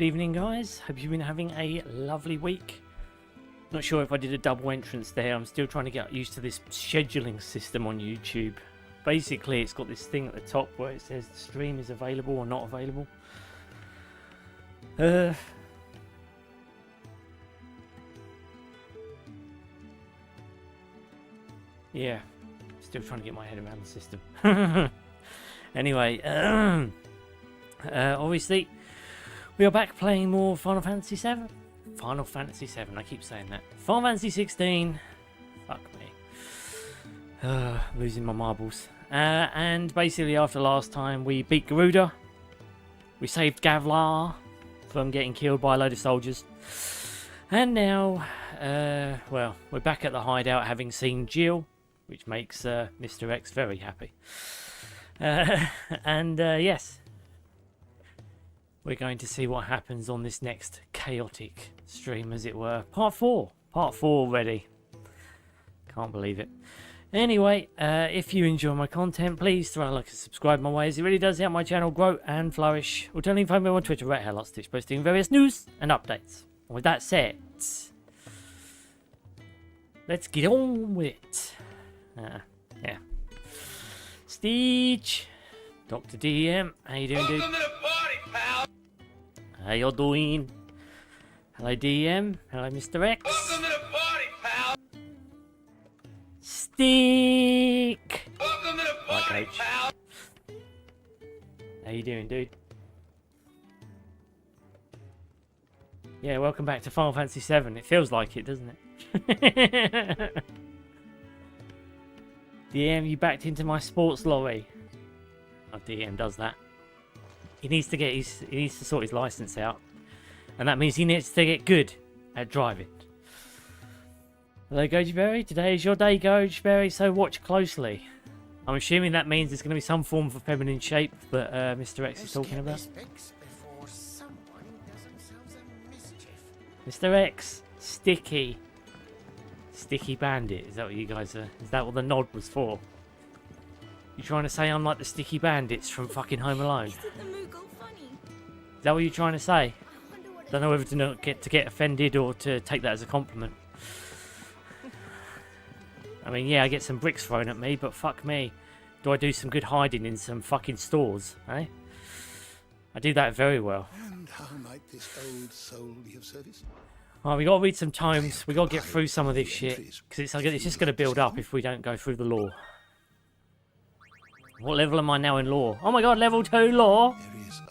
Good evening, guys. Hope you've been having a lovely week. Not sure if I did a double entrance there. I'm still trying to get used to this scheduling system on YouTube. Basically, it's got this thing at the top where it says the stream is available or not available. Yeah, still trying to get my head around the system. Anyway, obviously, we are back playing more Final Fantasy VII. Final Fantasy VII, I keep saying that. Final Fantasy XVI. Fuck me. Losing my marbles. And basically, after last time, we beat Garuda. We saved Gavlar from getting killed by a load of soldiers. And now, well, we're back at the hideout having seen Jill, which makes Mr. X very happy. Yes, we're going to see what happens on this next chaotic stream, as it were. Part 4 already. Can't believe it. Anyway, if you enjoy my content, please throw a like and subscribe my way, as it really does help my channel grow and flourish. Alternatively, find me on Twitter at @HelloStitch, posting various news and updates. And with that said, let's get on with it. Yeah. Stitch, Dr. DM, how you doing, dude? Welcome to the party, pal. How you doing? Hello, DM. Hello, Mr. X. Welcome to the party, pal. Stick. Welcome to the party, Coach. pal. How you doing, dude? Yeah, welcome back to Final Fantasy VII. It feels like it, doesn't it? DM, you backed into my sports lorry. Oh, DM does that. He needs to sort his license out, and that means he needs to get good at driving. Hello, Gojiberry. Today is your day, Gojiberry, so watch closely. I'm assuming that means there's going to be some form of feminine shape that Mr. X is talking about. Mr. X, Sticky Bandit. Is that what you guys are? Is that what the nod was for? You trying to say I'm like the Sticky Bandits from fucking Home Alone? Is that what you're trying to say? Don't know whether to not get offended or to take that as a compliment. I mean, yeah, I get some bricks thrown at me, but fuck me. Do I do some good hiding in some fucking stores, eh? I do that very well. And how might this old soul be of service? Alright, we gotta read some tomes. We gotta get through some of this shit, because it's just gonna build up if we don't go through the lore. What level am I now in lore? Oh my god, level 2 lore!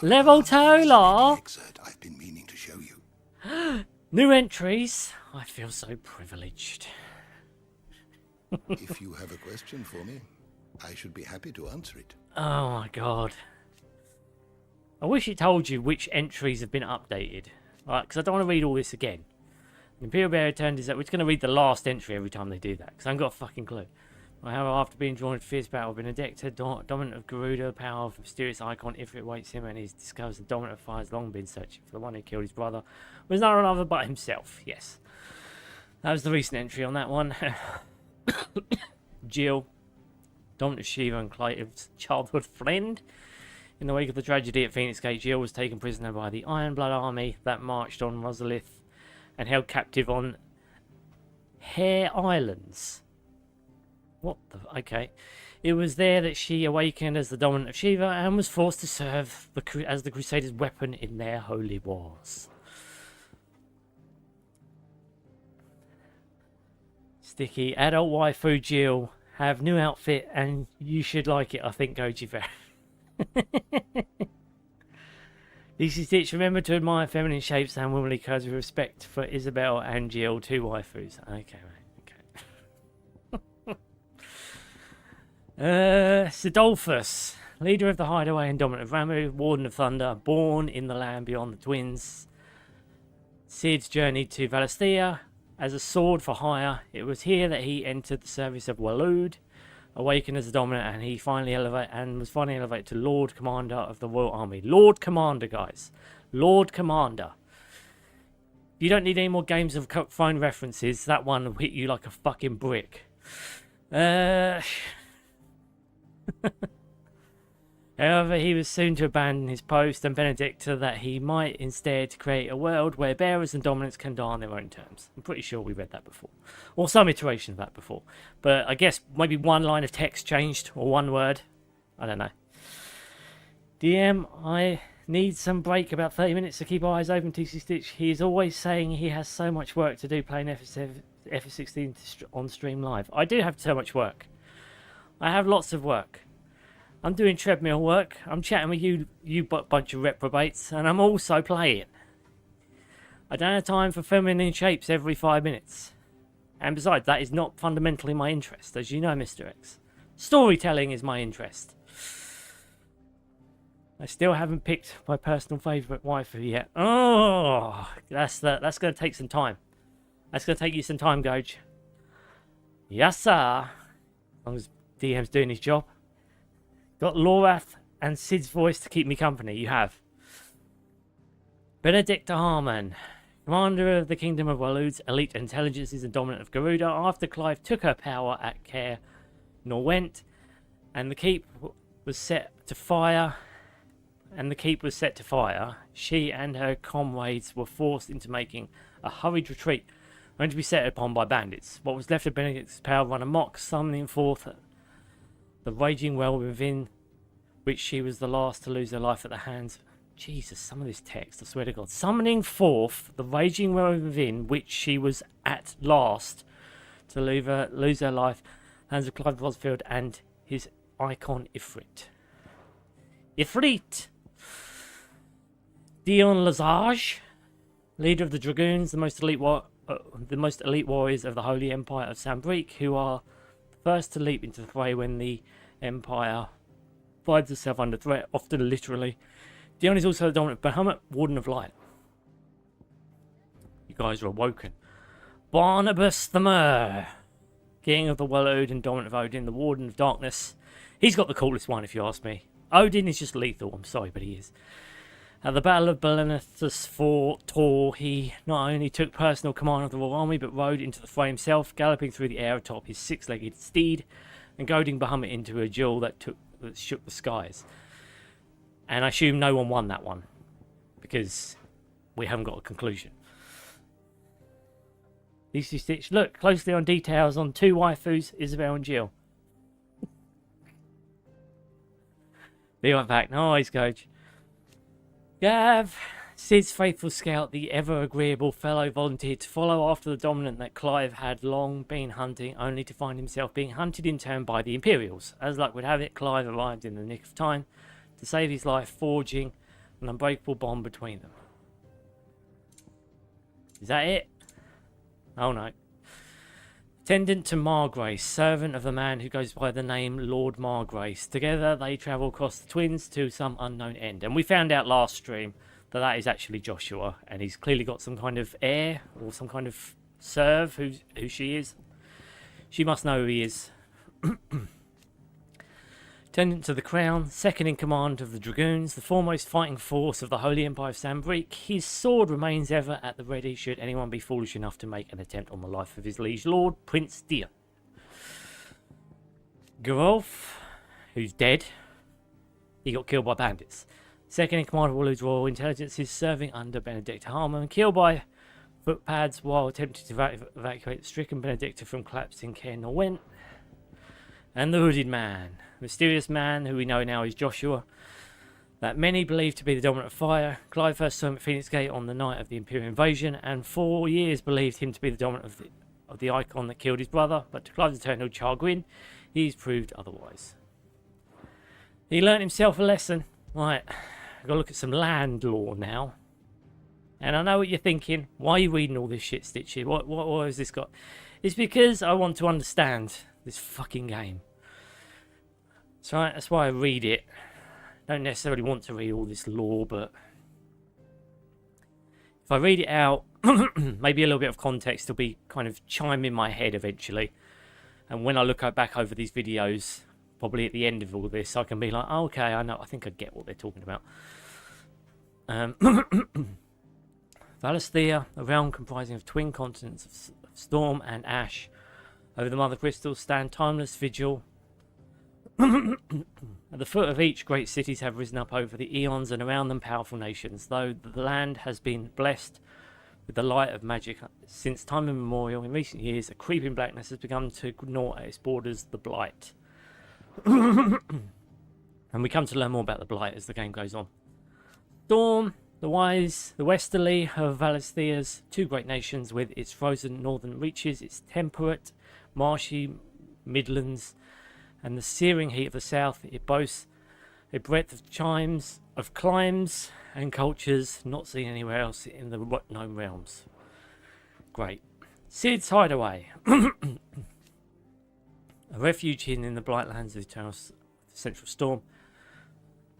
Level 2 lore! I've been meaning to show you. New entries. I feel so privileged. If you have a question for me, I should be happy to answer it. Oh my god. I wish it told you which entries have been updated. Alright, because I don't want to read all this again. The Imperial Bearer turned is that we're just going to read the last entry every time they do that, because I haven't got a fucking clue. However, after being drawn into fierce battle, Benedicta, dominant of Garuda, power of mysterious icon, Ifrit waits him, and he discovers the dominant of fire has long been searching for the one who killed his brother. Was none other but himself. Yes. That was the recent entry on that one. Jill, dominant of Shiva and Clive's childhood friend. In the wake of the tragedy at Phoenix Gate, Jill was taken prisoner by the Iron Blood army that marched on Rosaria and held captive on Hare Islands. What the... Okay. It was there that she awakened as the dominant of Shiva and was forced to serve as the Crusaders' weapon in their holy wars. Sticky. Adult waifu Jill. Have new outfit and you should like it, I think, Goji Bear. tcgstitch, remember to admire feminine shapes and womanly curves with respect for Isabel and Jill, two waifus. Okay, right, okay. Sidolphus, leader of the Hideaway and dominant of Ramu, warden of Thunder, born in the land beyond the twins. Sid journeyed to Valisthea as a sword for hire. It was here that he entered the service of Waloed, awakened as a dominant, and he was finally elevated to Lord Commander of the Royal Army. Lord Commander, guys. Lord Commander. You don't need any more games of phone references. That one will hit you like a fucking brick. However, he was soon to abandon his post and Benedicta that he might instead create a world where bearers and dominants can die on their own terms. I'm pretty sure we read that before. Or some iteration of that before. But I guess maybe one line of text changed, or one word. I don't know. DM, I need some break, about 30 minutes to keep eyes open, tcgstitch. He is always saying he has so much work to do playing FF16 on stream live. I do have so much work. I have lots of work. I'm doing treadmill work, I'm chatting with you bunch of reprobates, and I'm also playing. I don't have time for feminine shapes every 5 minutes. And besides, that is not fundamentally my interest, as you know, Mr. X. Storytelling is my interest. I still haven't picked my personal favourite waifu yet. Oh, that's going to take some time. That's going to take you some time, Goj. Yes, sir. As long as DM's doing his job. Got Lorath and Sid's voice to keep me company. You have. Benedicta Harmon, commander of the Kingdom of Walud's elite intelligences and dominant of Garuda, after Clive took her power at Caer Norwent, and the keep was set to fire. She and her comrades were forced into making a hurried retreat, only to be set upon by bandits. What was left of Benedict's power run amok, summoning forth the raging well within which she was the last to lose her life at the hands. Jesus, some of this text, I swear to God. Summoning forth the raging well within which she was at last to lose her life, hands of Clive Rosfield and his icon Ifrit. Dion Lazage, leader of the Dragoons, the most elite warriors of the Holy Empire of Sambrique, who are the first to leap into the fray when the Empire finds itself under threat, often literally. Dion is also the dominant Bahamut, Warden of Light. You guys are awoken. Barnabas the Mer, King of the Walud and dominant of Odin, the Warden of Darkness. He's got the coolest one, if you ask me. Odin is just lethal, I'm sorry, but he is. At the Battle of Belenethus for Tor, he not only took personal command of the Royal Army, but rode into the fray himself, galloping through the air atop his six-legged steed, and goading Bahamut into a duel that shook the skies. And I assume no one won that one, because we haven't got a conclusion. tcgstitch, look closely on details on two waifus, Isabel and Jill. Be right back. Nice, Coach. Gav, Sid's faithful scout, the ever-agreeable fellow, volunteered to follow after the dominant that Clive had long been hunting, only to find himself being hunted in turn by the Imperials. As luck would have it, Clive arrived in the nick of time to save his life, forging an unbreakable bond between them. Is that it? Oh no. Attendant to Margrace, servant of the man who goes by the name Lord Margrace. Together they travel across the Twins to some unknown end. And we found out last stream that that is actually Joshua. And he's clearly got some kind of heir or some kind of serve who she is. She must know who he is. Attendant to the Crown, second in command of the Dragoons, the foremost fighting force of the Holy Empire of Sambrique. His sword remains ever at the ready should anyone be foolish enough to make an attempt on the life of his liege lord, Prince Dion. Gerolf, who's dead. He got killed by bandits. Second in command of Walud's Royal Intelligence, is serving under Benedicta Harmon, killed by footpads while attempting to evacuate the stricken Benedicta from collapsing Caer Norwent. And the Hooded Man, mysterious man who we know now is Joshua, that many believe to be the dominant of fire. Clive first saw him at Phoenix Gate on the night of the Imperial invasion, and 4 years believed him to be the dominant of the icon that killed his brother, but to Clive's eternal chagrin, he's proved otherwise. He learnt himself a lesson. Right, I've got to look at some land law now. And I know what you're thinking. Why are you reading all this shit, Stitchy? What has this got? It's because I want to understand this fucking game. So that's why I read it. Don't necessarily want to read all this lore, but if I read it out, maybe a little bit of context will be kind of chime in my head eventually. And when I look back over these videos, probably at the end of all this, I can be like, oh, okay, I know, I think I get what they're talking about. Valisthea, a realm comprising of twin continents of storm and ash. Over the Mother Crystals stand timeless vigil At the foot of each, great cities have risen up over the eons, and around them powerful nations. Though the land has been blessed with the light of magic since time immemorial, in recent years a creeping blackness has begun to gnaw at its borders, the blight. And we come to learn more about the blight as the game goes on. Storm, the wise, the westerly of Valisthea's two great nations, with its frozen northern reaches, its temperate, marshy midlands, and the searing heat of the south. It boasts a breadth of climes and cultures not seen anywhere else in the known realms. Great. Sid's Hideaway. A refuge hidden in the blight lands of the eternal central storm,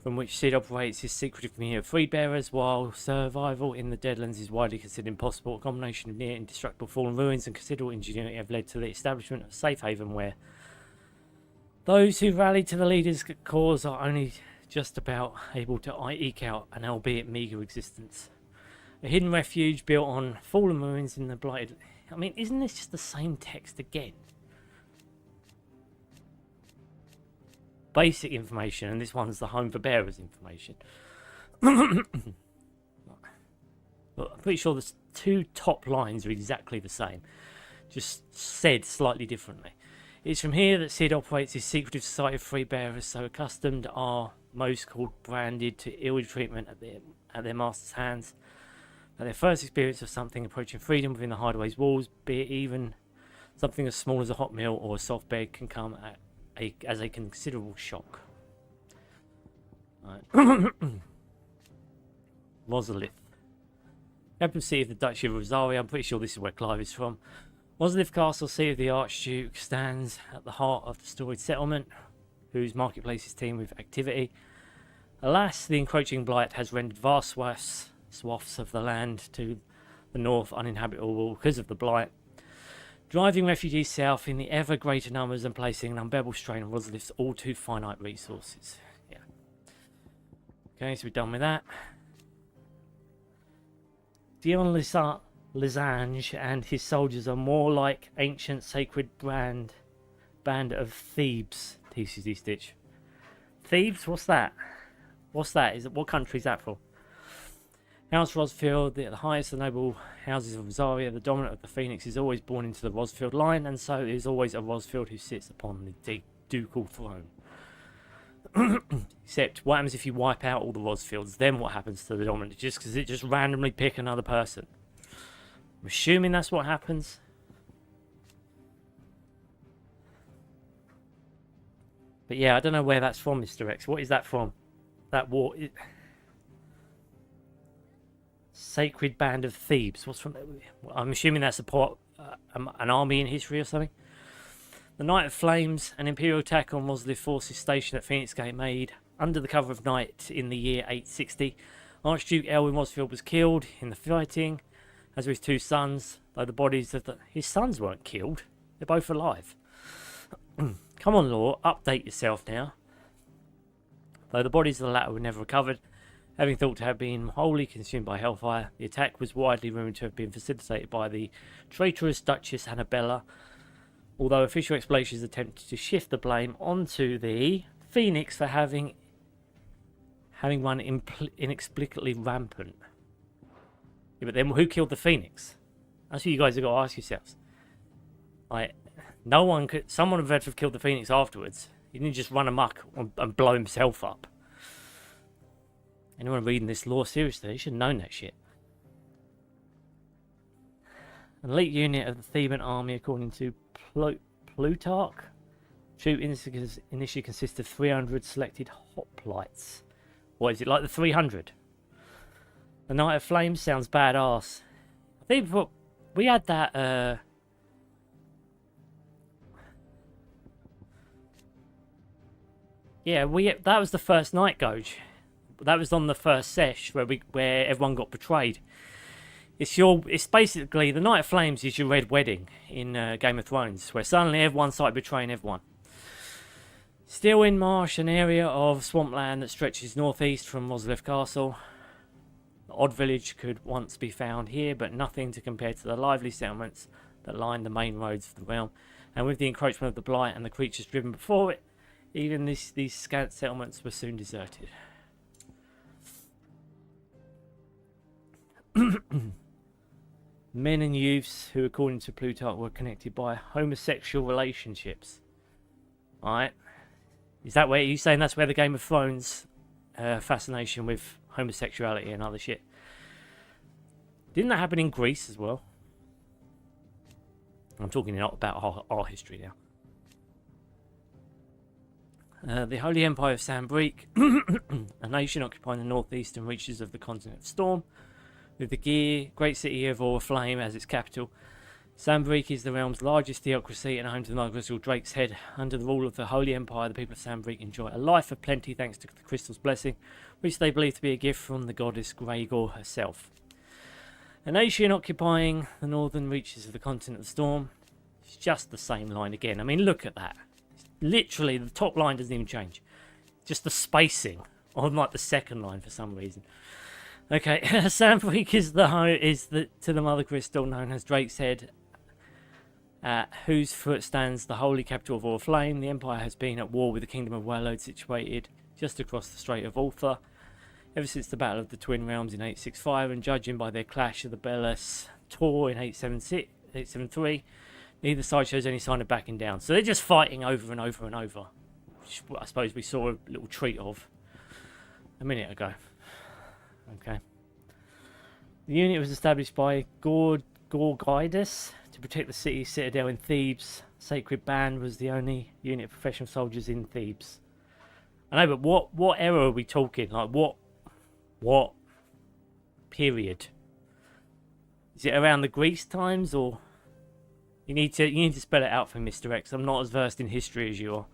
from which Sid operates his secretive community of freebearers. While survival in the Deadlands is widely considered impossible, a combination of near indestructible fallen ruins and considerable ingenuity have led to the establishment of a safe haven where those who rally to the leader's cause are only just about able to eke out an albeit meagre existence. A hidden refuge built on fallen ruins in the blighted... I mean, isn't this just the same text again? Basic information, and this one's the home for bearers information. But I'm pretty sure the two top lines are exactly the same, just said slightly differently. It's from here that Sid operates his secretive society of freebearers, so accustomed are most called branded to ill treatment at their master's hands. At their first experience of something approaching freedom within the hideaway's walls, be it even something as small as a hot meal or a soft bed, can come as a considerable shock. Right. Rosalia. Capital city of the Duchy of Rosaria. I'm pretty sure this is where Clive is from. Rosalia Castle, seat of the Archduke, stands at the heart of the storied settlement, whose marketplace is teemed with activity. Alas, the encroaching blight has rendered vast swaths of the land to the north uninhabitable because of the blight, driving refugees south in the ever greater numbers and placing an unbearable strain on Rosalia's all too finite resources. Yeah. Okay, so we're done with that. Dion Lisange and his soldiers are more like ancient sacred band of Thebes. tcgstitch. Thebes? What's that? What's that? What country is that from? House Rosfield, the highest of the noble houses of Rosaria, the dominant of the Phoenix, is always born into the Rosfield line, and so is always a Rosfield who sits upon the ducal throne. Except, what happens if you wipe out all the Rosfields? Then what happens to the dominant? Just because it just randomly pick another person? I'm assuming that's what happens. But yeah, I don't know where that's from, Mr. X. What is that from? That war... Sacred Band of Thebes. What's from? I'm assuming that's an army in history or something. The Night of Flames, an imperial attack on Rosalia forces stationed at Phoenix Gate, made under the cover of night in the year 860. Archduke Elwin Rosfield was killed in the fighting, as were his two sons. Though the bodies of his sons weren't killed, they're both alive. Come on, Law, update yourself now. Though the bodies of the latter were never recovered, having thought to have been wholly consumed by hellfire. The attack was widely rumoured to have been facilitated by the traitorous Duchess Annabella, although official explanations attempted to shift the blame onto the Phoenix for having run inexplicably rampant. Yeah, but then who killed the Phoenix? That's what you guys have got to ask yourselves. Like, no one could... Someone would have killed the Phoenix afterwards. He didn't just run amok and blow himself up. Anyone reading this lore seriously, they should have known that shit. An elite unit of the Theban army, according to Plutarch, troop initially consists of 300 selected hoplites. What is it, like the 300? The Night of Flames sounds badass. I think we had that. Yeah, that was the first night Goge. That was on the first sesh where everyone got betrayed. It's basically the Night of Flames is your Red Wedding in Game of Thrones, where suddenly everyone started betraying everyone. Still in Marsh, an area of swampland that stretches northeast from Rosalia Castle. The odd village could once be found here, but nothing to compare to the lively settlements that line the main roads of the realm. And with the encroachment of the blight and the creatures driven before it, Even these scant settlements were soon deserted. Men and youths who, according to Plutarch, were connected by homosexual relationships. Alright. Is that where you saying that's where the Game of Thrones fascination with homosexuality and other shit? Didn't that happen in Greece as well? I'm talking about our history now. The Holy Empire of Sambrique, a nation occupying the northeastern reaches of the continent of Storm, with the great city of Oriflame as its capital. Sambrique is the realm's largest theocracy and home to the Mother Crystal Drake's Head. Under the rule of the Holy Empire, the people of Sambrique enjoy a life of plenty thanks to the Crystal's blessing, which they believe to be a gift from the goddess Gregor herself. A nation occupying the northern reaches of the continent of Storm. It's just the same line again. I mean, look at that. Literally, the top line doesn't even change. Just the spacing on like the second line for some reason. Okay, Sambrique is to the Mother Crystal known as Drake's Head, at whose foot stands the holy capital of Oriflame. The Empire has been at war with the Kingdom of Warlord, situated just across the Strait of Ultha, ever since the Battle of the Twin Realms in 865, and judging by their clash of the Bellas Tor in 873, neither side shows any sign of backing down. So they're just fighting over and over and over, which I suppose we saw a little treat of a minute ago. Okay. The unit was established by Gorgidas to protect the city's citadel in Thebes. Sacred Band was the only unit of professional soldiers in Thebes. I know, but what era are we talking? Like what period? Is it around the Greece times, or you need to spell it out for Mr. X? I'm not as versed in history as you are.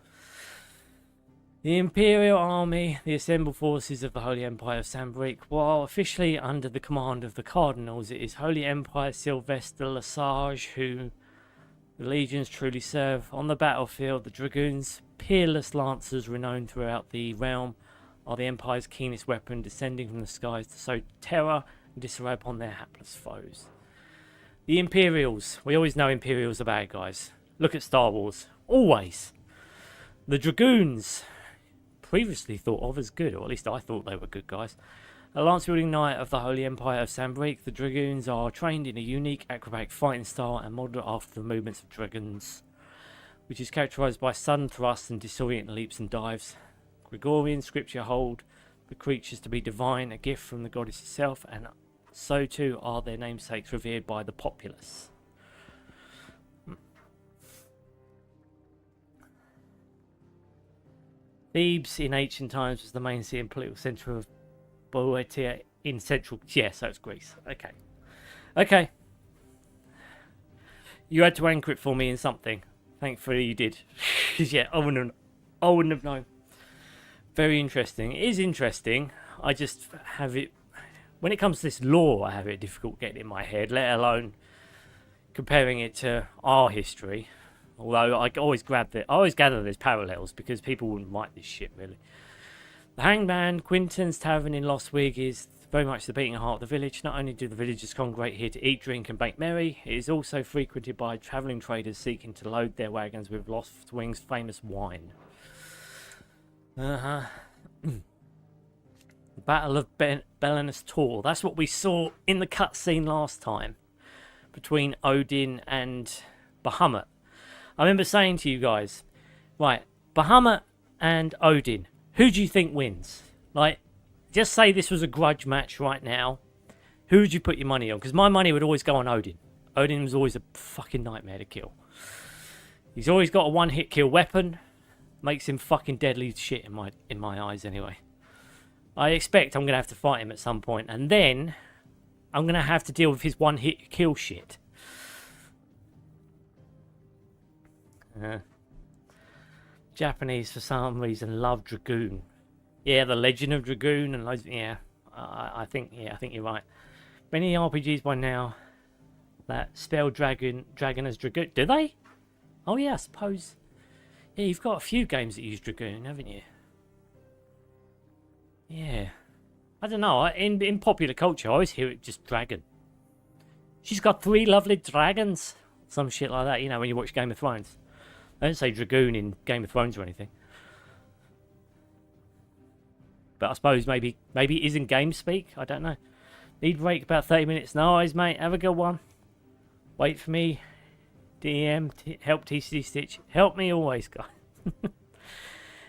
The Imperial Army, the assembled forces of the Holy Empire of Sambrique, while officially under the command of the Cardinals, it is Holy Empire Sylvester Lesage who the legions truly serve. On the battlefield, the Dragoons, peerless lancers renowned throughout the realm, are the Empire's keenest weapon, descending from the skies to sow terror and disarray upon their hapless foes. The Imperials, we always know Imperials are bad guys. Look at Star Wars, always. The Dragoons, previously thought of as good, or at least I thought they were good guys. A lance-wielding knight of the Holy Empire of Sambrique, the Dragoons are trained in a unique acrobatic fighting style and modelled after the movements of dragons, which is characterised by sudden thrusts and disorienting leaps and dives. Gregorian scripture hold the creatures to be divine, a gift from the goddess herself, and so too are their namesakes revered by the populace. Thebes in ancient times was the main city and political centre of Boeotia in central... Yeah, so it's Greece. Okay. Okay. You had to anchor it for me in something. Thankfully you did. Because yeah, I wouldn't have known. Very interesting. It is interesting. I just have it... When it comes to this lore, I have it difficult getting it in my head, let alone comparing it to our history. Although I always gather there's parallels because people wouldn't write this shit really. The Hangman, Quinton's Tavern in Lost Wig, is very much the beating heart of the village. Not only do the villagers congregate here to eat, drink and make merry, it is also frequented by travelling traders seeking to load their wagons with Lost Wing's famous wine. The Battle of Belenus Tor. That's what we saw in the cutscene last time between Odin and Bahamut. I remember saying to you guys, right, Bahamut and Odin, who do you think wins? Like, just say this was a grudge match right now. Who would you put your money on? Because my money would always go on Odin. Odin was always a fucking nightmare to kill. He's always got a one-hit kill weapon. Makes him fucking deadly shit in my eyes anyway. I expect I'm going to have to fight him at some point. And then I'm going to have to deal with his one-hit kill shit. Japanese for some reason love Dragoon. Yeah, the Legend of Dragoon and loads. Yeah, I think you're right. Many RPGs by now that spell dragon as Dragoon. Do they? Oh yeah, I suppose. Yeah, you've got a few games that use Dragoon, haven't you? Yeah. I don't know. In popular culture, I always hear it just dragon. She's got 3 lovely dragons. Some shit like that, you know, when you watch Game of Thrones. I don't say Dragoon in Game of Thrones or anything. But I suppose maybe it isn't game speak. I don't know. Need break about 30 minutes. No worries, mate. Have a good one. Wait for me. DM. Help tcgstitch. Help me always, guys.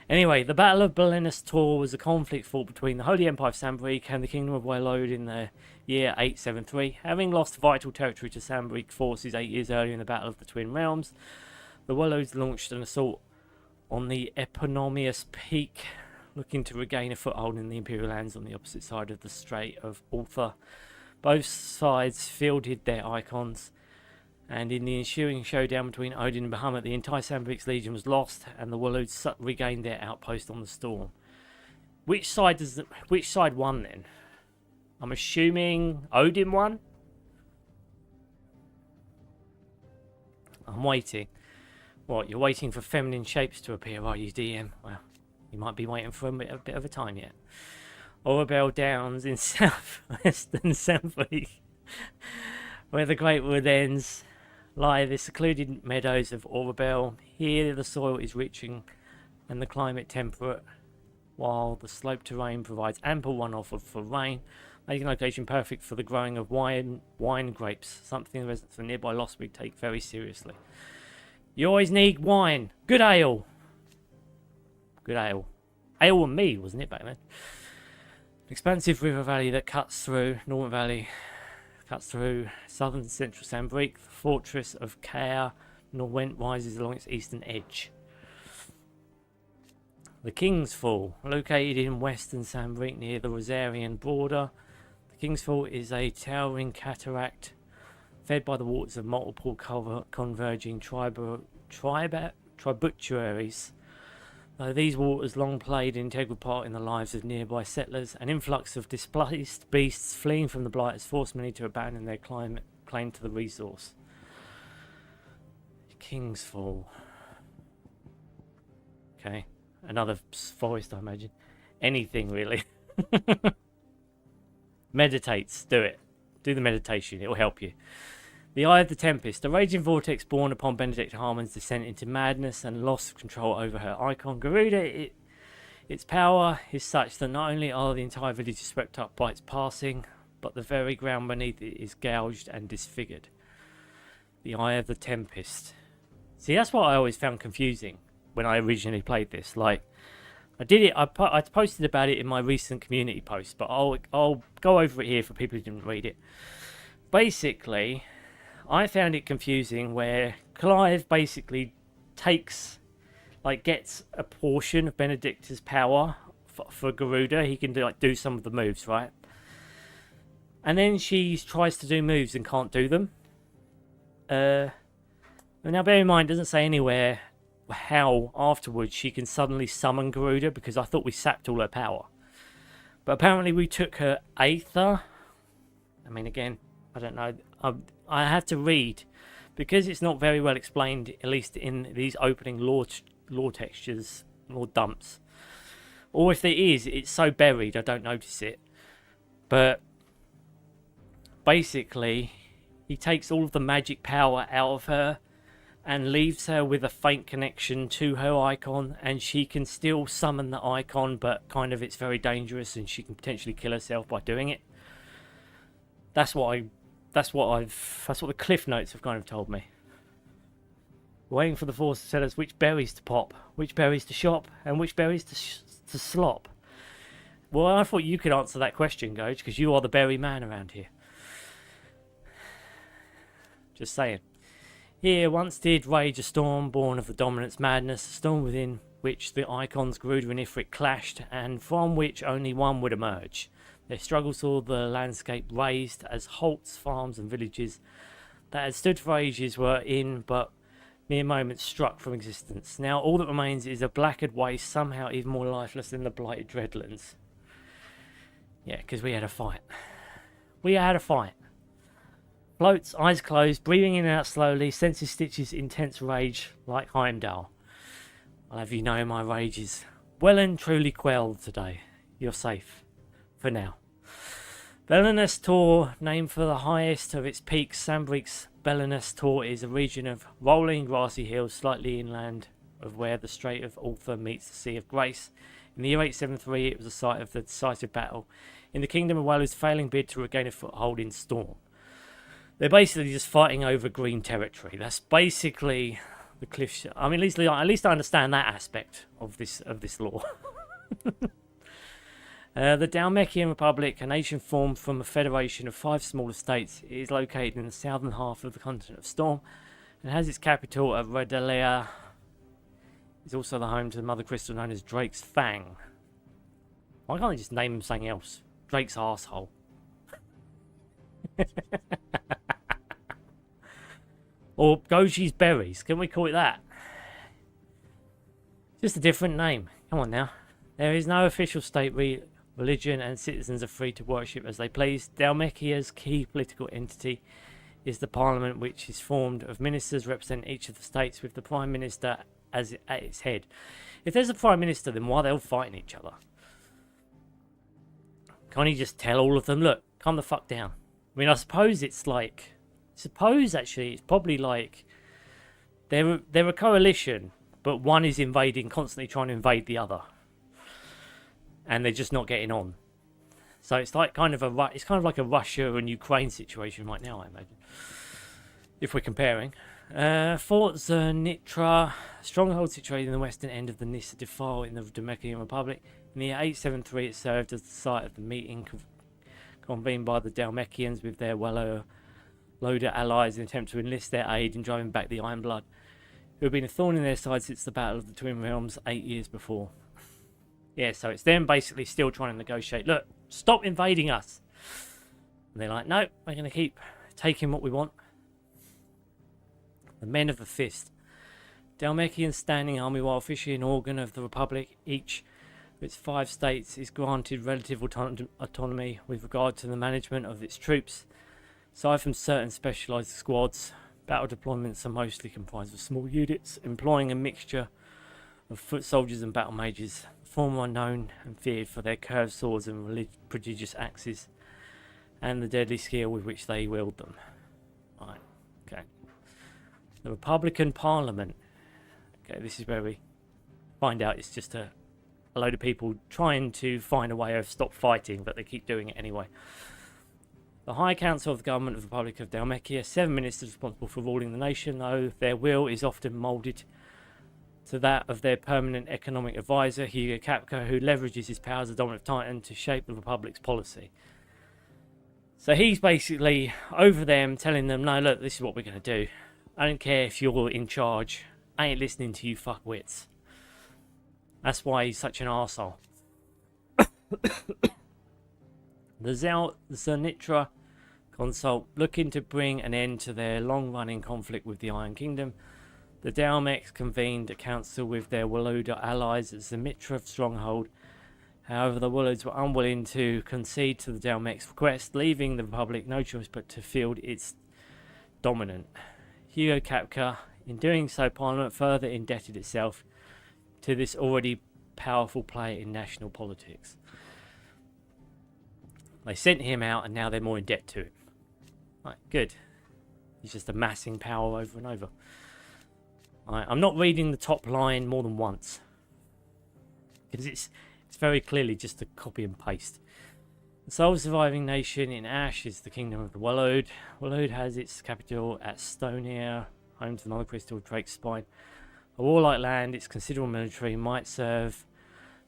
Anyway, the Battle of Belenus Tor was a conflict fought between the Holy Empire of Sandbreak and the Kingdom of Wellode in the year 873. Having lost vital territory to Sandbreak forces 8 years earlier in the Battle of the Twin Realms, the Wellodes launched an assault on the eponymous peak, looking to regain a foothold in the Imperial lands on the opposite side of the Strait of Ultha. Both sides fielded their icons, and in the ensuing showdown between Odin and Bahamut, the entire Sandbreak's legion was lost, and the Wellodes regained their outpost on the Storm. Which side won then? I'm assuming Odin won. I'm waiting. What, you're waiting for feminine shapes to appear, are you, DM? Well, you might be waiting for a bit of a time yet. Orabel Downs in southwestern Sandbreak, where the Great Wood ends, lie the secluded meadows of Orabel. Here the soil is rich and the climate temperate, while the slope terrain provides ample runoff for rain, making the location perfect for the growing of wine grapes, something the residents of nearby Lostwig take very seriously. You always need wine. Good ale. Good ale. Ale and me, wasn't it, back then? Expansive river valley that cuts through Northern Valley, cuts through southern and central Sandbreak. The fortress of Caer Norwent rises along its eastern edge. The King's Fall, located in western Sandbreak near the Rosarian border. The King's Fall is a towering cataract fed by the waters of multiple converging tributaries. Though these waters long played an integral part in the lives of nearby settlers, an influx of displaced beasts fleeing from the blight has forced many to abandon their claim to the resource. King's Fall. Okay, another forest, I imagine. Anything really. Meditates, do it. Do the meditation, it will help you. The Eye of the Tempest, a raging vortex born upon Benedict Harmon's descent into madness and loss of control over her icon. Garuda, its power is such that not only are the entire village swept up by its passing, but the very ground beneath it is gouged and disfigured. The Eye of the Tempest. See, that's what I always found confusing when I originally played this. Like, I posted about it in my recent community post, but I'll go over it here for people who didn't read it. Basically, I found it confusing where Clive basically gets a portion of Benedicta's power for Garuda. He can do some of the moves, right? And then she tries to do moves and can't do them. Now bear in mind, it doesn't say anywhere how afterwards she can suddenly summon Garuda, because I thought we sapped all her power. But apparently we took her Aether. I mean, again, I don't know. I have to read, because it's not very well explained, at least in these opening lore textures, lore dumps. Or if there is, it's so buried I don't notice it. But basically, he takes all of the magic power out of her and leaves her with a faint connection to her icon, and she can still summon the icon, but kind of it's very dangerous and she can potentially kill herself by doing it. That's what the cliff notes have kind of told me. Waiting for the force to tell us which berries to pop, which berries to shop, and which berries to slop. Well, I thought you could answer that question, Gage, because you are the berry man around here. Just saying. Here once did rage a storm born of the dominance madness, a storm within which the icons Garuda and Ifrit clashed, and from which only one would emerge. Their struggle saw the landscape razed as halts, farms and villages that had stood for ages were in but mere moments struck from existence. Now all that remains is a blackened waste, somehow even more lifeless than the blighted dreadlands. Yeah, because we had a fight. Floats, eyes closed, breathing in and out slowly, senses Stitch's intense rage like Heimdall. I'll have you know my rage is well and truly quelled today. You're safe. For now. Belenus Tor, named for the highest of its peaks, Sandbreak's Belenus Tor is a region of rolling grassy hills slightly inland of where the Strait of Ultha meets the Sea of Grace. In the year 873, it was the site of the decisive battle in the Kingdom of Walo's failing bid to regain a foothold in Storm. They're basically just fighting over green territory. That's basically the cliff. I mean, at least I understand that aspect of this law. The Dalmekian Republic, a nation formed from a federation of 5 smaller states, is located in the southern half of the continent of Storm and has its capital at Rosaria. It's also the home to the mother crystal known as Drake's Fang. Why can't they just name him something else? Drake's arsehole. Or Goji's Berries. Can we call it that? Just a different name. Come on now. There is no official state religion, and citizens are free to worship as they please. Dalmekia's key political entity is the parliament, which is formed of ministers representing each of the states, with the prime minister at its head. If there's a prime minister, then why are they all fighting each other? Can't he just tell all of them, look, calm the fuck down? I mean, I suppose it's like... actually it's probably like they're a coalition, but one is invading, constantly trying to invade the other, and they're just not getting on. So it's like kind of like a Russia and Ukraine situation right now, I imagine, if we're comparing. Fort Zernitra, stronghold situated in the western end of the Nissa Defile in the Dalmekian Republic. In the year 873, it served as the site of the meeting convened by the Dalmekians with their Loader allies in an attempt to enlist their aid in driving back the Iron Blood, who had been a thorn in their side since the Battle of the Twin Realms 8 years before. Yeah, so it's them basically still trying to negotiate. Look, stop invading us. And they're like, no, we're going to keep taking what we want. The Men of the Fist. Dalmekian standing army, while officially an organ of the Republic, each of its 5 states is granted relative autonomy with regard to the management of its troops. Aside from certain specialised squads, battle deployments are mostly comprised of small units, employing a mixture of foot soldiers and battle mages. The former are known and feared for their curved swords and prodigious axes, and the deadly skill with which they wield them. Right, okay. The Republican Parliament. Okay, this is where we find out it's just a load of people trying to find a way of stop fighting, but they keep doing it anyway. The High Council of the Government of the Republic of Dalmekia, 7 ministers responsible for ruling the nation, though their will is often moulded to that of their permanent economic advisor, Hugo Kapka, who leverages his powers as dominant titan to shape the Republic's policy. So he's basically over them, telling them, no, look, this is what we're going to do. I don't care if you're in charge. I ain't listening to you fuckwits. That's why he's such an arsehole. The Zernitra consult, looking to bring an end to their long-running conflict with the Iron Kingdom. The Dalmeks convened a council with their Waloda allies at Zemitra stronghold. However, the Walods were unwilling to concede to the Dalmeks' request, leaving the Republic no choice but to field its dominant. Hugo Kapka, in doing so, Parliament further indebted itself to this already powerful player in national politics. They sent him out, and now they're more in debt to him. Right, good. He's just amassing power over and over. Right, I'm not reading the top line more than once, because it's very clearly just a copy and paste. The sole surviving nation in Ash is the Kingdom of the Walode. Walode has its capital at Stoneair, home to the Mother Crystal Drake's Spine. A warlike land, its considerable military might serve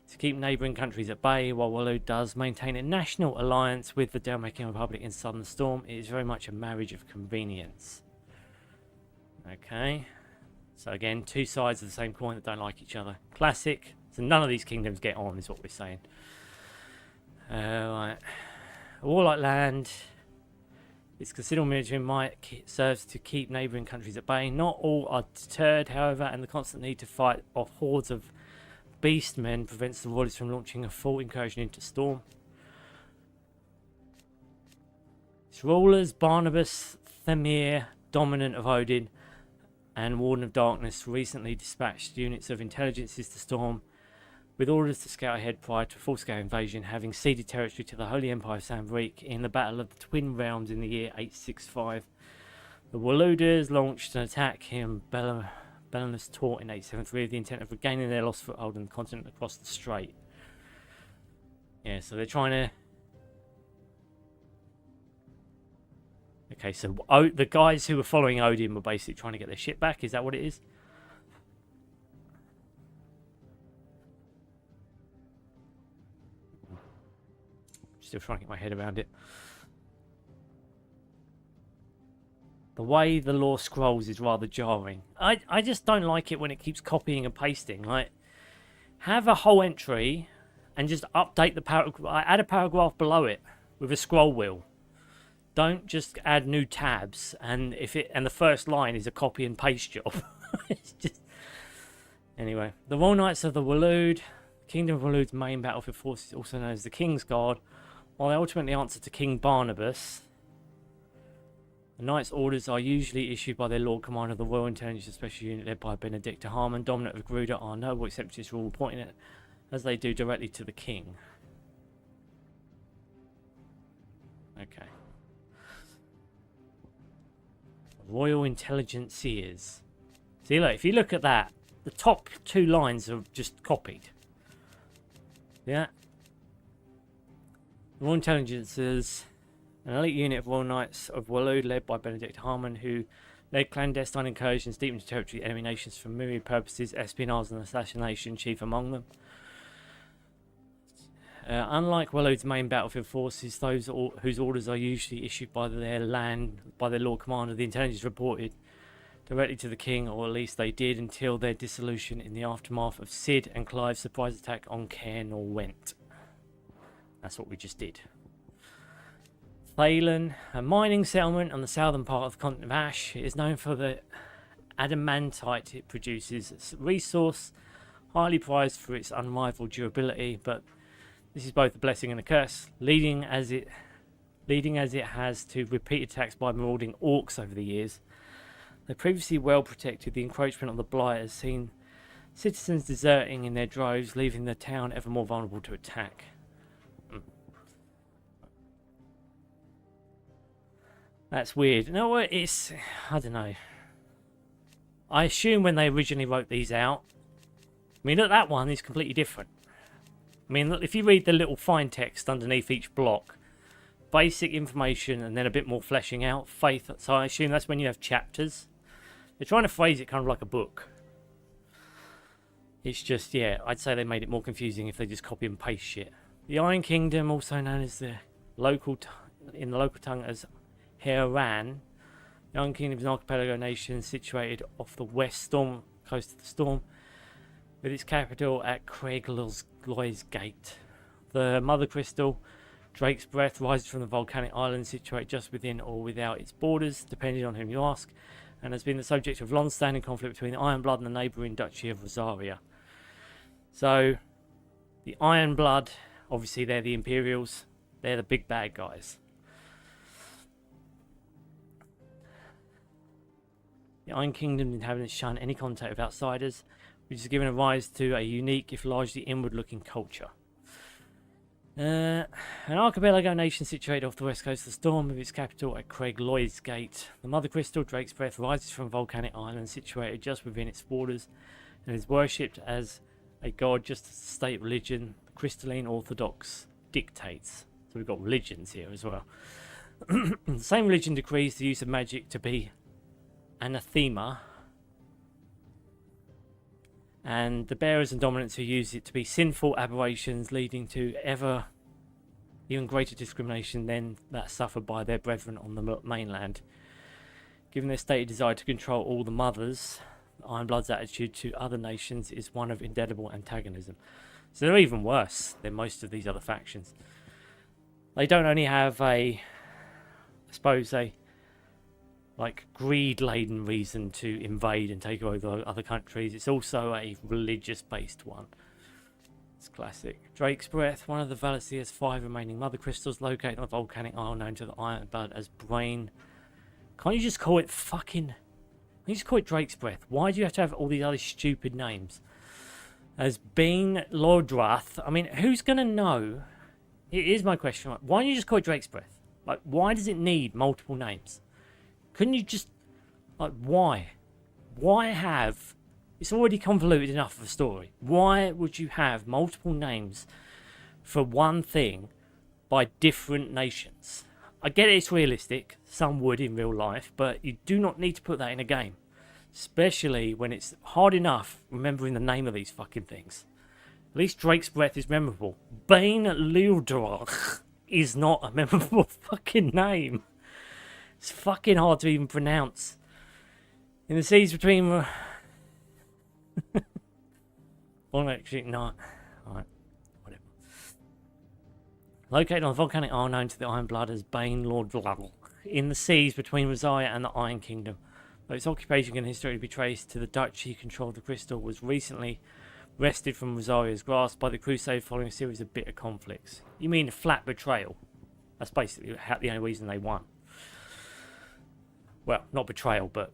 to keep neighbouring countries at bay, while Walode does maintain a national alliance with the Dalmekian Republic in Southern Storm. It is very much a marriage of convenience. Okay. So again, 2 sides of the same coin that don't like each other. Classic. So none of these kingdoms get on, is what we're saying. Right. A warlike land, its considerable military might serves to keep neighbouring countries at bay. Not all are deterred, however, and the constant need to fight off hordes of beastmen prevents the Royalists from launching a full incursion into Storm. Its rulers, Barnabas Themir, dominant of Odin, and Warden of Darkness, recently dispatched units of intelligences to Storm with orders to scout ahead prior to a full-scale invasion, having ceded territory to the Holy Empire of Sanbreek in the Battle of the Twin Realms in the year 865. The Waluders launched an attack in Belenus taught in 873 with the intent of regaining their lost foothold on the continent across the strait. Yeah, so they're trying to... Okay, so the guys who were following Odin were basically trying to get their shit back. Is that what it is? Still trying to get my head around it. The way the lore scrolls is rather jarring. I just don't like it when it keeps copying and pasting. Like, have a whole entry and just update the paragraph. Add a paragraph below it with a scroll wheel. Don't just add new tabs and the first line is a copy and paste job. It's just... Anyway, the Royal Knights of the Waloed, Kingdom of Waloed's main battlefield force is also known as the King's Guard. While they ultimately answer to King Barnabas, the Knights' orders are usually issued by their Lord Commander of the Royal Intelligence Special Unit led by Benedicta Harmon. Dominant of Gruda are noble except this rule pointing it as they do directly to the King. Okay. Royal Intelligence Seers. See, look, if you look at that, the top two lines are just copied. Yeah. The Royal Intelligence is an elite unit of Royal Knights of Waloed led by Benedict Harmon, who led clandestine incursions deep into territory enemy nations for myriad purposes, espionage and assassination chief among them. Unlike Waloed's main battlefield forces, those whose orders are usually issued by their Lord Commander, the intelligence reported directly to the King, or at least they did until their dissolution in the aftermath of Cid and Clive's surprise attack on Caen or Went. That's what we just did. Thalen, a mining settlement on the southern part of the continent of Ash, it is known for the adamantite it produces. It's a resource highly prized for its unrivaled durability, but this is both a blessing and a curse, leading as it has to repeated attacks by marauding orcs over the years. They're previously well protected. The encroachment of the blight has seen citizens deserting in their droves, leaving the town ever more vulnerable to attack. That's weird. You know what? It's... I don't know. I assume when they originally wrote these out... I mean, look, that one is completely different. I mean, look, if you read the little fine text underneath each block, basic information and then a bit more fleshing out, faith. So I assume that's when you have chapters. They're trying to phrase it kind of like a book. It's just, yeah, I'd say they made it more confusing if they just copy and paste shit. The Iron Kingdom, also known as the local tongue as Heran. The Iron Kingdom is an archipelago nation situated off the west coast of the Storm, with its capital at Craigloy's Gate. The Mother Crystal, Drake's Breath, rises from the volcanic island situated just within or without its borders, depending on whom you ask, and has been the subject of long-standing conflict between the Ironblood and the neighbouring Duchy of Rosaria. So, the Ironblood, obviously they're the Imperials, they're the big bad guys. The Iron Kingdom inhabitants shun any contact with outsiders, which has given rise to a unique, if largely inward-looking culture. An archipelago nation situated off the west coast of the Storm, with its capital at Craigloy's Gate. The Mother Crystal, Drake's Breath, rises from a volcanic island situated just within its borders and is worshipped as a god, just as the state religion, the crystalline orthodox, dictates. So we've got religions here as well. The same religion decrees the use of magic to be anathema, and the bearers and dominants who use it to be sinful aberrations, leading to even greater discrimination than that suffered by their brethren on the mainland. Given their stated desire to control all the mothers, Ironblood's attitude to other nations is one of indelible antagonism. So they're even worse than most of these other factions. They don't only have a greed-laden reason to invade and take over other countries. It's also a religious-based one. It's classic. Drake's Breath, one of the Valisthea's 5 remaining mother crystals located on a volcanic island known to the Ironblood as Brain. Can't you just call it Drake's Breath? Why do you have to have all these other stupid names? As Bean Lordrath. I mean, who's going to know? Here's my question. Why don't you just call it Drake's Breath? Like, why does it need multiple names? Couldn't you just... Like, why? Why have It's already convoluted enough of a story. Why would you have multiple names for one thing by different nations? I get it's realistic, some would in real life, but you do not need to put that in a game. Especially when it's hard enough remembering the name of these fucking things. At least Drake's Breath is memorable. Bane Lildor is not a memorable fucking name. It's fucking hard to even pronounce. In the seas between... well, actually, no. Alright, whatever. Located on the volcanic isle known to the Iron Blood as Bane Lord Vlall. In the seas between Rosaria and the Iron Kingdom. Though its occupation can historically be traced to the duchy controlled the crystal, was recently wrested from Rosaria's grasp by the Crusade following a series of bitter conflicts. You mean a flat betrayal? That's basically the only reason they won. Well, not betrayal, but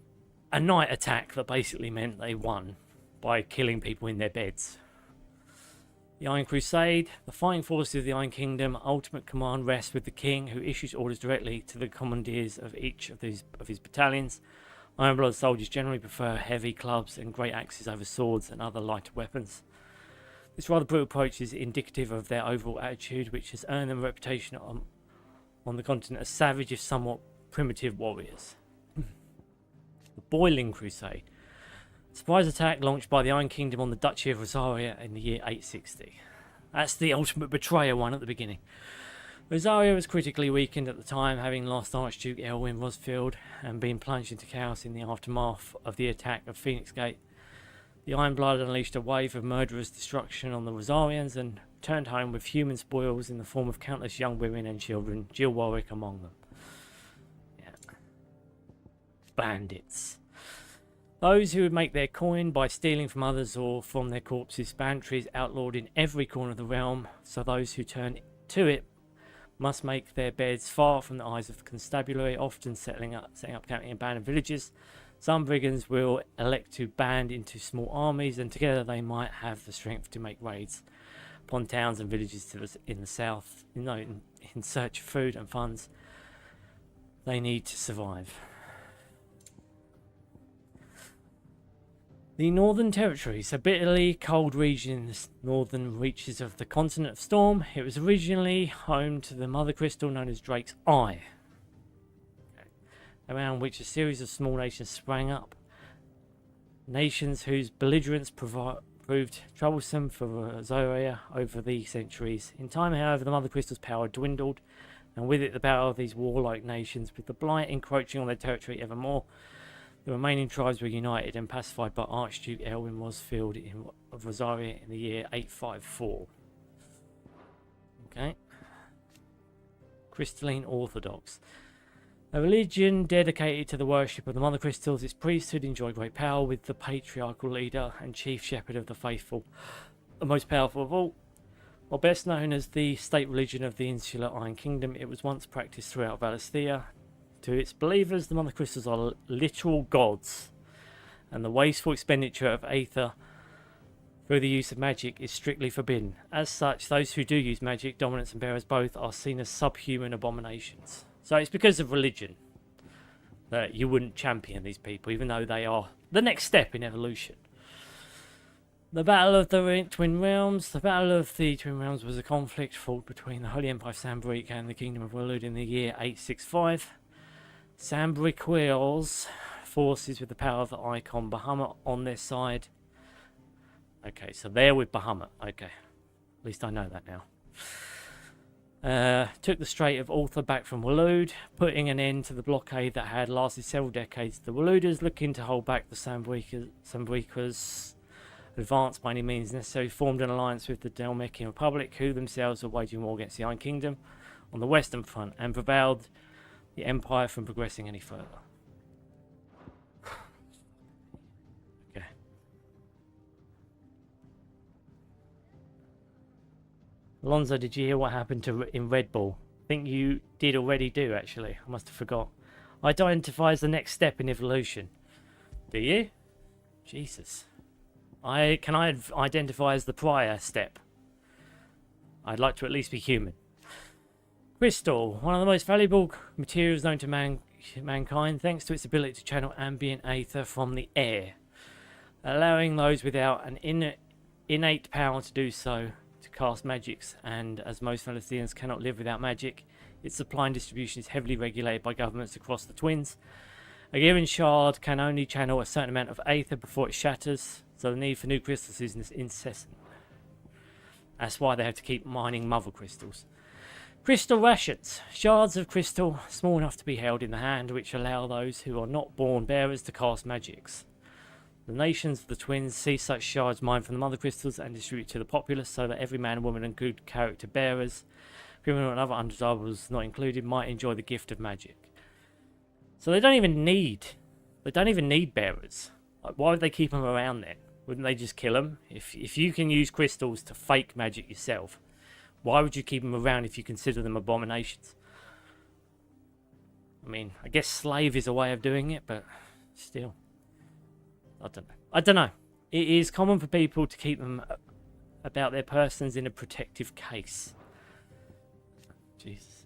a night attack that basically meant they won by killing people in their beds. The Iron Crusade, the fighting forces of the Iron Kingdom, ultimate command rests with the king, who issues orders directly to the commandeers of each of his battalions. Ironblood soldiers generally prefer heavy clubs and great axes over swords and other lighter weapons. This rather brutal approach is indicative of their overall attitude, which has earned them a reputation on the continent as savage if somewhat primitive warriors. The Boiling Crusade. Surprise attack launched by the Iron Kingdom on the Duchy of Rosaria in the year 860. That's the ultimate betrayer one at the beginning. Rosaria was critically weakened at the time, having lost Archduke Elwin Rosfield and been plunged into chaos in the aftermath of the attack of Phoenix Gate. The Iron Blood unleashed a wave of murderous destruction on the Rosarians and returned home with human spoils in the form of countless young women and children, Jill Warwick among them. Yeah. Bandits. Those who would make their coin by stealing from others or from their corpses. Banditry is outlawed in every corner of the realm, so those who turn to it must make their beds far from the eyes of the constabulary, often setting up camp in abandoned villages. Some brigands will elect to band into small armies, and together they might have the strength to make raids upon towns and villages in the south, in search of food and funds they need to survive. The Northern Territories, a bitterly cold region in the northern reaches of the continent of Storm. It was originally home to the mother crystal known as Drake's Eye, around which a series of small nations sprang up. Nations whose belligerence proved troublesome for Rosaria over the centuries. In time, however, the mother crystal's power dwindled, and with it the power of these warlike nations, with the blight encroaching on their territory ever more. The remaining tribes were united and pacified by Archduke Elwin Rosfield of Rosaria in the year 854. Okay. Crystalline Orthodox. A religion dedicated to the worship of the Mother Crystals, its priesthood enjoyed great power, with the patriarchal leader and chief shepherd of the faithful, the most powerful of all. While best known as the state religion of the insular Iron Kingdom, it was once practiced throughout Valisthea. To its believers, the Mother Crystals are literal gods, and the wasteful expenditure of aether through the use of magic is strictly forbidden. As such, those who do use magic, dominance and bearers both, are seen as subhuman abominations. So it's because of religion that you wouldn't champion these people, even though they are the next step in evolution. The Battle of the Twin Realms. The Battle of the Twin Realms was a conflict fought between the Holy Empire of Sambric and the Kingdom of Waloed in the year 865. Sambrique's forces with the power of the icon Bahamut on their side. Okay, so they're with Bahamut. Okay, at least I know that now. Took the Strait of Altha back from Waloed, putting an end to the blockade that had lasted several decades. The Waloeders, looking to hold back the Sambrique's advance by any means necessary, formed an alliance with the Dalmekian Republic, who themselves were waging war against the Iron Kingdom on the western front, and prevailed the Empire from progressing any further. Okay. Alonso, did you hear what happened in Red Bull? I think you did already do, actually. I must have forgot. Identifies the next step in evolution. Do you? Jesus. Can I identify as the prior step? I'd like to at least be human. Crystal, one of the most valuable materials known to mankind, thanks to its ability to channel ambient aether from the air. allowing those without an innate power to do so to cast magics, and as most Valistheans cannot live without magic, its supply and distribution is heavily regulated by governments across the Twins. A given shard can only channel a certain amount of aether before it shatters, so the need for new crystals is incessant. That's why they have to keep mining mother crystals. Crystal rations. Shards of crystal small enough to be held in the hand, which allow those who are not born bearers to cast magics. The nations of the Twins see such shards mined from the mother crystals and distribute to the populace, so that every man, woman and good character bearers, criminal and other undesirables not included, might enjoy the gift of magic. So they don't even need bearers. Like, why would they keep them around then? Wouldn't they just kill them? If you can use crystals to fake magic yourself, why would you keep them around if you consider them abominations? I mean, I guess slave is a way of doing it, but still. I don't know. It is common for people to keep them about their persons in a protective case. Jesus.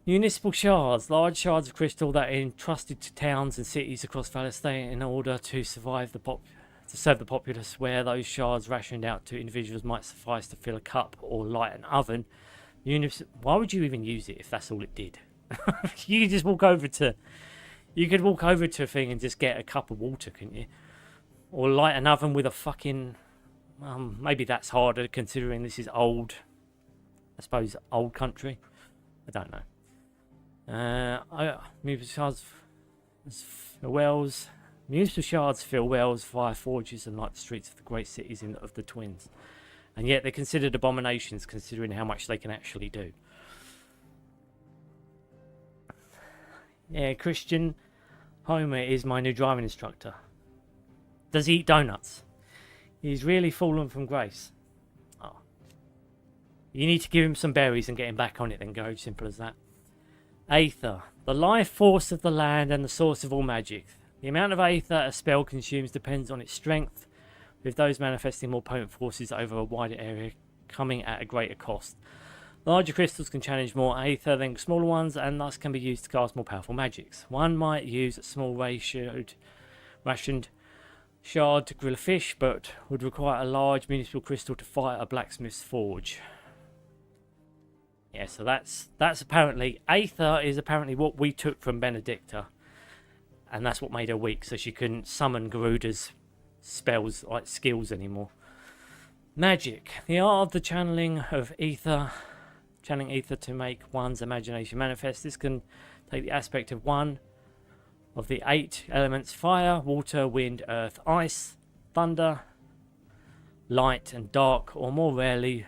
Municipal shards. Large shards of crystal that are entrusted to towns and cities across Valisthea in order to serve the populace, where those shards rationed out to individuals might suffice to fill a cup or light an oven. Why would you even use it if that's all it did? You could just walk over to a thing and just get a cup of water, couldn't you? Or light an oven with a fucking... maybe that's harder considering this is old. I suppose old country. I don't know. Municipal shards fill wells. Municipal shards fill wells via forges and light the streets of the great cities of the Twins. And yet they're considered abominations considering how much they can actually do. Yeah, Christian Homer is my new driving instructor. Does he eat donuts? He's really fallen from grace. Oh. You need to give him some berries and get him back on it then, go. Simple as that. Aether. The life force of the land and the source of all magic. The amount of aether a spell consumes depends on its strength, with those manifesting more potent forces over a wider area coming at a greater cost. Larger crystals can challenge more aether than smaller ones, and thus can be used to cast more powerful magics. One might use a small rationed shard to grill a fish, but would require a large municipal crystal to fire a blacksmith's forge. Yeah, so that's apparently... Aether is apparently what we took from Benedicta. And that's what made her weak, so she couldn't summon Garuda's spells, like skills, anymore. Magic. The art of the channeling ether to make one's imagination manifest. This can take the aspect of one of the 8 elements: fire, water, wind, earth, ice, thunder, light, and dark, or more rarely,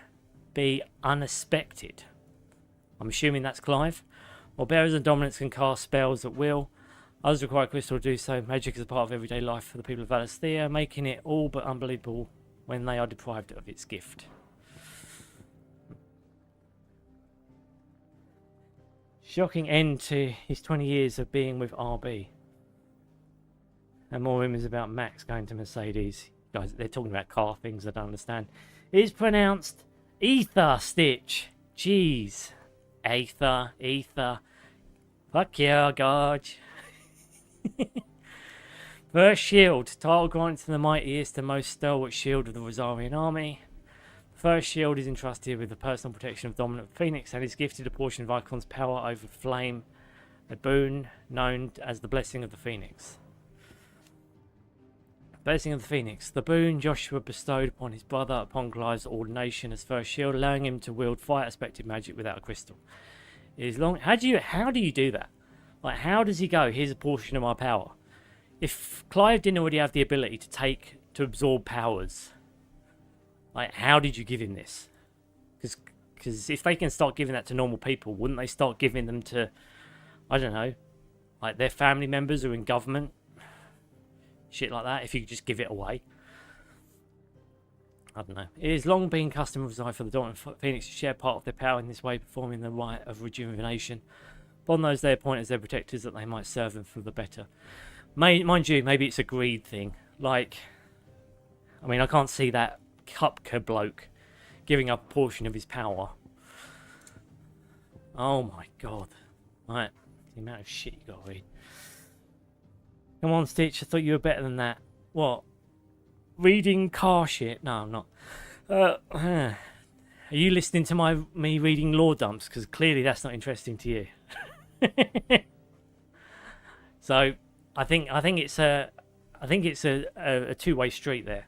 be unexpected. I'm assuming that's Clive. While bearers and dominants can cast spells at will, others require crystal to do so. Magic is a part of everyday life for the people of Valisthea, making it all but unbelievable when they are deprived of its gift. Shocking end to his 20 years of being with RB. And more rumors about Max going to Mercedes. Guys, they're talking about car things I don't understand. It's pronounced Ether Stitch. Jeez. Ether. Fuck yeah, Gorge. First shield. Title granted to the mightiest and most stalwart shield of the Rosarian army. The first shield is entrusted with the personal protection of Dominant Phoenix and is gifted a portion of Icon's power over flame, a boon known as the Blessing of the Phoenix. Blessing of the Phoenix. The boon Joshua bestowed upon his brother upon Clive's ordination as first shield, allowing him to wield fire-aspected magic without a crystal. It is long. How do you do that? Like, how does he go? Here's a portion of my power. If Clive didn't already have the ability to absorb powers, like, how did you give him this? Because if they can start giving that to normal people, wouldn't they start giving them to, I don't know, like their family members who are in government? Shit like that, if you could just give it away. I don't know. It has long been customary for the Dominant Phoenix to share part of their power in this way, performing the rite of rejuvenation upon those they appoint as their protectors, that they might serve them for the better. Mind you, maybe it's a greed thing. Like, I mean, I can't see that Cupca bloke giving up a portion of his power. Oh my god. Right, the amount of shit you gotta read. Come on, Stitch, I thought you were better than that. What? reading car shit. No, I'm not. Are you listening to me reading lore dumps? Because clearly that's not interesting to you. So I think it's a two-way street there.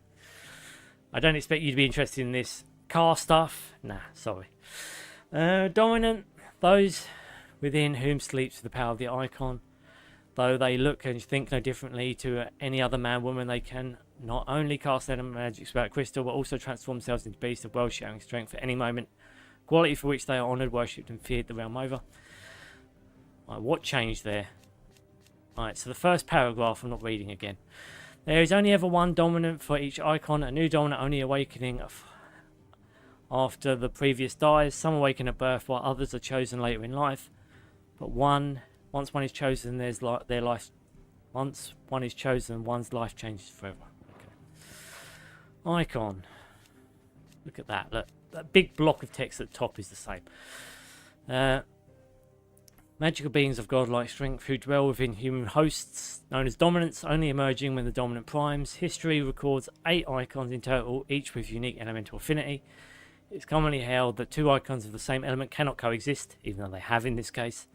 I don't expect you to be interested in this car stuff. Nah, sorry. Dominant, those within whom sleeps the power of the icon. Though they look and think no differently to any other man, woman, they can not only cast their magic spell at crystal, but also transform themselves into beasts of world-shattering strength at any moment. Quality for which they are honoured, worshipped, and feared the realm over. Right, what changed there? Alright, so the first paragraph I'm not reading again. There is only ever one dominant for each icon, a new dominant only awakening after the previous dies. Some awaken at birth while others are chosen later in life. But once one is chosen, once one is chosen, one's life changes forever. Okay. Icon. Look at that. Look, that big block of text at the top is the same. Magical beings of godlike strength who dwell within human hosts, known as dominants, only emerging when the dominant primes. History records 8 icons in total, each with unique elemental affinity. It's commonly held that 2 icons of the same element cannot coexist, even though they have in this case.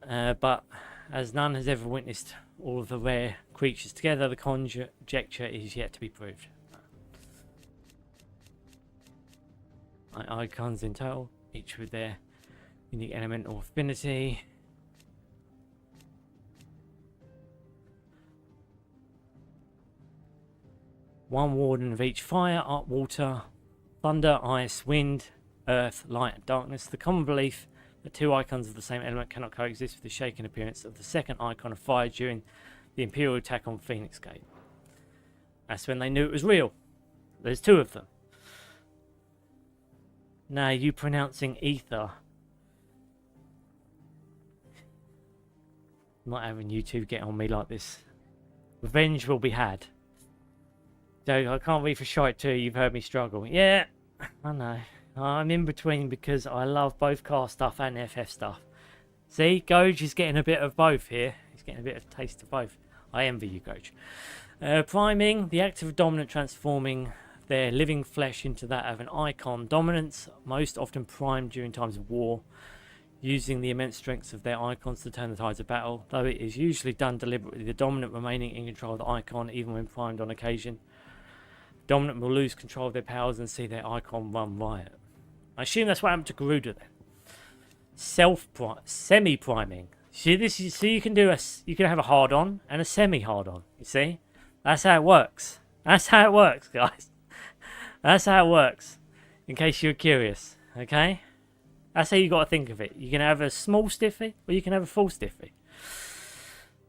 But as none has ever witnessed all of the rare creatures together, the conjecture is yet to be proved. 8 icons in total, each with their unique elemental affinity. One warden of each fire, art, water, thunder, ice, wind, earth, light, and darkness. The common belief that 2 icons of the same element cannot coexist with the shaken appearance of the second icon of fire during the Imperial attack on Phoenix Gate. That's when they knew it was real. There's 2 of them. Now you pronouncing ether. I'm not having you two get on me like this. Revenge will be had. So I can't read for shite too, you've heard me struggle. Yeah, I know. I'm in between because I love both car stuff and FF stuff. See, Goj is getting a bit of both here. He's getting a bit of taste of both. I envy you, Goj. Priming, the act of dominant transforming their living flesh into that of an icon. Dominants, most often primed during times of war, using the immense strengths of their icons to turn the tides of battle. Though it is usually done deliberately, the dominant remaining in control of the icon, even when primed on occasion. Dominant will lose control of their powers and see their icon run riot. I assume that's what happened to Garuda then. Semi-priming. See, this is, so you can have a hard-on and a semi-hard-on. You see, that's how it works. That's how it works, guys. That's how it works. In case you're curious, okay? That's how you got to think of it. You can have a small stiffy or you can have a full stiffy.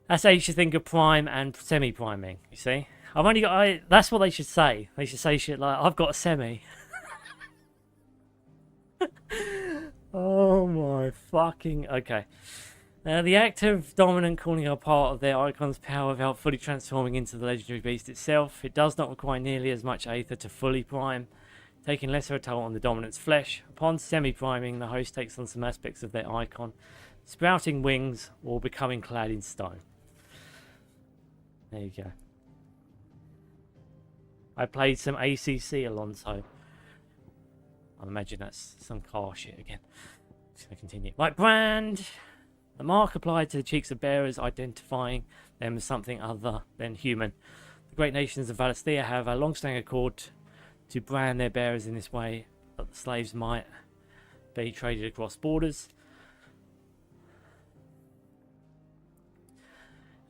That's how you should think of prime and semi-priming. You see, I've only got. That's what they should say. They should say shit like, "I've got a semi." Oh my fucking... Okay. The act of dominant calling a part of their icon's power without fully transforming into the legendary beast itself. It does not require nearly as much aether to fully prime, taking lesser a toll on the dominant's flesh. Upon semi-priming, the host takes on some aspects of their icon, sprouting wings or becoming clad in stone. There you go. I played some ACC, Alonso. I imagine that's some car shit again. Just gonna continue. Right, brand. The mark applied to the cheeks of bearers, identifying them as something other than human. The great nations of Valisthea have a long-standing accord to brand their bearers in this way, that the slaves might be traded across borders.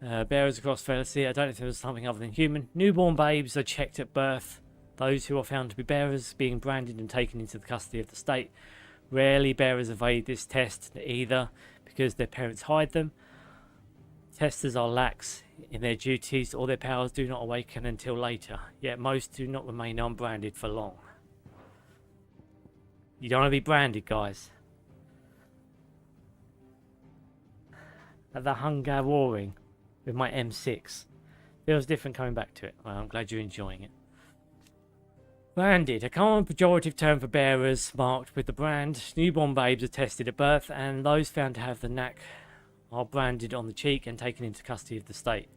Bearers across Valisthea, I don't know if there was something other than human. Newborn babes are checked at birth. Those who are found to be bearers being branded and taken into the custody of the state. Rarely bearers evade this test, either because their parents hide them, testers are lax in their duties, or their powers do not awaken until later. Yet most do not remain unbranded for long. You don't want to be branded, guys. At the hunger roaring with my M6. Feels different coming back to it. Well, I'm glad you're enjoying it. Branded, a common pejorative term for bearers marked with the brand. Newborn babes are tested at birth, and those found to have the knack are branded on the cheek and taken into custody of the state.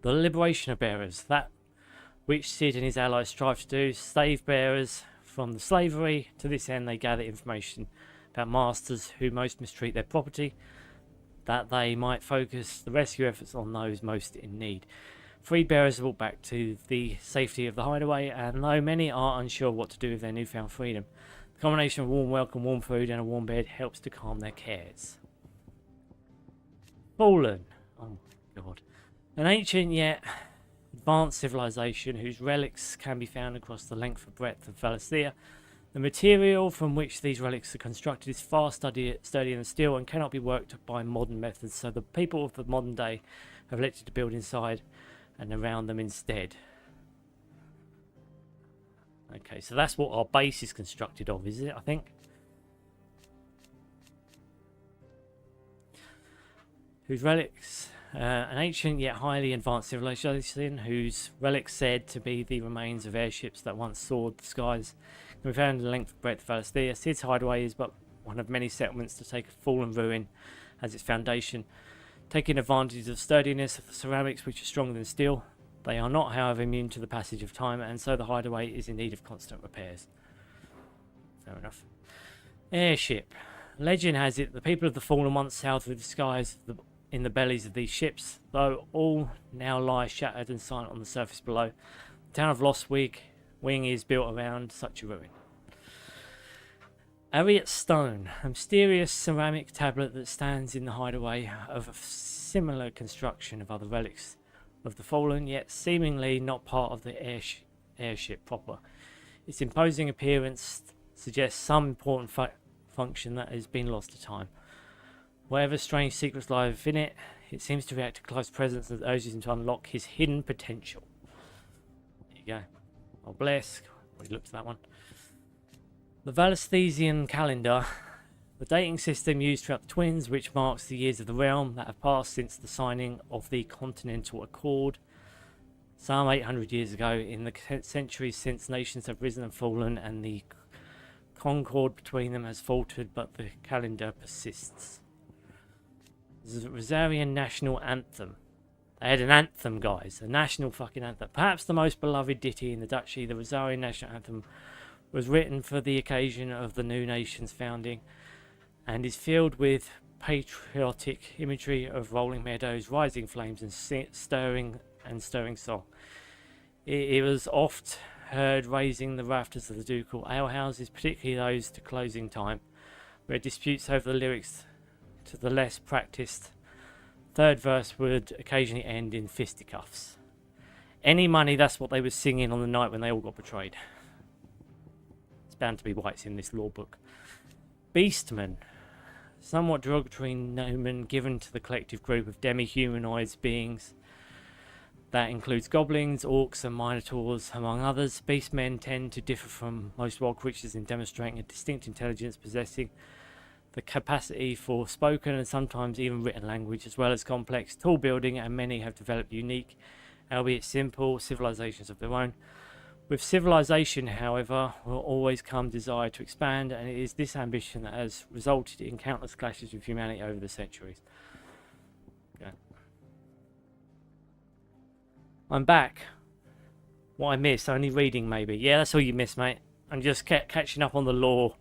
The liberation of bearers, that which Sid and his allies strive to do, save bearers from the slavery. To this end, they gather information about masters who most mistreat their property, that they might focus the rescue efforts on those most in need. Free bearers are brought back to the safety of the hideaway, and though many are unsure what to do with their newfound freedom, the combination of warm welcome, warm food, and a warm bed helps to calm their cares. Fallen. Oh god. An ancient yet advanced civilization whose relics can be found across the length and breadth of Valisthea. The material from which these relics are constructed is far sturdier than steel and cannot be worked by modern methods, so the people of the modern day have elected to build inside and around them instead. Okay, so that's what our base is constructed of, is it, I think? Whose relics... an ancient yet highly advanced civilization whose relics said to be the remains of airships that once soared the skies can be found in the length and breadth of Valisthea. Sid's hideaway is but one of many settlements to take a fallen ruin as its foundation, taking advantage of the sturdiness of the ceramics which are stronger than steel. They are not, however, immune to the passage of time, and so the hideaway is in need of constant repairs. Fair enough. Airship. Legend has it the people of the fallen once sailed through the skies in the bellies of these ships, though all now lie shattered and silent on the surface below. The town of Lost Wing is built around such a ruin. Ariat Stone, a mysterious ceramic tablet that stands in the hideaway of a similar construction of other relics of the fallen, yet seemingly not part of the airship proper. Its imposing appearance suggests some important function that has been lost to time. Whatever strange secrets lie within it, it seems to react to Clive's presence and urges him to unlock his hidden potential. There you go. Oh, bless. Already looked at that one. The Valisthesian calendar, the dating system used throughout the Twins, which marks the years of the realm that have passed since the signing of the Continental Accord, some 800 years ago. In the centuries since, nations have risen and fallen, and the concord between them has faltered, but the calendar persists. The Rosarian national anthem. They had an anthem, guys. A national fucking anthem. Perhaps the most beloved ditty in the duchy, the Rosarian national anthem was written for the occasion of the new nation's founding and is filled with patriotic imagery of rolling meadows, rising flames, and stirring song. It was oft heard raising the rafters of the ducal alehouses, particularly those to closing time, where disputes over the lyrics to the less practiced third verse would occasionally end in fisticuffs. Any money, that's what they were singing on the night when they all got betrayed. It's bound to be why it's in this law book. Beastmen, somewhat derogatory nomen given to the collective group of demi-humanoids beings that includes goblins, orcs, and minotaurs, among others. Beastmen tend to differ from most wild creatures in demonstrating a distinct intelligence, possessing the capacity for spoken and sometimes even written language, as well as complex tool building, and many have developed unique, albeit simple, civilizations of their own. With civilization, however, will always come desire to expand, and it is this ambition that has resulted in countless clashes with humanity over the centuries. Okay. I'm back. What I missed, only reading maybe. Yeah, that's all you missed, mate. I'm just catching up on the lore,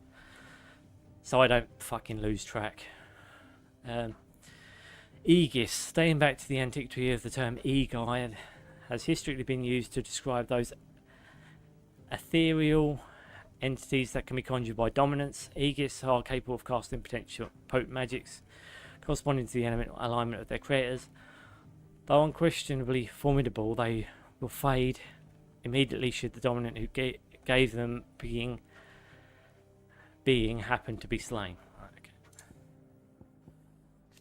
so I don't fucking lose track. Aegis, dating back to the antiquity of the term Aegai, has historically been used to describe those ethereal entities that can be conjured by dominance. Aegis are capable of casting potential potent magics corresponding to the element alignment of their creators. Though unquestionably formidable, they will fade immediately should the dominant who gave them being happened to be slain. Okay.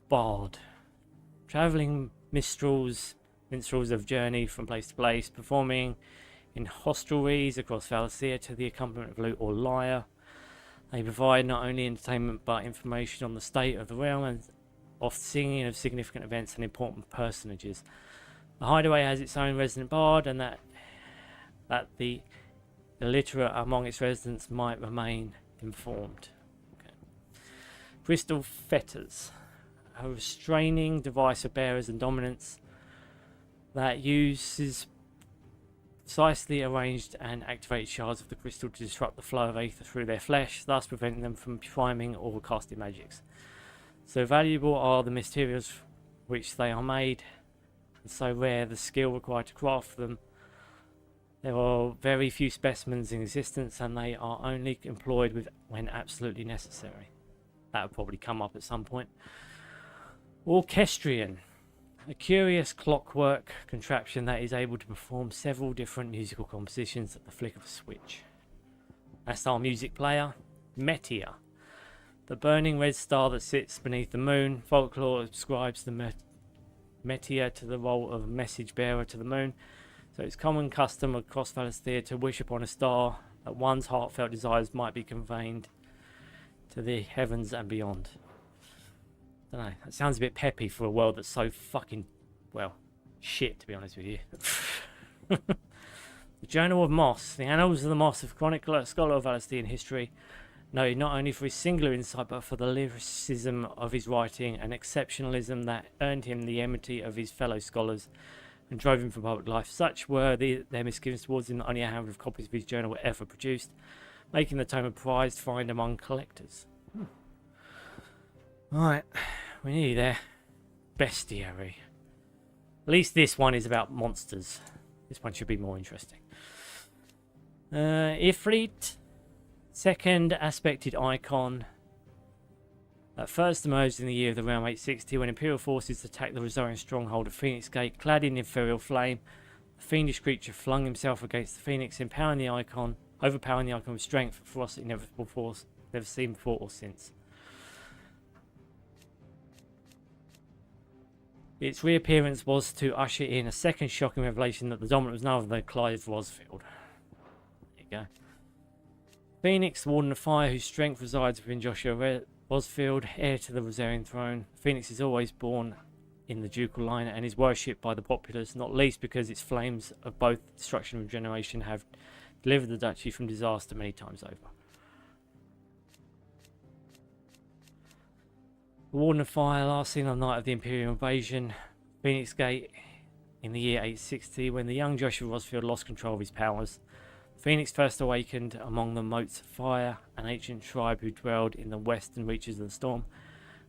Bard, travelling minstrels of journey from place to place, performing in hostelries across Valisthea to the accompaniment of lute or lyre. They provide not only entertainment but information on the state of the realm and oft singing of significant events and important personages. The hideaway has its own resident bard, and that the illiterate among its residents might remain informed. Okay. Crystal fetters, a restraining device of bearers and dominance. that uses precisely arranged and activated shards of the crystal to disrupt the flow of aether through their flesh, thus preventing them from priming or casting magics. So valuable are the materials which they are made, and so rare the skill required to craft them. There are very few specimens in existence, and they are only employed when absolutely necessary. That will probably come up at some point. Orchestrion. A curious clockwork contraption that is able to perform several different musical compositions at the flick of a switch. That's our music player, Meteor. The burning red star that sits beneath the moon. Folklore ascribes the Meteor to the role of message bearer to the moon, so it's common custom across Valisthea to wish upon a star that one's heartfelt desires might be conveyed to the heavens and beyond. I don't know, that sounds a bit peppy for a world that's so fucking, well, shit, to be honest with you. The Journal of Moss. The Annals of the Moss, a chronicler, scholar of Valisthean history, noted not only for his singular insight but for the lyricism of his writing and exceptionalism that earned him the enmity of his fellow scholars and drove him from public life. Such were their misgivings towards him that only a handful of copies of his journal were ever produced, making the tome a prized find among collectors. Right, we're nearly there. Bestiary. At least this one is about monsters. This one should be more interesting. Ifrit. Second aspected icon. At first emerged in the year of the realm 860 when Imperial forces attacked the Rosarian stronghold of Phoenix Gate. Clad in ethereal flame, the fiendish creature flung himself against the Phoenix, overpowering the icon with strength and ferocity never seen before or since. Its reappearance was to usher in a second shocking revelation that the dominant was none other than Clive Rosfield. There you go. Phoenix, the Warden of Fire, whose strength resides within Joshua Rosfield, heir to the Rosarian throne. Phoenix is always born in the ducal line and is worshipped by the populace, not least because its flames of both destruction and regeneration have delivered the duchy from disaster many times over. The Warden of Fire, last seen on the night of the Imperial invasion, Phoenix Gate, in the year 860, when the young Joshua Rosfield lost control of his powers. Phoenix first awakened among the motes of fire, an ancient tribe who dwelled in the western reaches of the storm,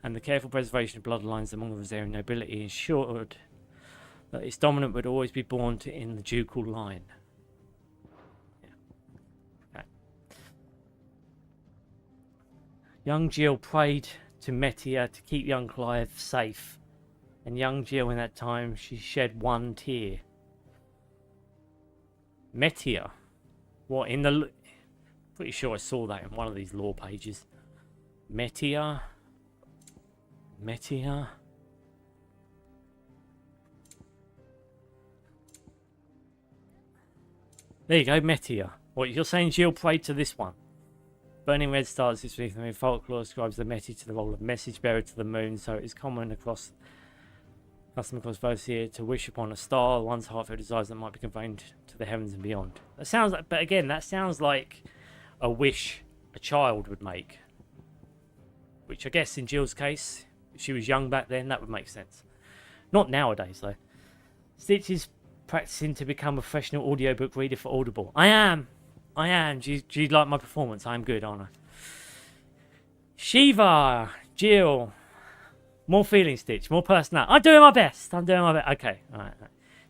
and the careful preservation of bloodlines among the Rosarian nobility ensured that its dominant would always be born in the ducal line. Yeah. Okay. Young Jill prayed to Meteor to keep young Clive safe, and young Jill in that time she shed one tear. Meteor, what in the? Pretty sure I saw that in one of these lore pages. Meteor. There you go, Meteor. What you're saying? Jill prayed to this one. Burning red stars this week, and folklore ascribes the Meteor to the role of message bearer to the moon, so it is custom across Valisthea to wish upon a star, one's heartfelt desires that might be conveyed to the heavens and beyond. That sounds like, but again, that sounds like a wish a child would make. Which I guess in Jill's case, if she was young back then, that would make sense. Not nowadays, though. Stitch is practicing to become a professional audiobook reader for Audible. I am. Do you like my performance? I'm good, aren't I? Shiva, Jill. More feeling, Stitch. More personality. I'm doing my best. Okay, all right.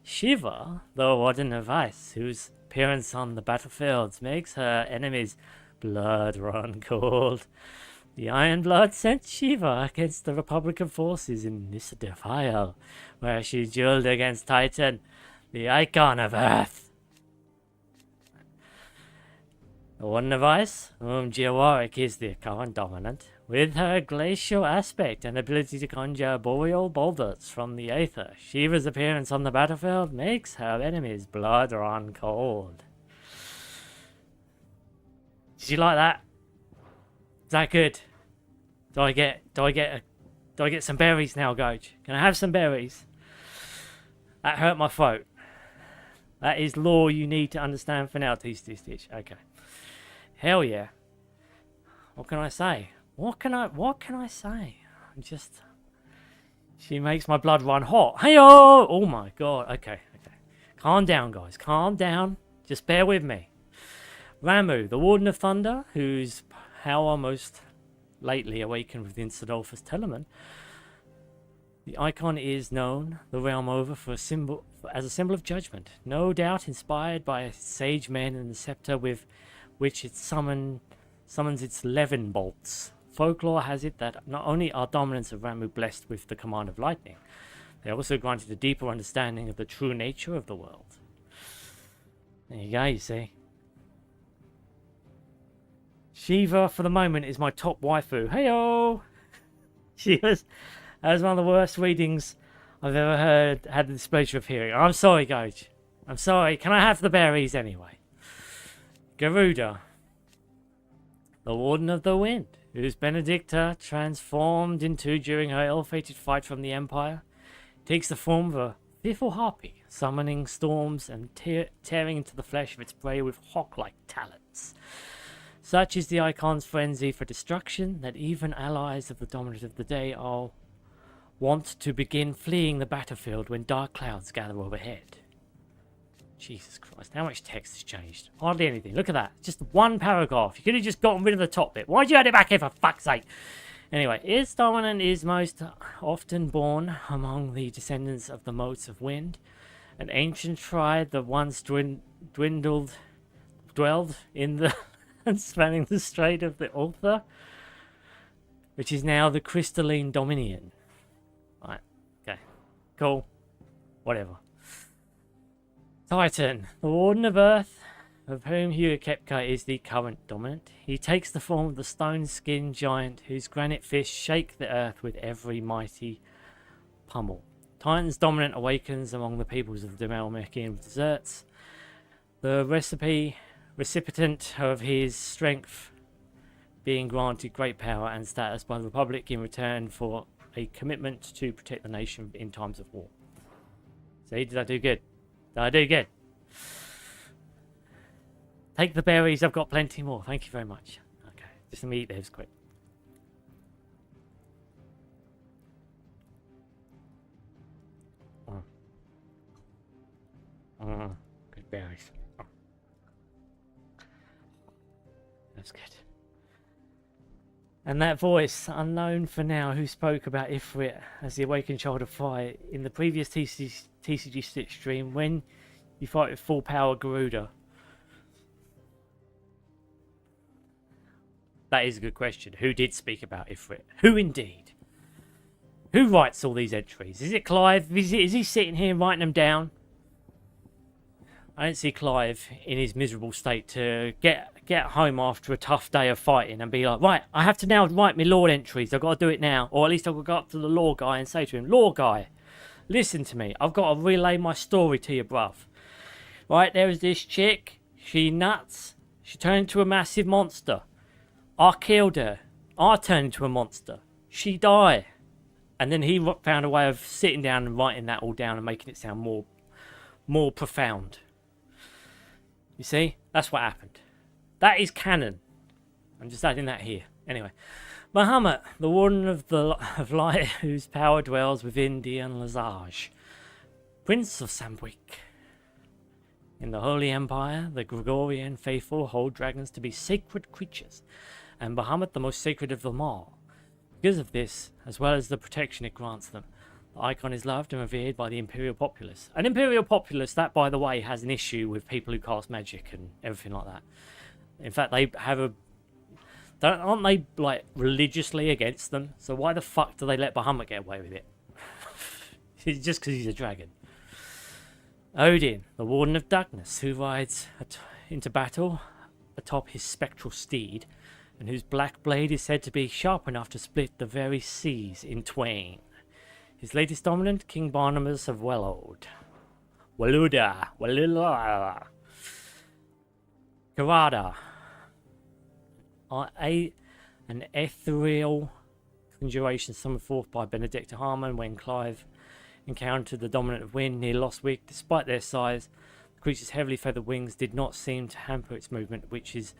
Shiva, the Warden of Ice, whose appearance on the battlefields makes her enemies' blood run cold. The Iron Blood sent Shiva against the Republican forces in Nisdefile, where she dueled against Titan, the icon of Earth. The Warden of Ice, whom Geowaric is the current dominant, with her glacial aspect and ability to conjure boreal boulders from the aether, Shiva's appearance on the battlefield makes her enemies' blood run cold. Did you like that? Is that good? Do I get some berries now, Goj? Can I have some berries? That hurt my throat. That is lore you need to understand for now, tcgstitch. Okay. Hell yeah. What can I say? What can I say? I'm just She makes my blood run hot. Hey-oh! Oh my god. Okay. Calm down, guys. Calm down. Just bear with me. Ramu, the Warden of Thunder, whose power most lately awakened within Sodolphus Telemann. The icon is known the realm over as a symbol of judgment, no doubt inspired by sage men and the scepter with which it summons its levin bolts. Folklore has it that not only are dominants of Ramu blessed with the command of lightning, they are also granted a deeper understanding of the true nature of the world. There you go, you see. Shiva, for the moment, is my top waifu. Hey-oh! That was one of the worst readings I've ever had the displeasure of hearing. I'm sorry, Gage. I'm sorry. Can I have the berries anyway? Garuda, the Warden of the Wind, whose Benedicta transformed into during her ill-fated fight from the Empire, takes the form of a fearful harpy, summoning storms and tearing into the flesh of its prey with hawk-like talons. Such is the icon's frenzy for destruction that even allies of the dominant of the day are want to begin fleeing the battlefield when dark clouds gather overhead. Jesus Christ, how much text has changed? Hardly anything. Look at that. Just one paragraph. You could have just gotten rid of the top bit. Why'd you add it back here, for fuck's sake? Anyway, its dominant is most often born among the descendants of the motes of wind, an ancient tribe that once dwelled in the spanning the strait of the Ultha, which is now the crystalline dominion. Right, okay, cool, whatever. Titan, the Warden of Earth, of whom Hugh Kepka is the current dominant. He takes the form of the stone-skinned giant whose granite fists shake the earth with every mighty pummel. Titan's dominant awakens among the peoples of the Melmacian deserts. The recipient of his strength being granted great power and status by the Republic in return for a commitment to protect the nation in times of war. See, did I do good? Did I do good? Take the berries, I've got plenty more. Thank you very much. Okay, just let me eat those quick. Good berries. That's good. And that voice, unknown for now, who spoke about Ifrit as the awakened child of fire in the previous tcgstitch stream when you fight with full power Garuda. That is a good question. Who did speak about Ifrit? Who indeed? Who writes all these entries? Is it Clive? Is he sitting here writing them down? I don't see Clive in his miserable state to get home after a tough day of fighting and be like, right, I have to now write my lore entries. I've got to do it now. Or at least I've got to go up to the lore guy and say to him, lore guy, listen to me. I've got to relay my story to you, bruv. Right, there is this chick. She nuts. She turned into a massive monster. I killed her. I turned into a monster. She died. And then he found a way of sitting down and writing that all down and making it sound more profound. You see? That's what happened. That is canon. I'm just adding that here. Anyway. Bahamut, the Warden of Light, whose power dwells within Dian Lazage. Prince of Sambwick. In the Holy Empire, the Gregorian faithful hold dragons to be sacred creatures, and Bahamut the most sacred of them all. Because of this, as well as the protection it grants them, the icon is loved and revered by the Imperial populace. An Imperial populace that, by the way, has an issue with people who cast magic and everything like that. In fact, they have aren't they, like, religiously against them? So why the fuck do they let Bahamut get away with it? It's just because he's a dragon. Odin, the Warden of Darkness, who rides into battle atop his spectral steed, and whose black blade is said to be sharp enough to split the very seas in twain. His latest dominant, King Barnabas of Wellode. Waluda. Karada. An ethereal conjuration summoned forth by Benedicta Harmon when Clive encountered the dominant of wind near Lost Week. Despite their size, the creature's heavily feathered wings did not seem to hamper its movement, which was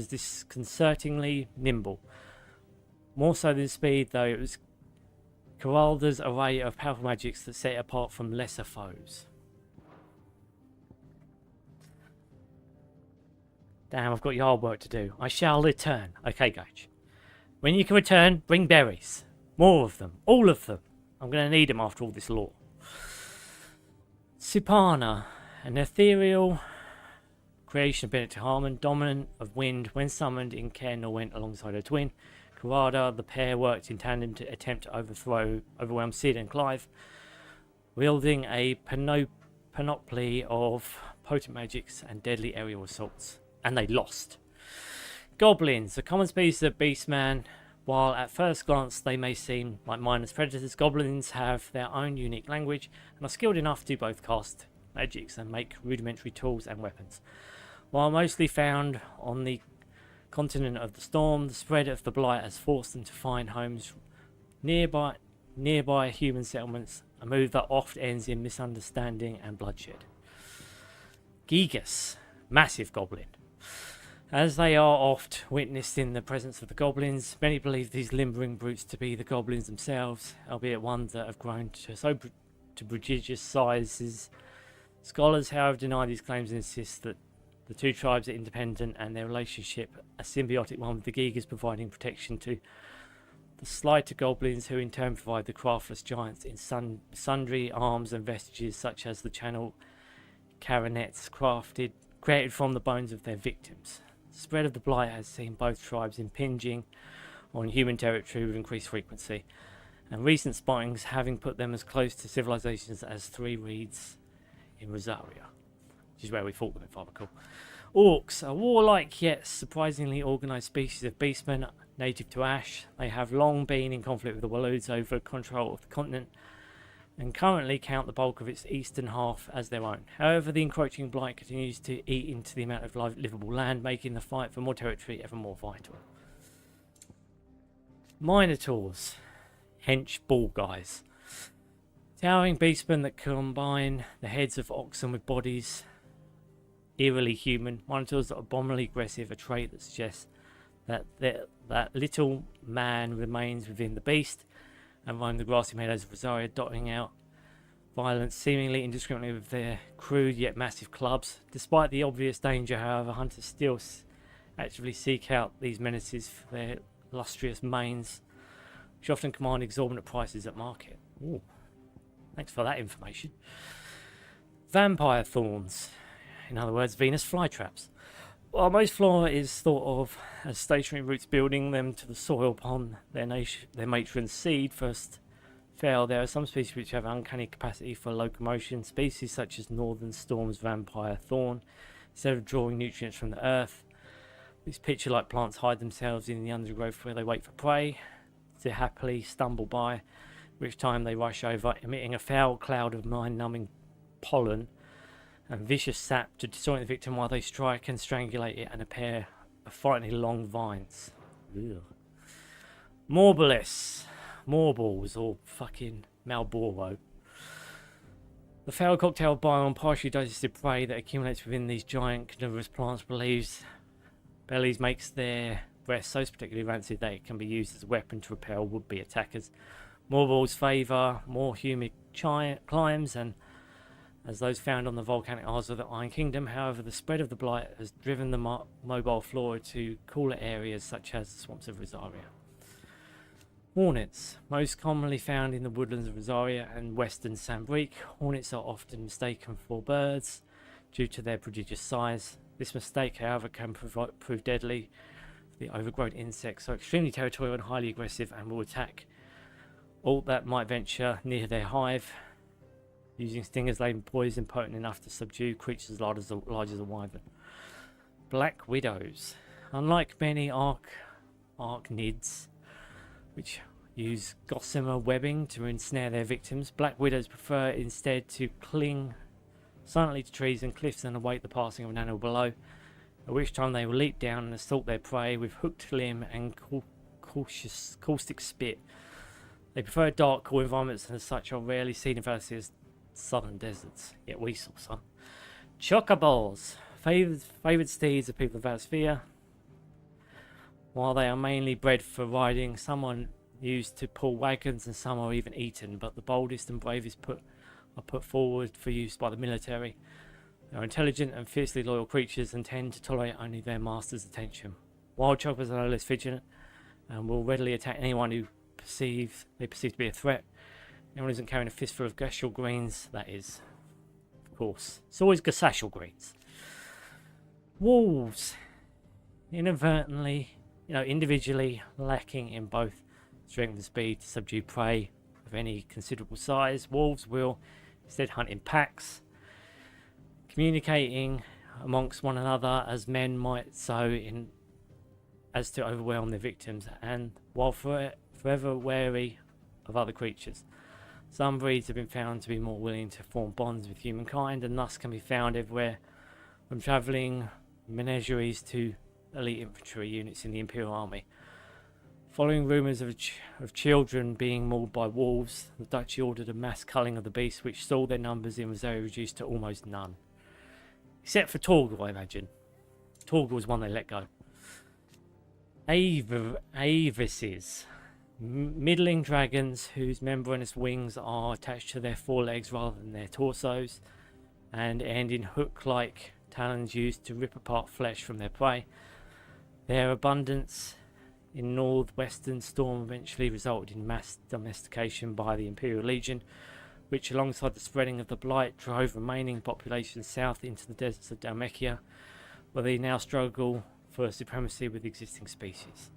disconcertingly nimble. More so than speed, though, it was Geralda's array of powerful magics that set it apart from lesser foes. Damn, I've got yard work to do. I shall return. Okay, Gage. When you can return, bring berries. More of them. All of them. I'm going to need them after all this lore. Supana, an ethereal creation of Benedict Harmon, dominant of wind. When summoned in Ken or went alongside her twin, Geralda, the pair worked in tandem to attempt to overwhelm Sid and Clive, wielding a panoply of potent magics and deadly aerial assaults. And they lost. Goblins, a common species of beastman. While at first glance they may seem like mindless predators, goblins have their own unique language and are skilled enough to both cast magics and make rudimentary tools and weapons. While mostly found on the continent of the storm, the spread of the blight has forced them to find homes nearby human settlements, a move that oft ends in misunderstanding and bloodshed. Gigas, massive goblin. As they are oft witnessed in the presence of the goblins, many believe these limbering brutes to be the goblins themselves, albeit ones that have grown to prodigious sizes. Scholars, however, deny these claims and insist that the two tribes are independent and their relationship a symbiotic one, with the Gigas providing protection to the slighter goblins, who in turn provide the craftless giants in sundry arms and vestiges such as the channel caronets created from the bones of their victims. The spread of the blight has seen both tribes impinging on human territory with increased frequency, and recent spottings having put them as close to civilizations as Three Reeds in Rosaria, which is where we fought them in Father Cool. Orcs, a warlike yet surprisingly organised species of beastmen native to Ash. They have long been in conflict with the Waloods over control of the continent, and currently count the bulk of its eastern half as their own. However, the encroaching blight continues to eat into the amount of livable land, making the fight for more territory ever more vital. Minotaurs, hench ball guys. Towering beastmen that combine the heads of oxen with bodies eerily human. Minotaurs are abominably aggressive, a trait that suggests that little man remains within the beast, and roam the grassy meadows of Rosaria, dotting out violence seemingly indiscriminately with their crude yet massive clubs. Despite the obvious danger, however, hunters still actively seek out these menaces for their lustrous manes, which often command exorbitant prices at market. Ooh, thanks for that information. Vampire thorns, in other words, Venus flytraps. While most flora is thought of as stationary roots building them to the soil upon their matron seed first fail, there are some species which have uncanny capacity for locomotion. Species such as Northern Storm's vampire thorn, instead of drawing nutrients from the earth, these picture-like plants hide themselves in the undergrowth where they wait for prey to happily stumble by, which time they rush over, emitting a foul cloud of mind-numbing pollen and vicious sap to disorient the victim while they strike and strangulate it and a pair of frighteningly long vines. Ugh. Morbilis, Morbles, or fucking Malboro. The foul cocktail of biome partially digested prey that accumulates within these giant carnivorous plants bellies makes their breath so particularly rancid that it can be used as a weapon to repel would-be attackers. Morbles favour more humid climes and as those found on the volcanic isles of the Iron Kingdom. However, the spread of the blight has driven the mobile flora to cooler areas such as the swamps of Rosaria. Hornets, most commonly found in the woodlands of Rosaria and western Sambrique. Hornets are often mistaken for birds due to their prodigious size. This mistake, however, can prove deadly. The overgrown insects are extremely territorial and highly aggressive and will attack all that might venture near their hive, using stingers laden poison potent enough to subdue creatures as large as a wyvern. Black widows. Unlike many arachnids, which use gossamer webbing to ensnare their victims, black widows prefer instead to cling silently to trees and cliffs and await the passing of an animal below, at which time they will leap down and assault their prey with hooked limb and caustic spit. They prefer dark, cool environments and as such are rarely seen in Valisthea's southern deserts, yet we saw some. Chocobos, favoured steeds of people of Valisthea. While they are mainly bred for riding, some are used to pull wagons, and some are even eaten, but the boldest and bravest are put forward for use by the military. They are intelligent and fiercely loyal creatures and tend to tolerate only their master's attention. Wild choppers are no less vigilant and will readily attack anyone who they perceive to be a threat. Anyone who isn't carrying a fistful of glacial greens, that is. Of course. It's always glacial greens. Wolves. Inadvertently, individually lacking in both strength and speed to subdue prey of any considerable size, wolves will instead hunt in packs, communicating amongst one another as men might as to overwhelm their victims, and while forever wary of other creatures. Some breeds have been found to be more willing to form bonds with humankind, and thus can be found everywhere, from travelling menageries to elite infantry units in the Imperial Army. Following rumours of children being mauled by wolves, the Duchy ordered a mass culling of the beasts, which saw their numbers in Rosaria reduced to almost none. Except for Torgal, I imagine. Torgal was one they let go. Avises. Middling dragons whose membranous wings are attached to their forelegs rather than their torsos, and end in hook-like talons used to rip apart flesh from their prey. Their abundance in northwestern storm eventually resulted in mass domestication by the Imperial Legion, which alongside the spreading of the blight drove remaining populations south into the deserts of Dalmekia, where they now struggle for supremacy with existing species.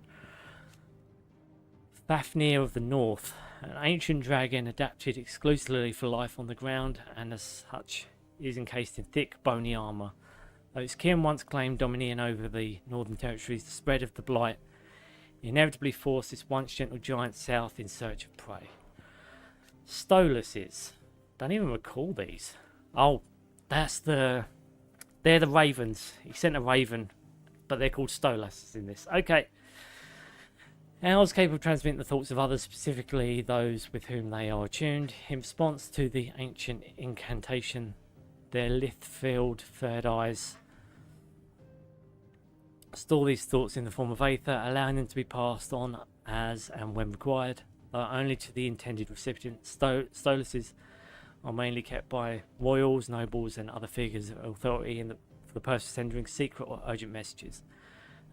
Fafnir of the North, an ancient dragon adapted exclusively for life on the ground, and as such is encased in thick bony armour. Though its kin once claimed dominion over the northern territories, the spread of the blight inevitably forced this once gentle giant south in search of prey. Stoluses. Don't even recall these. Oh, they're the ravens. He sent a raven, but they're called Stoluses in this. Okay. Owls capable of transmitting the thoughts of others, specifically those with whom they are attuned. In response to the ancient incantation, their lith-filled third eyes store these thoughts in the form of aether, allowing them to be passed on as and when required, though only to the intended recipient. Stoluses are mainly kept by royals, nobles, and other figures of authority for the purpose of sending secret or urgent messages,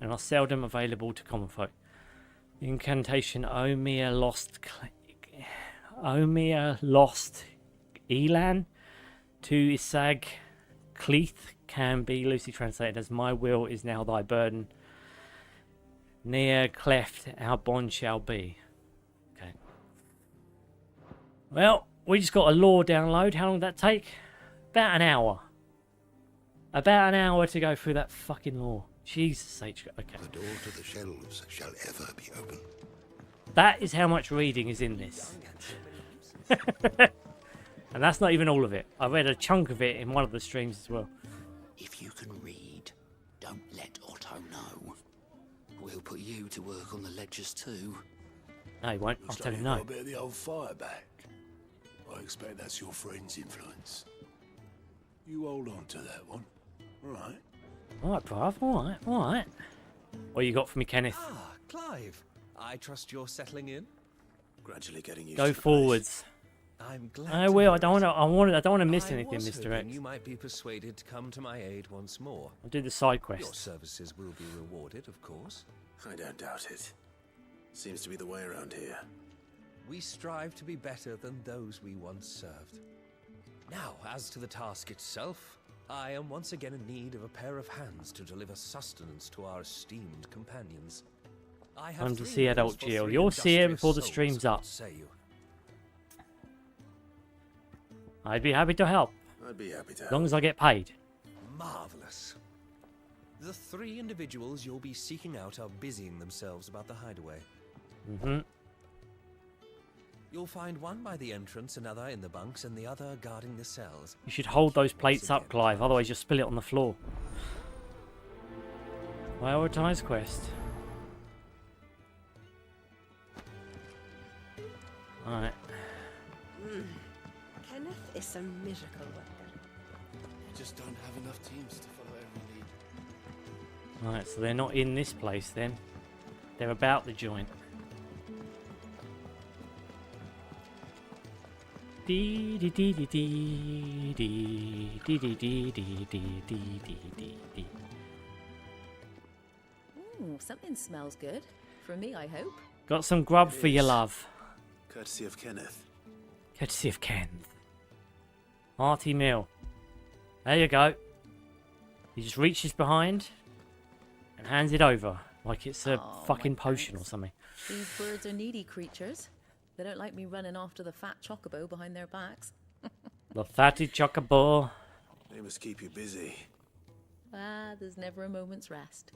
and are seldom available to common folk. The incantation Omir lost Elan to Isag Cleith can be loosely translated as "My will is now thy burden. Near cleft our bond shall be." Okay. Well, we just got a lore download. How long did that take? About an hour. About an hour to go through that fucking lore. Jesus H. Okay. The door to the shelves shall ever be open. That is how much reading is in this. And that's not even all of it. I read a chunk of it in one of the streams as well. If you can read, don't let Otto know. We'll put you to work on the ledgers too. No, he won't. I'll tell him no. A bit of the old fire back. I expect that's your friend's influence. You hold on to that one, all right? Alright, bruv. Alright. What you got for me, Kenneth? Ah, Clive. I trust you're settling in. Gradually getting used Go to the forwards. I'm glad. I will. I don't want to miss I anything, was Mr. hoping X. you might be persuaded to come to my aid once more. I'll do the side Your quest. services will be rewarded, of course. place. I don't doubt it. Seems to be the way around here. We strive to be better than those we once served. Now, as to the task itself, I am once again in need of a pair of hands to deliver sustenance to our esteemed companions. I have Time to 3 see Adult meals for Jill. 3 You'll see it industrious before the souls, stream's what up. say you? I'd be happy to help, I'd be happy to as long as I get paid. Marvelous. The 3 individuals you'll be seeking out are busying themselves about the hideaway. You'll find one by the entrance, another in the bunks, and the other guarding the cells. You should hold those plates up, Clive, otherwise you'll spill it on the floor. Prioritize quest. Alright. Kenneth is a miracle worker. You just don't have enough teams to follow every lead. Alright, so they're not in this place then. They're about the joint. Dee dee dee dee dee dee dee dee dee dee dee dee dee dee. Ooh, something smells good. For me, I hope. Got some grub for your love. Courtesy of Kenneth. Courtesy of Ken. Hearty meal. There you go. He just reaches behind and hands it over like it's a fucking potion or something. These birds are needy creatures. They don't like me running after the fat chocobo behind their backs. The fatty chocobo. They must keep you busy. There's never a moment's rest.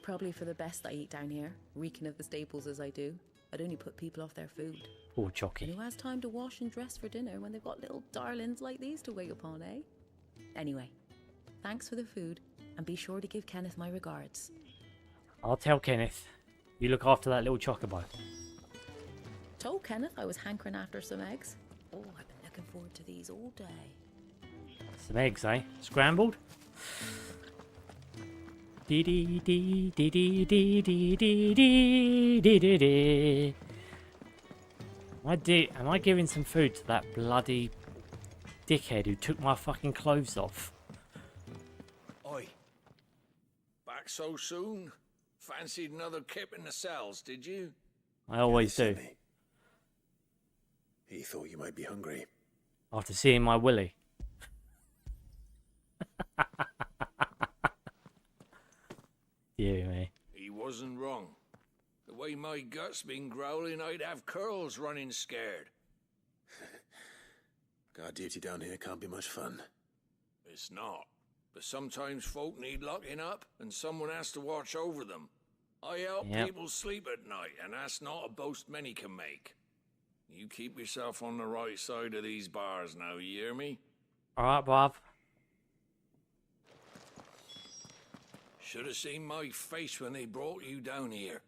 Probably for the best I eat down here, reeking of the staples as I do. I'd only put people off their food. Poor And Chocky. who has time to wash and dress for dinner when they've got little darlings like these to wait upon, eh? Anyway, thanks for the food, and be sure to give Kenneth my regards. I'll tell Kenneth. You look after that little chocobo. Told Kenneth I was hankering after some eggs. Oh, I've been looking forward to these all day. Some eggs, eh? Scrambled? Dee dee dee dee dee dee dee dee dee dee dee dee. Am I giving some food to that bloody dickhead who took my fucking clothes off? Oi. Back so soon? Fancied another kip in the cells, did you? I always do. Silly. He thought you might be hungry. After seeing my willy. Dear me. He wasn't wrong. The way my gut's been growling, I'd have curls running scared. Guard duty down here can't be much fun. It's not. But sometimes folk need locking up, and someone has to watch over them. I help people sleep at night, and that's not a boast many can make. You keep yourself on the right side of these bars now, you hear me? Alright, Bob. Should have seen my face when they brought you down here.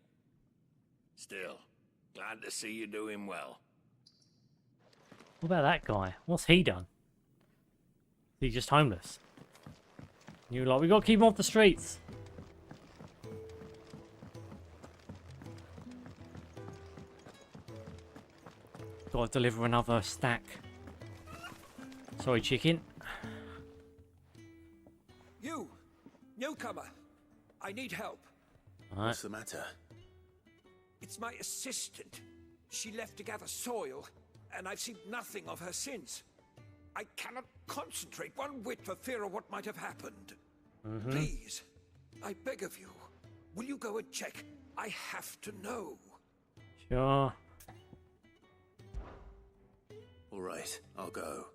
Still, glad to see you doing well. What about that guy? What's he done? Is he just homeless? You were like, we gotta keep him off the streets. Gotta deliver another stack. Sorry, chicken. You! Newcomer! I need help. Alright. What's the matter? It's my assistant. She left to gather soil, and I've seen nothing of her since. I cannot concentrate one whit for fear of what might have happened. Please, I beg of you, will you go and check? I have to know. Sure. All right, I'll go.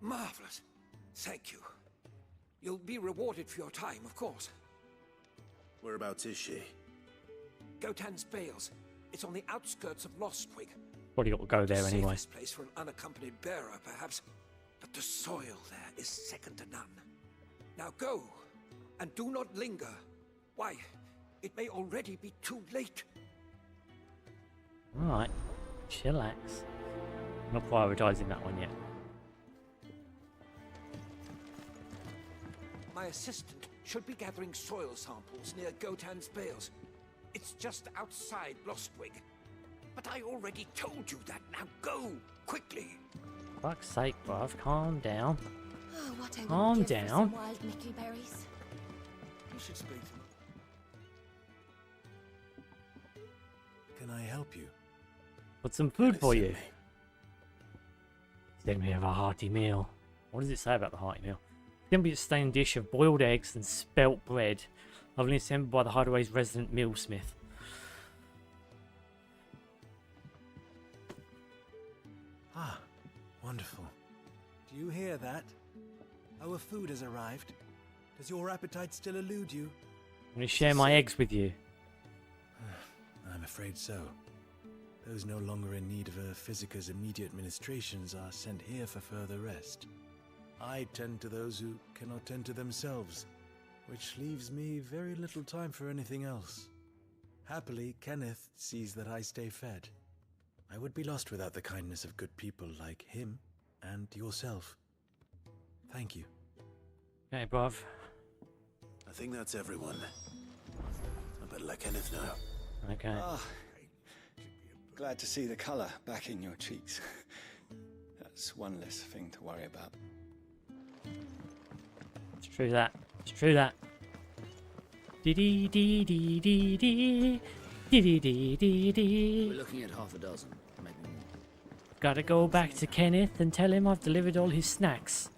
Marvelous. Thank you. You'll be rewarded for your time, of course. Whereabouts is she? Gotan's Bales. It's on the outskirts of Lostwig. Probably got to go there anyway. Safest place for an unaccompanied bearer, perhaps. But the soil there is second to none. Now go, and do not linger. Why, it may already be too late. Alright. Chillax. Not prioritising that one yet. My assistant should be gathering soil samples near Gotan's Bales. It's just outside Lostwig. But I already told you that. Now go, quickly. Fuck's sake, bruv. Calm down. Oh, what I Calm wouldn't give for down. some wild mickleberries. You should speak to me. Can I help you? Put some food for Send you. me. Send me have a hearty meal. What does it say about the hearty meal? Simply a stained dish of boiled eggs and spelt bread, lovingly assembled by the hideaway's resident mealsmith. Ah, wonderful. Do you hear that? Our food has arrived. Does your appetite still elude you? I'm going to share my eggs with you. I'm afraid so. Those no longer in need of a physicus immediate ministrations are sent here for further rest. I tend to those who cannot tend to themselves, which leaves me very little time for anything else. Happily, Kenneth sees that I stay fed. I would be lost without the kindness of good people like him and yourself. Thank you. Okay, bruv. I think that's everyone. I better let Kenneth know. Okay. Glad to see the colour back in your cheeks. It's one less thing to worry about. It's true that. It's true that. Dee dee dee dee dee dee dee dee dee dee. We're looking at half a dozen, maybe more. Gotta go back to Kenneth and tell him I've delivered all his snacks.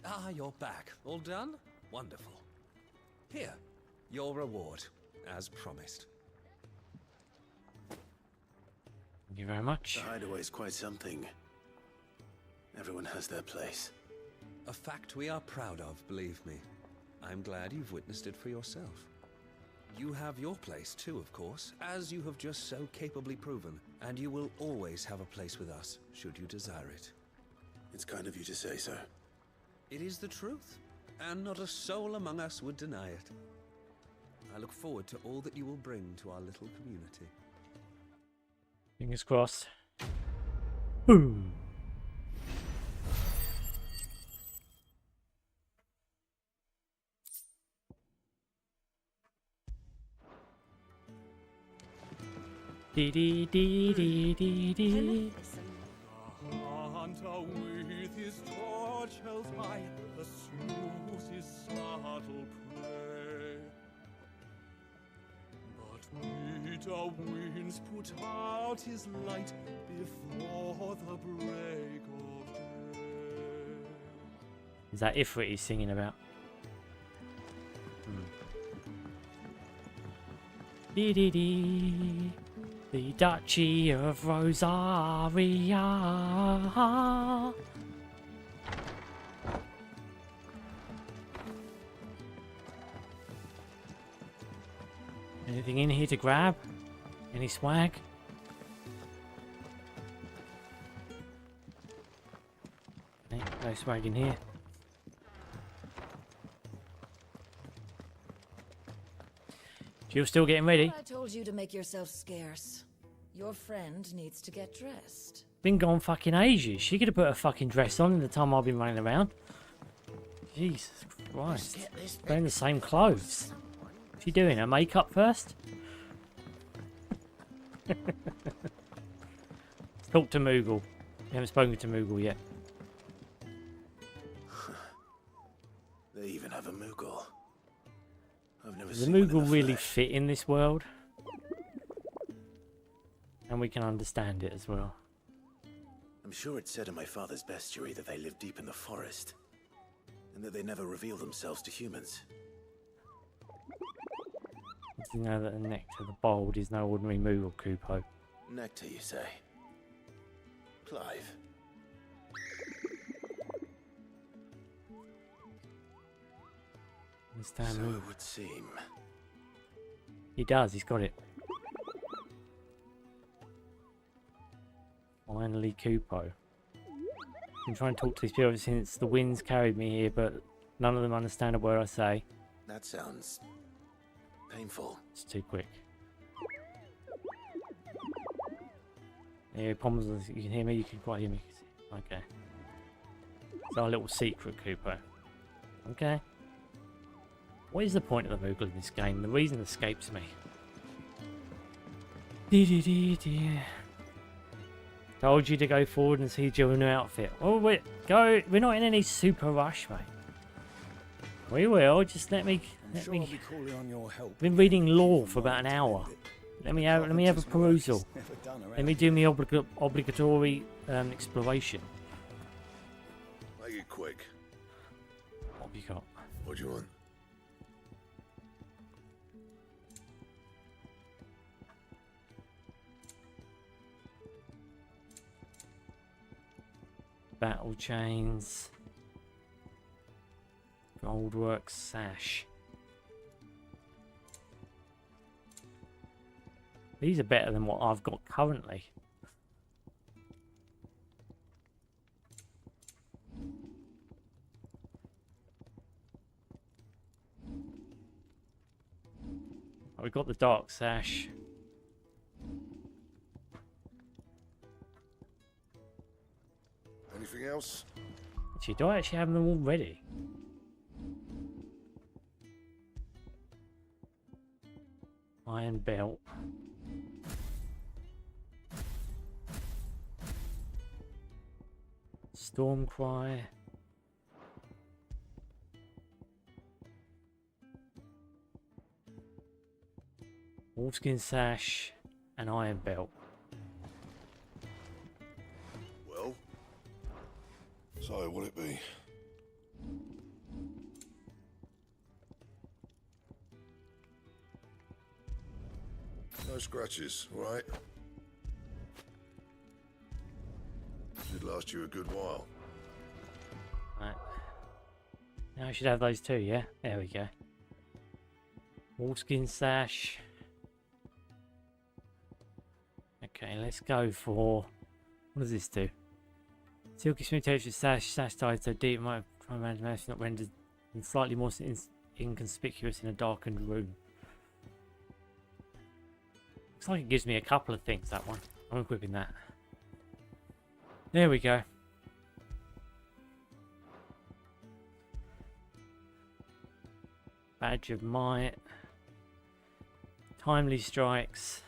Ah, you're back. All done? Wonderful. Here, your reward, as promised. Thank you very much. The hideaway's quite something. Everyone has their place. A fact we are proud of, believe me. I'm glad you've witnessed it for yourself. You have your place too, of course, as you have just so capably proven, and you will always have a place with us, should you desire it. It's kind of you to say so. It is the truth, and not a soul among us would deny it. I look forward to all that you will bring to our little community. Fingers crossed. Boom. Dee dee dee dee dee dee. The hunter with his torch held high pursues his subtle prey. But bitter winds put out his light before the break of day. Is that Ifrit he's singing about? Dee dee dee. The Duchy of Rosaria. Anything in here to grab? Any swag? No swag in here. You're still getting ready? I told you to make yourself scarce. Your friend needs to get dressed. Been gone fucking ages. She could have put her fucking dress on in the time I've been running around. Jesus Christ. Wearing the same clothes. What's she doing? Her makeup first? Talk to Moogle. We haven't spoken to Moogle yet. They even have a Moogle. I've never Does the seen one in Moogle the really flesh. fit in this world? And we can understand it as well. I'm sure it said in my father's bestiary that they live deep in the forest, and that they never reveal themselves to humans. Did you know that the Nectar the Bold is no ordinary Moogle, Kupo? Nectar, you say? Clive. Understand So Moogle. it would seem. He does, he's got it. Finally, Kupo. Been trying to talk to these people since the winds carried me here, but none of them understand a word I say. That sounds painful. It's too quick. Yeah, problems. You can hear me. You can quite hear me. Okay. It's our little secret, Kupo. Okay. What is the point of the Moogle in this game? The reason escapes me. Told you to go forward and see your new outfit. Oh, wait, go. We're not in any super rush, mate. We will. Just let me. Let me. I'll be calling on your help. Been reading lore for about an hour. Let me have a perusal. Let me do my obligatory exploration. Make it quick. What have you got? What do you want? Battle chains. Goldwork sash. These are better than what I've got currently. Oh, we've got the dark sash. Anything else? Actually, do I actually have them already? Iron belt. Storm Cry. Wolfskin Sash and Iron Belt. Well, so what'll it be? No scratches, right? Should last you a good while. Right. Now I should have those too, yeah? There we go. Wolfskin Sash. Okay, let's go for... What does this do? Silky smooth texture sash tied so deep my imagination not rendered and slightly more inconspicuous in a darkened room. Looks like it gives me a couple of things, that one. I'm equipping that. There we go. Badge of Might. Timely strikes.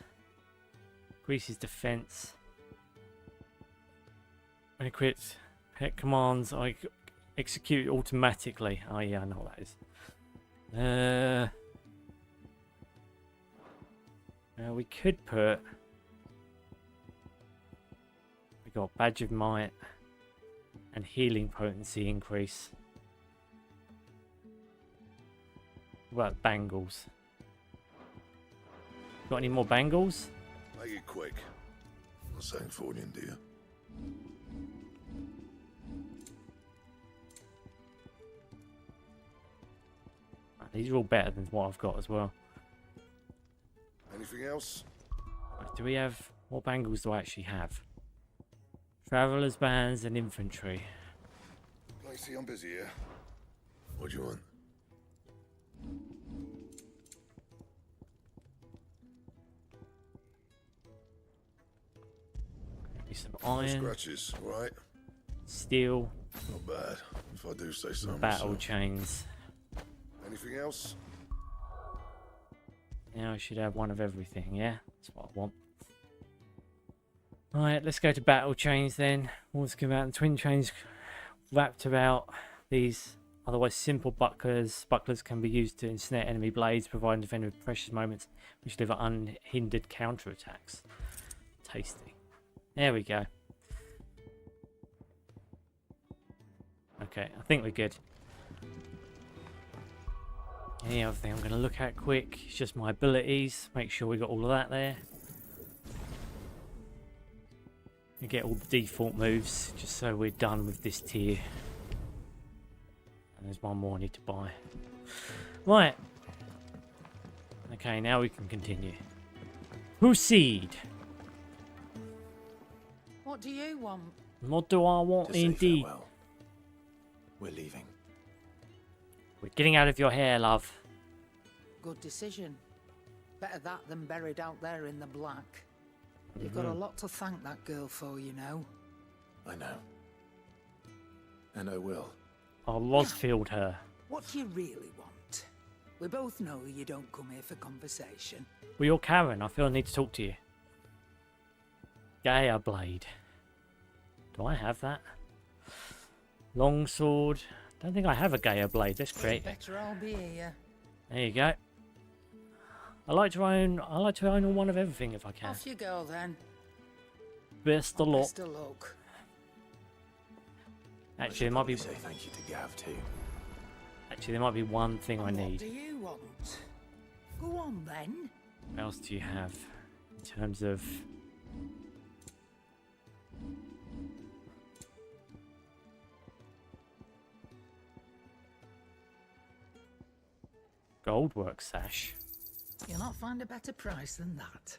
Increases defense. When it quits pet commands, I execute automatically. Oh yeah, I know what that is. Now we could put... We got Badge of Might and healing potency increase. What about bangles? Got any more bangles? Make it quick. Not saying fortune, do you? These are all better than what I've got as well. Anything else? Do we have... What bangles do I actually have? Traveller's bands and infantry. Lacey, I'm busy here. What do you want? Maybe some iron. No scratches, right? Steel. Not bad, if I do say so Battle myself. chains. Anything else? Now I should have one of everything, yeah? That's what I want. Right, let's go to battle chains then. Let's come out and twin chains wrapped about these otherwise simple bucklers. Bucklers can be used to ensnare enemy blades, providing defender with precious moments which deliver unhindered counterattacks. Tasty. There we go. Okay, I think we're good. Any other thing I'm going to look at quick is just my abilities. Make sure we got all of that there. We get all the default moves just so we're done with this tier. And there's one more I need to buy. Right. Okay, now we can continue. Proceed. What do you want? What do I want indeed? Farewell. We're leaving. We're getting out of your hair, love. Good decision. Better that than buried out there in the black. You've got a lot to thank that girl for, you know. I know. And I will. I'll Rosfield her. What do you really want? We both know you don't come here for conversation. Well, you're Karen. I feel I need to talk to you. Gaia Blade. Do I have that? Longsword. Don't think I have a Gaia Blade. Let's create. Better I'll be here. There you go. I like to own all one of everything if I can. Off you go then. Best of luck. Best of luck. Actually, there might be. Say thank you to Gav too. Actually, there might be one thing I And need. What do you want? Go on then. What else do you have in terms of? Goldwork sash. You'll not find a better price than that.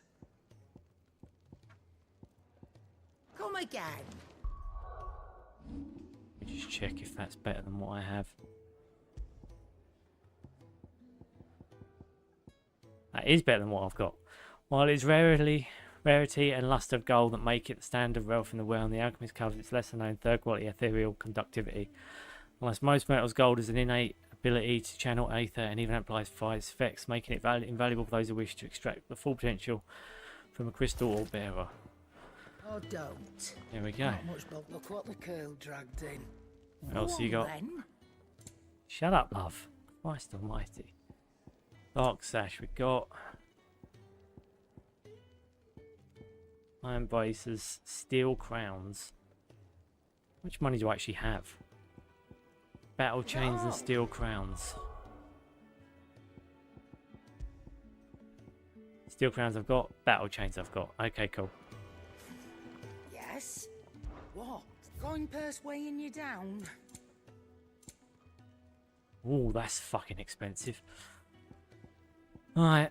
Come again. Let me just check if that's better than what I have. That is better than what I've got. While it's rarity and lust of gold that make it the standard of wealth in the realm, the alchemist covers its lesser known third quality ethereal conductivity. Unless most metals, gold is an innate ability to channel aether and even amplify its effects, making it invaluable for those who wish to extract the full potential from a crystal or bearer. Oh, don't. There we go. Not much, but look what the curl dragged in. What else you got? Then. Shut up, love. Christ almighty. Dark sash we got. Iron braces, steel crowns. How much money do I actually have? Battle chains and steel crowns. Steel crowns I've got, battle chains I've got. Okay, cool. Yes? What? Going purse weighing you down? Ooh, that's fucking expensive. Alright.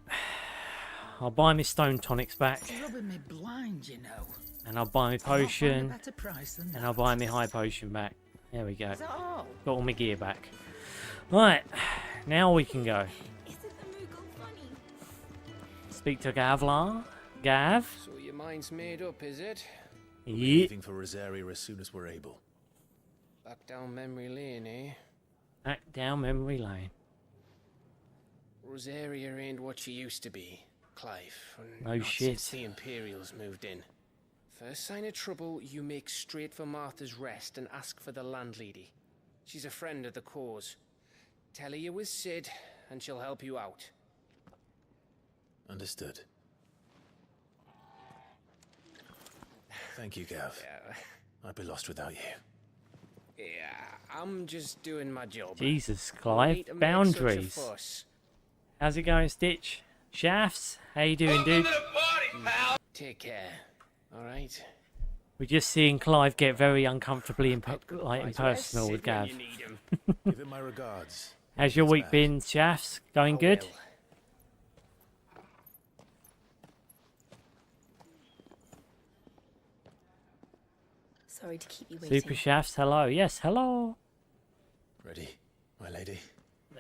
I'll buy me stone tonics back. It's rubbing me blind, you know. And I'll buy me potion. Better price than And I'll buy me high potion back. There we go. Is that all? Got all my gear back. Right. Now we can go. Isn't the Moogle funny? Speak to Gavlar. Gav. So your mind's made up, is it? We'll be Yeah. leaving for Rosaria as soon as we're able. Back down memory lane, eh? Back down memory lane. Rosaria ain't what she used to be, Clive. No Not shit. Since the Imperials moved in. First sign of trouble, you make straight for Martha's Rest and ask for the landlady. She's a friend of the cause. Tell her you was Sid, and she'll help you out. Understood. Thank you, Gav. Yeah, I'd be lost without you. I'm just doing my job. Jesus, No Clive. need to make Boundaries. such a fuss. How's it going, Stitch? Shafts? How you doing, dude? Take care, alright? We're just seeing Clive get very uncomfortably impersonal with Gav. Give him my regards. How's your It's week bad. been, Shafts? Going good? Sorry to keep you waiting. Super Shafts, hello. Yes, hello. Ready, my lady?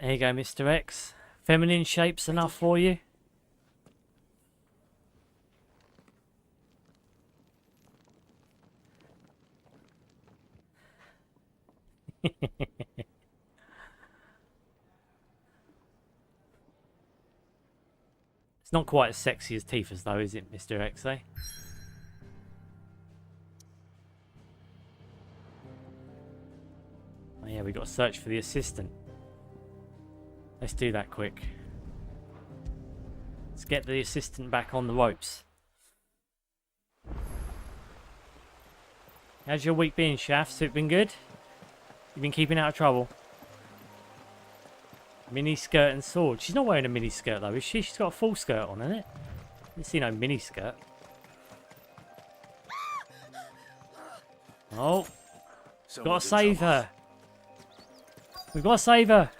There you go, Mr. X. Feminine shapes enough for you? It's not quite as sexy as Tifa's though, is it, Mr. X, eh? Oh yeah, we got to search for the assistant. Let's do that quick. Let's get the assistant back on the ropes. How's your week been, Shafts? It been good? You been keeping out of trouble? Mini skirt and sword. She's not wearing a mini skirt though, is she? She's got a full skirt on, isn't it? I didn't see no mini skirt. Oh. Gotta save her. We've got to save her.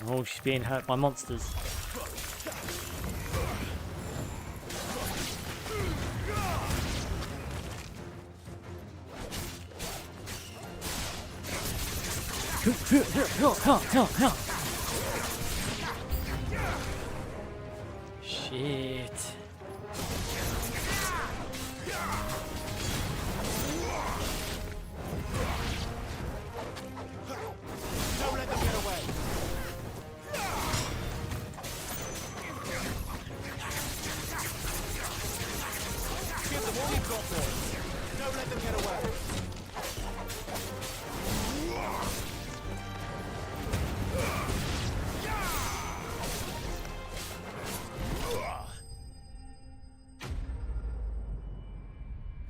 Oh, she's being hurt by monsters. Shit. Don't let them get away. Give them all you've got, boys. Don't let them get away.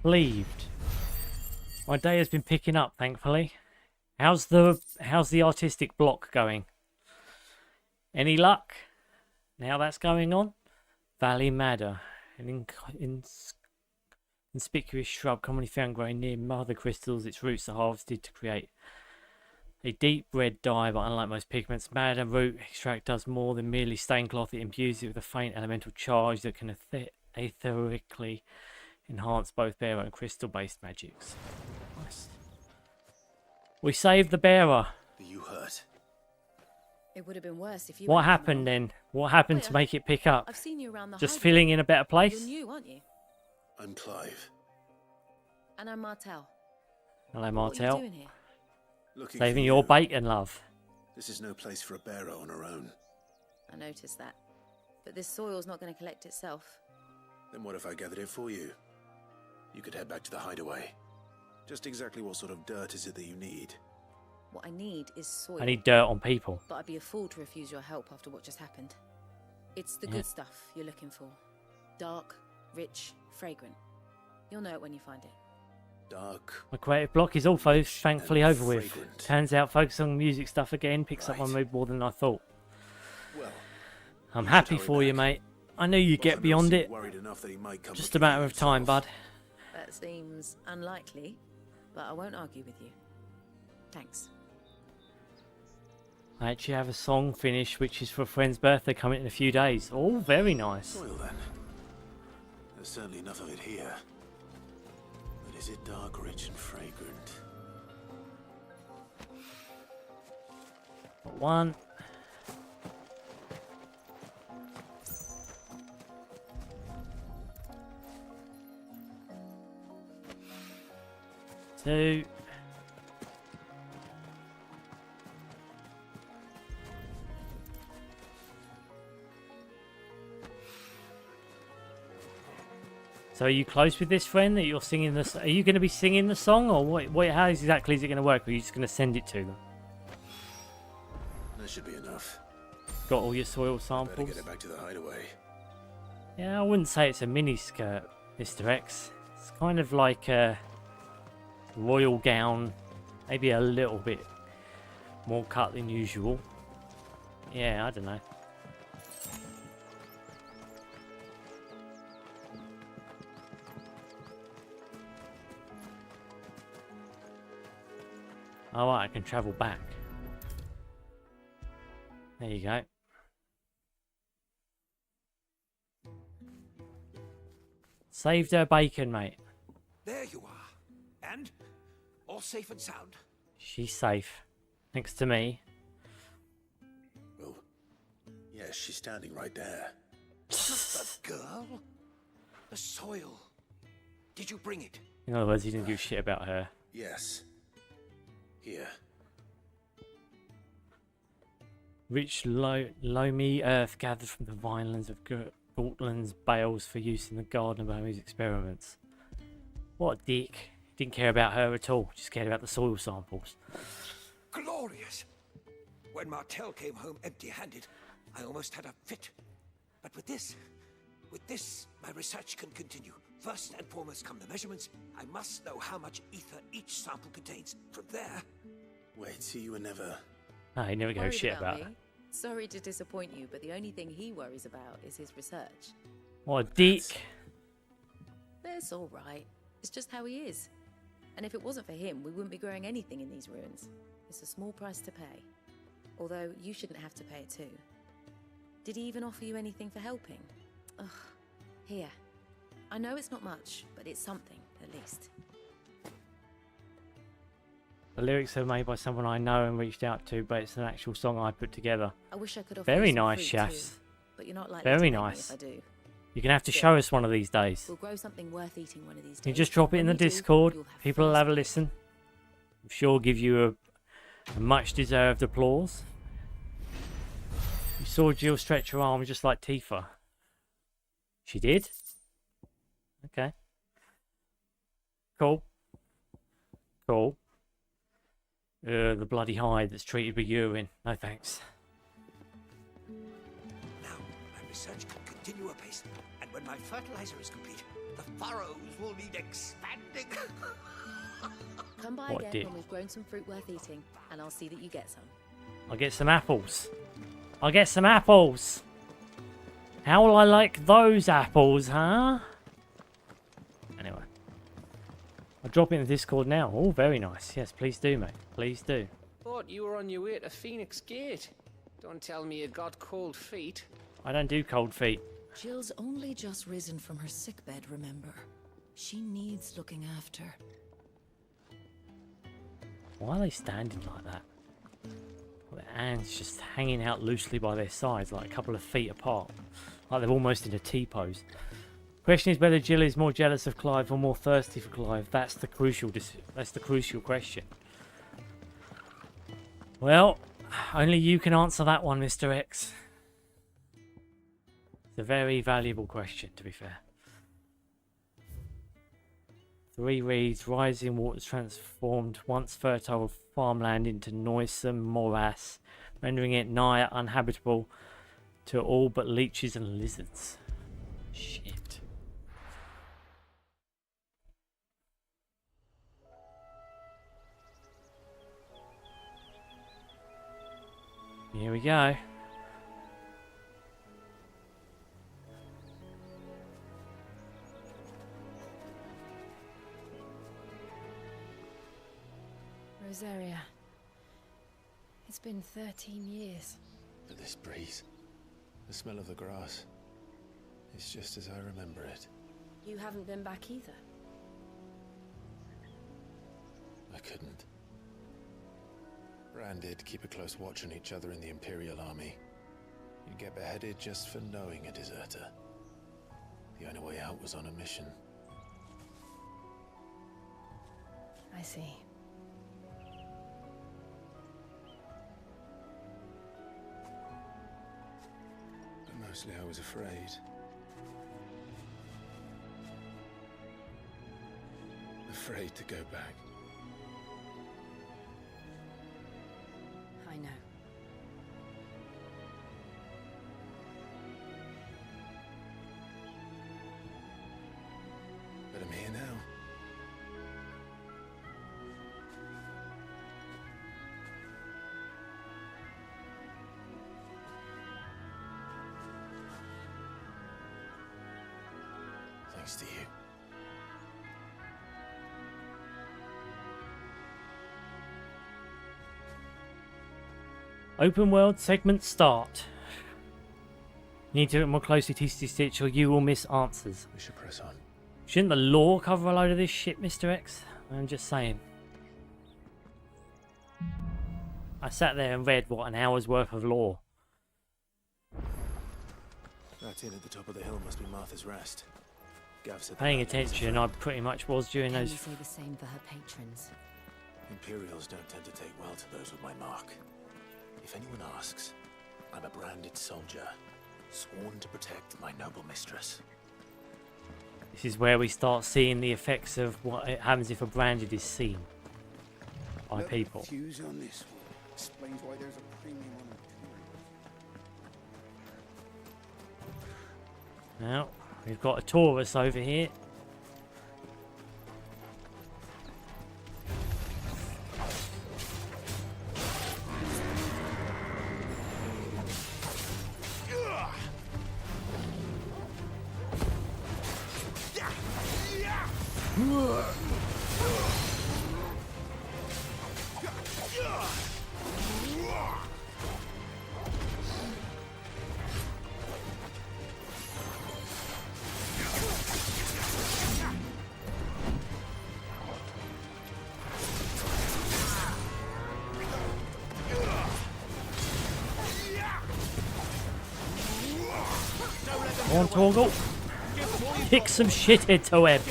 Relieved. My day has been picking up, thankfully. How's the artistic block going? Any luck? Now that's going on. Valley Madder, an inconspicuous shrub commonly found growing near mother crystals. Its roots are harvested to create a deep red dye, but unlike most pigments, madder root extract does more than merely stain cloth. It imbues it with a faint elemental charge that can etherically enhance both bearer and crystal-based magics. Nice. We saved the bearer. Are you hurt? It would have been worse if you. What happened then? What happened to make it pick up? I've seen you around the. Just hideout. feeling in a better place? You're new, aren't you? I'm Clive. And I'm Martel. Hello, What are you Martel. doing here? Looking Saving for your you. bacon, love. This is no place for a bearer on her own. I noticed that. But this soil's not going to collect itself. Then what if I gathered it for you? You could head back to the hideaway. Just exactly what sort of dirt is it that you need? What I need is soil. I need dirt on people. But I'd be a fool to refuse your help after what just happened. It's the good stuff you're looking for. Dark, rich, fragrant. You'll know it when you find it. Dark. My creative block is also thankfully over with. Turns out focusing on music stuff again picks up my mood more than I thought. Well, I'm happy for you, mate. I knew you'd get beyond it. Just a matter of time, bud. That seems unlikely, but I won't argue with you. Thanks. I actually have a song finished, which is for a friend's birthday coming in a few days. Oh, very nice. Soil then. There's certainly enough of it here. But is it dark, rich, and fragrant? One. Two. So are you close with this friend that you're singing this? Are you going to be singing the song, or what? How exactly is it going to work? Or are you just going to send it to them? That should be enough. Got all your soil Better samples? get it back to the hideaway. Yeah, I wouldn't say it's a mini skirt, Mr. X. It's kind of like a royal gown, maybe a little bit more cut than usual. Yeah, I don't know. Oh, I can travel back. There you go. Saved her bacon, mate. There you are. And? All safe and sound? She's safe. Thanks to me. Well, yeah, she's standing right there. Just the girl? The soil. Did you bring it? In other words, he didn't give a shit about her. Yes. Here. Rich, loamy earth gathered from the vinelands of Gaultland's bales for use in the garden of Hermes experiments. What a dick. Didn't care about her at all. Just cared about the soil samples. Glorious! When Martel came home empty-handed, I almost had a fit. But with this, my research can continue. First and foremost come the measurements. I must know how much ether each sample contains. From there... Wait, so you were never... No, he never goes shit about me. her. Sorry to disappoint you, but the only thing he worries about is his research. What a dick. That's all right. It's just how he is. And if it wasn't for him, we wouldn't be growing anything in these ruins. It's a small price to pay. Although, you shouldn't have to pay it too. Did he even offer you anything for helping? Ugh. Here. I know it's not much, but it's something, at least. The lyrics are made by someone I know and reached out to, but it's an actual song I put together. I wish I could offer Very you some nice, fruit chefs. too, but you're not likely Very to pay me nice. if I do. You're going to have to Still, show us one of these days. We'll grow something worth eating one of these days. You just drop it in the When we do, Discord. you'll have People will first have a pick. listen. I'm sure give you a much deserved applause. You saw Jill stretch her arm just like Tifa. She did? Okay. Cool. Cool. The bloody hide that's treated with urine. No thanks. Now, my research can continue apace. And when my fertilizer is complete, the furrows will need expanding. Come by What again dick. when we've grown some fruit worth eating, and I'll see that you get some. I'll get some apples. I'll get some apples. How will I like those apples, huh? Anyway. I'll drop it in the Discord now. Oh, very nice. Yes, please do, mate. Please do. Thought you were on your way to Phoenix Gate. Don't tell me you got cold feet. I don't do cold feet. Jill's only just risen from her sickbed, remember? She needs looking after. Why are they standing like that? Their hands just hanging out loosely by their sides, like a couple of feet apart. Like they're almost in a T-pose. Question is whether Jill is more jealous of Clive or more thirsty for Clive. That's the crucial question. Well, only you can answer that one, Mr. X. It's a very valuable question, to be fair. 3 reads, rising waters transformed once fertile farmland into noisome morass, rendering it nigh uninhabitable to all but leeches and lizards. Shit. Here we go. Rosaria. It's been 13 years. But this breeze, the smell of the grass, it's just as I remember it. You haven't been back either. I couldn't. Bran did keep a close watch on each other in the Imperial Army. You'd get beheaded just for knowing a deserter. The only way out was on a mission. I see. But mostly I was afraid. Afraid to go back. I know. But I'm here now. Thanks to you. Open world segment start. You need to look more closely to tcgstitch or you will miss answers. We should press on. Shouldn't the lore cover a load of this shit, Mr. X? I'm just saying. I sat there and read, what, an hour's worth of lore. That inn at the top of the hill must be Martha's Rest. Gav said Paying attention, I pretty much was during Can those. you say the same for her patrons? Imperials don't tend to take well to those with my mark. If anyone asks, I'm a branded soldier, sworn to protect my noble mistress. This is where we start seeing the effects of what happens if a branded is seen by people. Fuse on this one explains why there's a premium on Now, we've got a Taurus over here. Come on, Torgal. Kick some shit into him.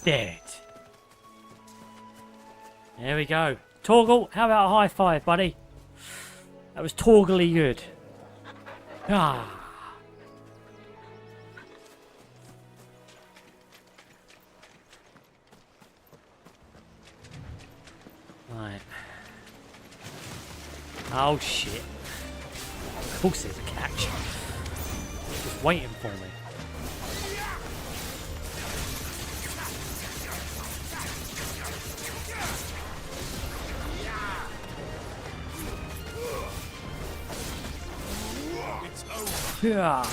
Dead. There we go. Torgal, how about a high five, buddy? That was Torgally good. Ah. Right. Oh shit. Of course there's a catch. Just waiting for me. Yeah.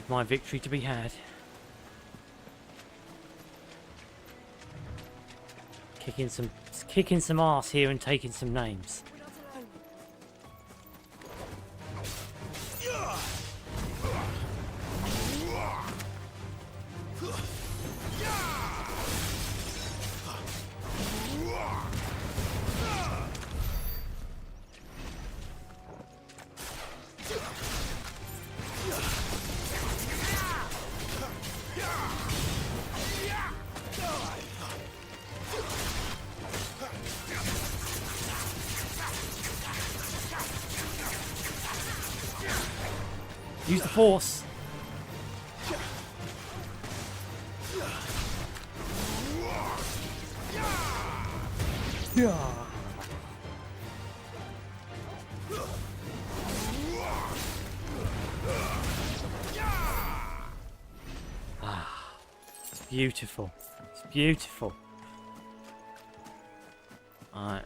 My victory to be had. Kicking some ass here and taking some names. Use the force. Yeah. Ah, it's beautiful. It's beautiful. All right.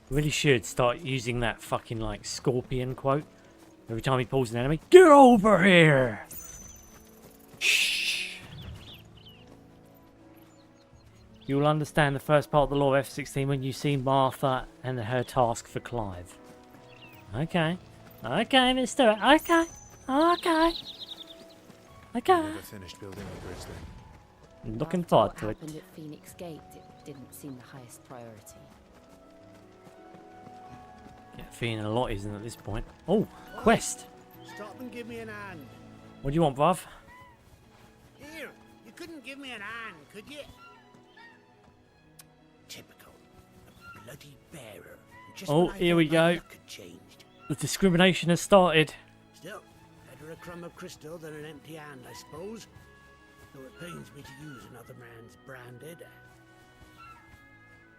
Really should start using that fucking like scorpion quote every time he pulls an enemy. Get over here! Shh. You will understand the first part of the lore of F16 when you see Martha and her task for Clive. Okay. Okay, mister. Okay. Okay. Okay. Never finished building the bridge then. Looking forward to it. What happened at Phoenix Gate didn't seem the highest priority. Yeah, feeling a lot isn't at this point. Oh, quest. Stop and give me an hand. What do you want, bruv? Here, you couldn't give me an hand, could you? Typical. A bloody bearer. Just Oh, when I here thought we my go. luck had changed. The discrimination has started. Still, better a crumb of crystal than an empty hand, I suppose. Though it pains me to use another man's branded.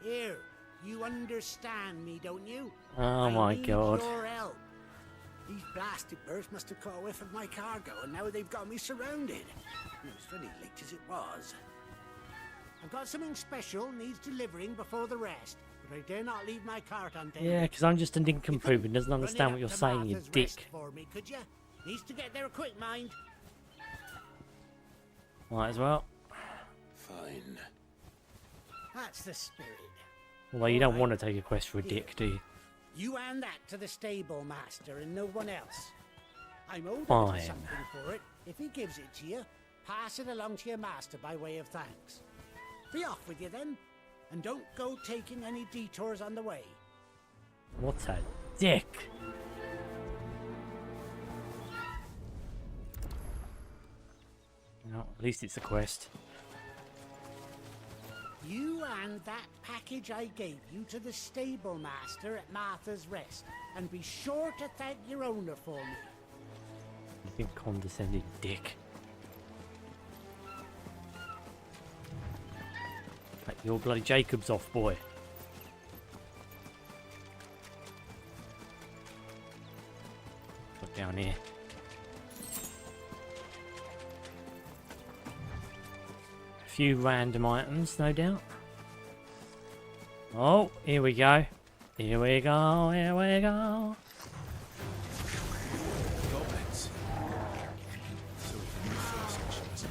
Here, you understand me, don't you? Oh my god. Your help. These blasted birds must have caught a whiff of my cargo, and now they've got me surrounded. It was very late as it was. I've got something special needs delivering before the rest, but I dare not leave my cart untended. Yeah, because I'm just a nincompoop and doesn't understand what you're saying, you dick. For me, could you? Needs to get there quick, mind. Might as well. Fine. That's the spirit. Although you don't want to take a quest for a dick, do you? You hand that to the stable master and no one else. I'm owed Fine. something for it. If he gives it to you, pass it along to your master by way of thanks. Be off with you then, and don't go taking any detours on the way. What a dick. No, at least it's a quest. You hand that package I gave you to the stable master at Martha's Rest, and be sure to thank your owner for me. You think condescending dick. Take your bloody Jacobs off, boy. Put down here. A few random items, no doubt. Oh, here we go. Here we go, here we go. Goblins. So if you first, she was a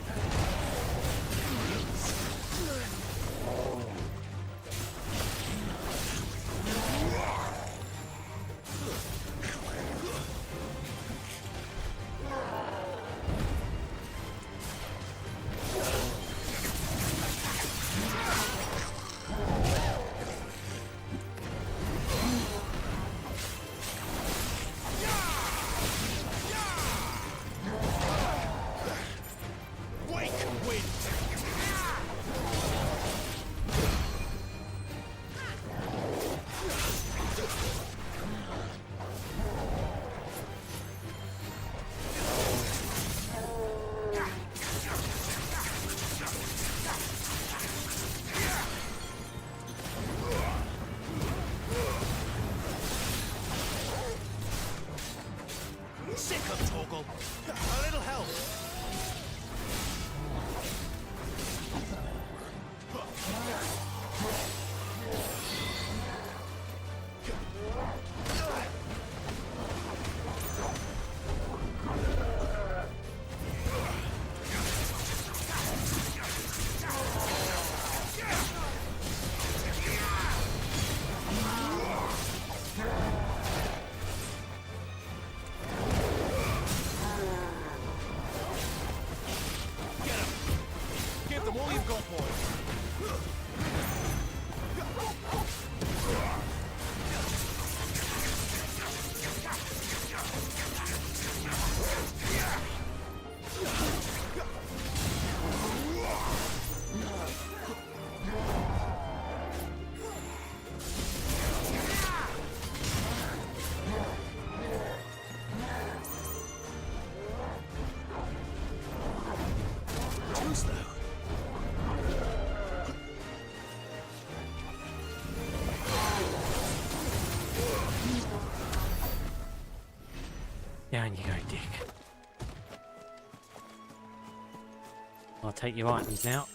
I'll take your items now.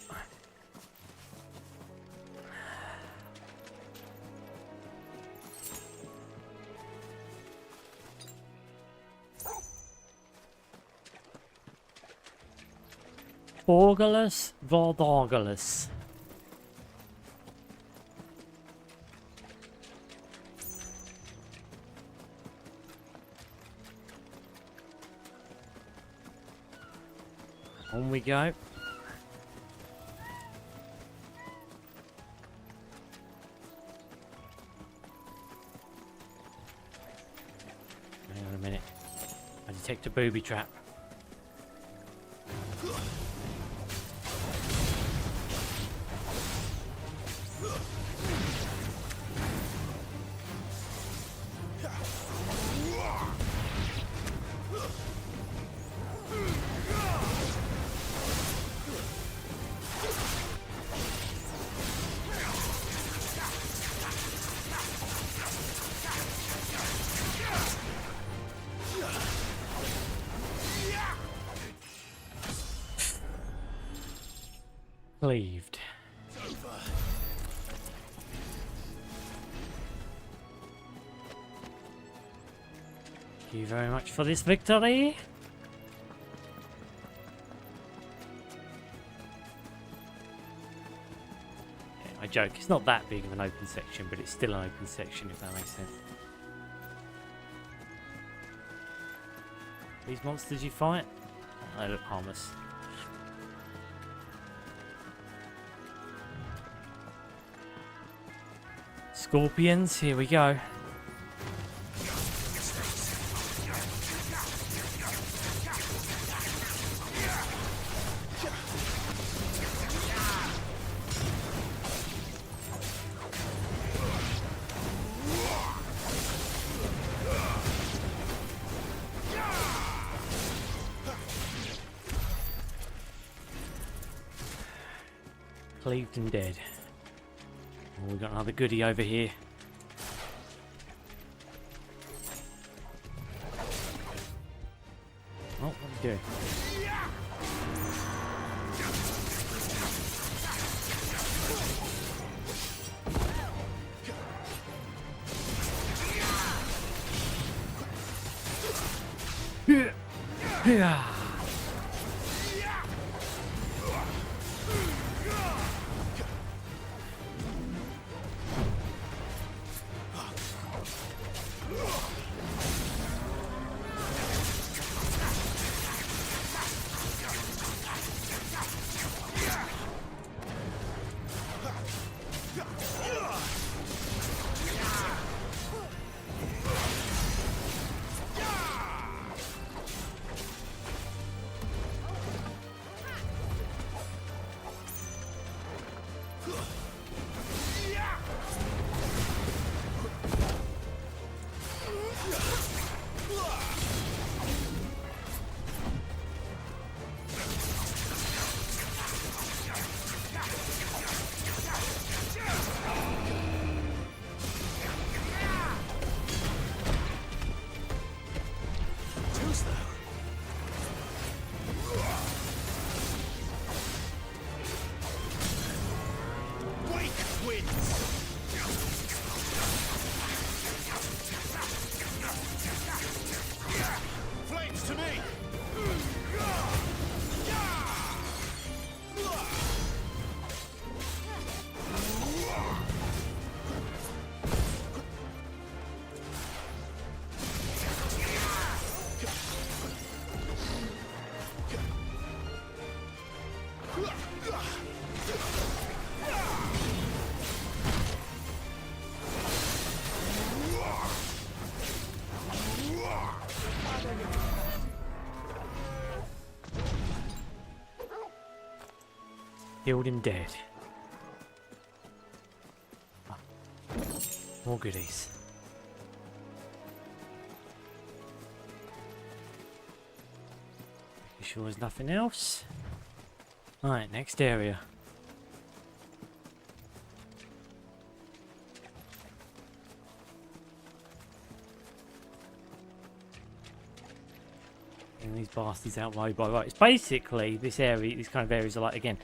Borgalus Valdorgalus. On we go. Hang on a minute. I detect a booby trap. Cleaved. Thank you very much for this victory. Yeah, I joke, it's not that big of an open section, but it's still an open section, if that makes sense. These monsters you fight, they look harmless. Scorpions, here we go. Cleaved and dead. Oh, we've got another goodie over here. Oh, what are you doing? Yeah. Killed him dead. Oh. More goodies. You sure there's nothing else? Alright, next area. getting these bastards out road by road. It's basically this area, these kind of areas are like, again,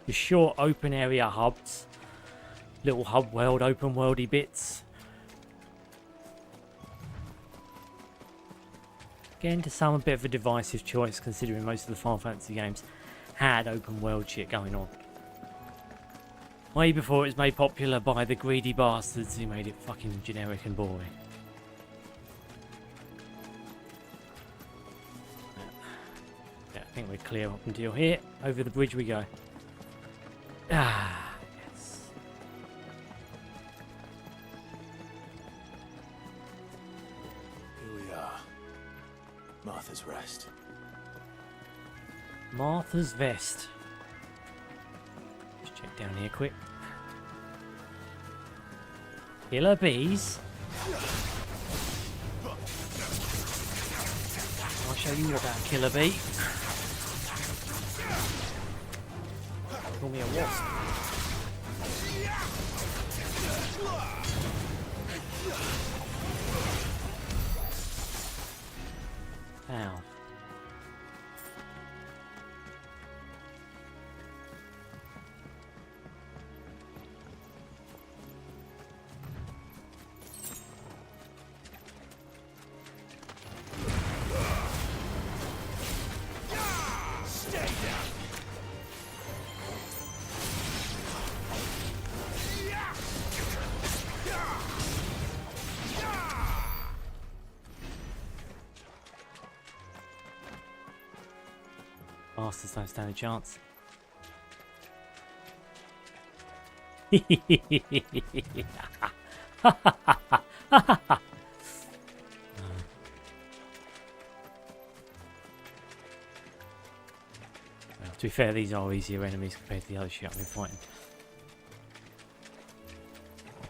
the short open area hubs, little hub world, open worldy bits. Again, to some a bit of a divisive choice, considering most of the Final Fantasy games had open world shit going on. Way before it was made popular by the greedy bastards who made it fucking generic and boring. Yeah, I think we're clear up until here. Over the bridge we go. Ah, yes. Here we are. Martha's Rest. Martha's Vest. Just check down here quick. Killer bees. I'll show you about a killer bee. Call me a wasp. Ow. Bastards don't stand a chance. Well, to be fair, these are easier enemies compared to the other shit I've been fighting.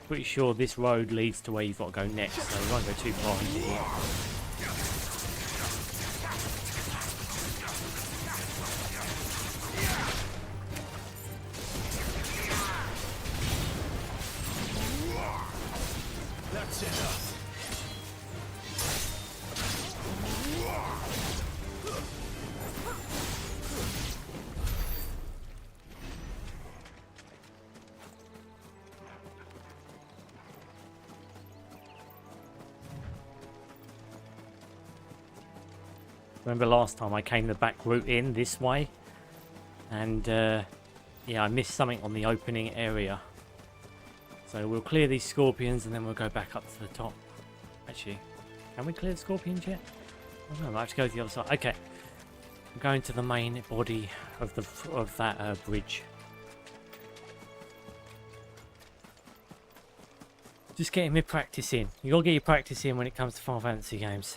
Pretty sure this road leads to where you've got to go next, so we won't go too far into here. Remember last time I came the back route in this way, and yeah, I missed something on the opening area. So we'll clear these scorpions and then we'll go back up to the top. Actually, can we clear the scorpions yet? Oh no, I have to go to the other side. Okay, I'm going to the main body of that bridge. Just getting my practice in. You gotta get your practice in when it comes to Final Fantasy games.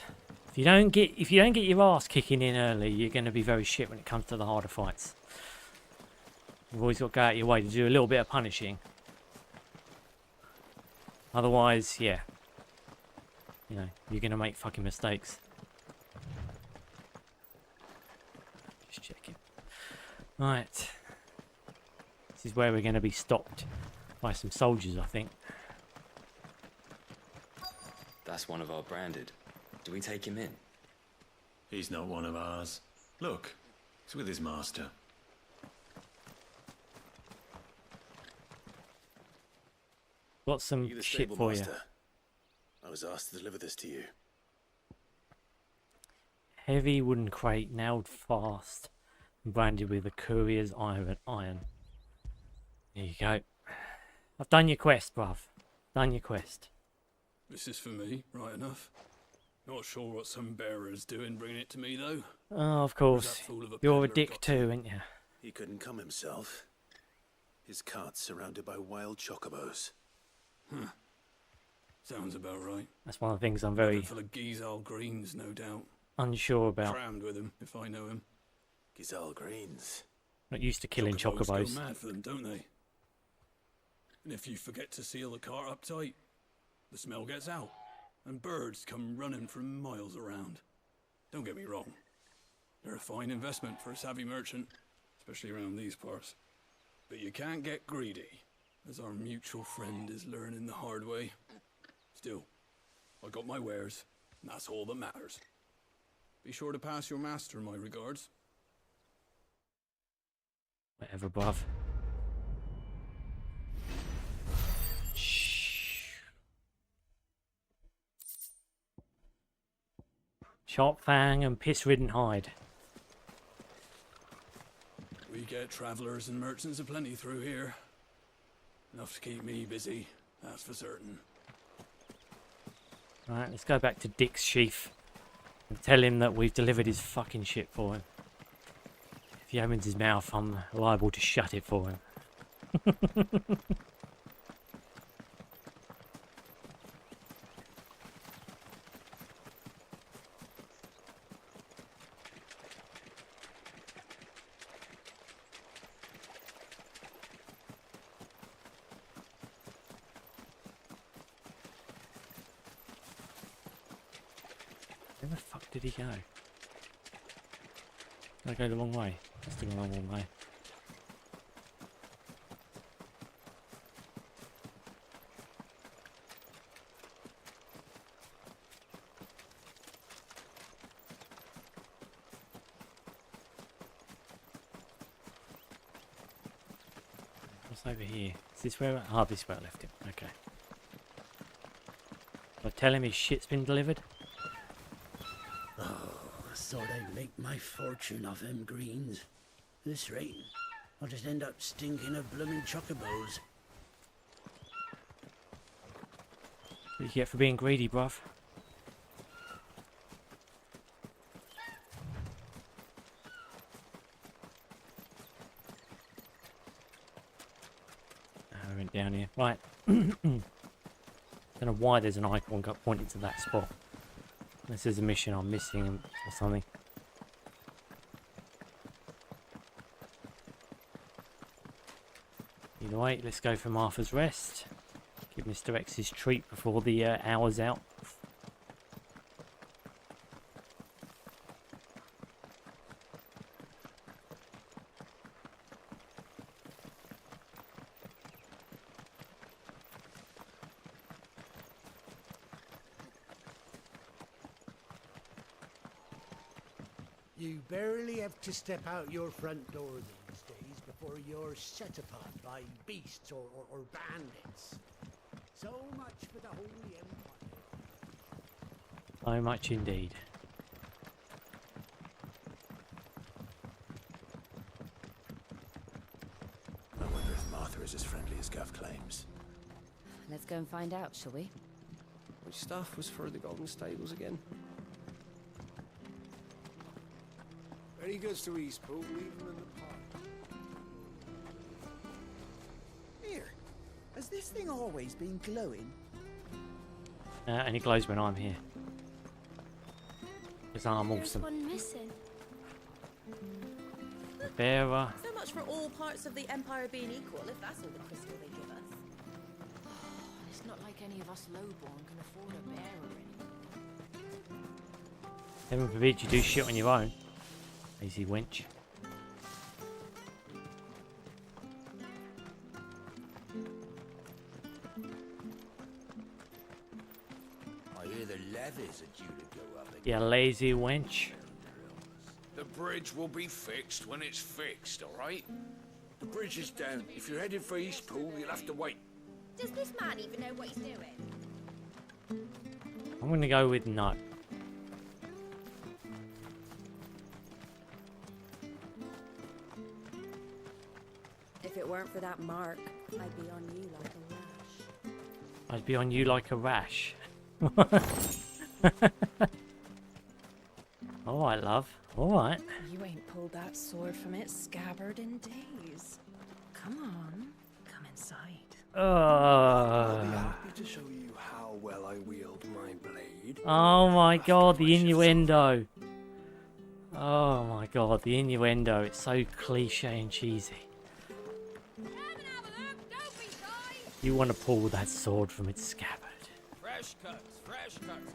If you don't get your ass kicking in early, you're going to be very shit when it comes to the harder fights. You've always got to go out your way to do a little bit of punishing. Otherwise, yeah, you know, you're going to make fucking mistakes. Just checking. Right. This is where we're going to be stopped by some soldiers, I think. That's one of our branded. Do we take him in? He's not one of ours. Look, he's with his master. Got some shit for you. I was asked to deliver this to you. Heavy wooden crate, nailed fast, and branded with a courier's iron. There you go. I've done your quest, bruv. Done your quest. This is for me, right enough. Not sure what some bearer's doing bringing it to me, though. Oh, of course. You're a dick too, ain't you? He couldn't come himself. His cart's surrounded by wild chocobos. Huh. Sounds about right. That's one of the things I'm very full of Gizal greens, no doubt. Unsure about. Crammed with him, if I know him. Gizal greens. Not used to killing chocobos. Go mad for them, don't they? And if you forget to seal the cart up tight, the smell gets out. And birds come running from miles around. Don't get me wrong. They're a fine investment for a savvy merchant, especially around these parts. But you can't get greedy, as our mutual friend is learning the hard way. Still, I got my wares, and that's all that matters. Be sure to pass your master my regards. Whatever, bruv. Sharp fang and piss-ridden hide. We get travellers and merchants aplenty through here. Enough to keep me busy, that's for certain. Right, let's go back to Dick's sheath and tell him that we've delivered his fucking shit for him. If he opens his mouth, I'm liable to shut it for him. Where the fuck did he go? Did I go the wrong way? Must have gone the wrong way. What's over here? Is this where? Ah, this is where I left it. Okay. I'll tell him his shit's been delivered. Thought I'd make my fortune off them greens. This rate, I'll just end up stinking of blooming chocobos. What do you get for being greedy, bruv? I went down here. Right. Don't know why there's an icon got pointed to that spot. This is a mission I'm missing or something. Either way, let's go for Martha's Rest. Give Mr. X his treat before the hour's out. You barely have to step out your front door these days before you're set upon by beasts or bandits. So much for the Holy Empire. So much indeed. I wonder if Martha is as friendly as Gav claims. Let's go and find out, shall we? Which staff was for the Golden Stables again? When he goes to Eastpool, leave him in the park. Here, has this thing always been glowing? And it glows when I'm here. Because I'm There's awesome. one missing. The bearer. So much for all parts of the Empire being equal, if that's all the crystal they give us. It's not like any of us lowborn can afford a bearer anymore. Heaven forbid you do shit on your own. Lazy wench. I hear the levies are due to go up again. You lazy wench. The bridge will be fixed when it's fixed, all right? The bridge is down. If you're headed for Eastpool, you'll have to wait. Does this man even know what he's doing? I'm gonna go with no. If it weren't for that mark, I'd be on you like a rash. I'd be on you like a rash. Alright, love. Alright. You ain't pulled that sword from its scabbard in days. Come on, come inside. I'll be happy to show you how well I wield my blade. Oh my god, the innuendo. Oh my god, the innuendo. It's so cliche and cheesy. You want to pull that sword from its scabbard. Fresh cuts,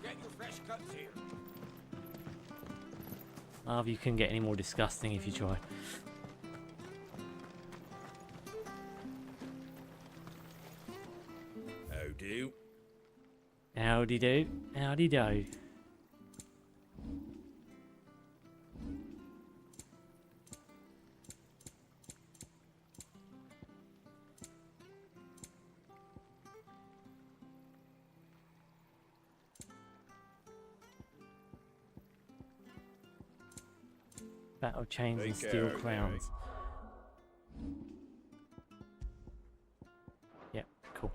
get your fresh cuts here. Love, you couldn't get any more disgusting if you try. How do? Howdy do, howdy do. Battle chains and steel crowns. Yep, cool.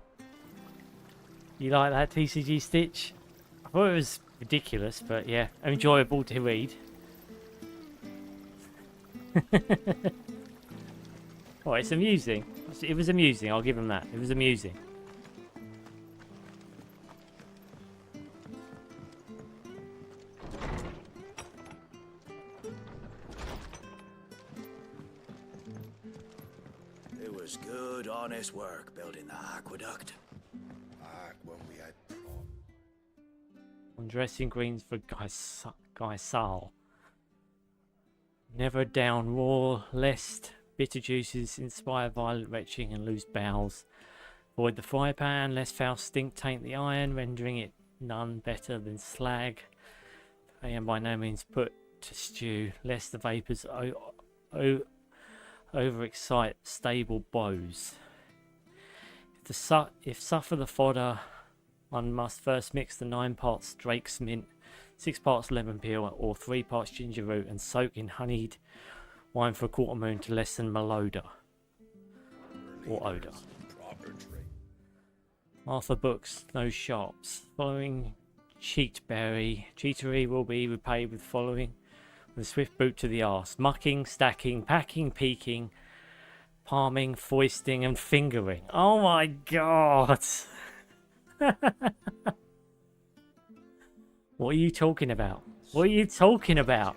You like that, tcgstitch? I thought it was ridiculous, but yeah, enjoyable to read. Oh, it's amusing. It was amusing, I'll give him that. It was amusing. It was good, honest work building the aqueduct. When we had On dressing greens for Gaisal. Never down raw, lest bitter juices inspire violent retching and loose bowels. Avoid the fry pan, lest foul stink taint the iron, rendering it none better than slag. And by no means put to stew, lest the vapours overexcite stable bows. If suffer the fodder, one must first mix the 9 parts Drake's mint, 6 parts lemon peel, or 3 parts ginger root, and soak in honeyed wine for a quarter moon to lessen malodor or odour. Arthur Books, no sharps. Following cheatery will be repaid with following with a swift boot to the arse. Mucking, stacking, packing, peeking, palming, foisting, and fingering. Oh my god! What are you talking about? What are you talking about?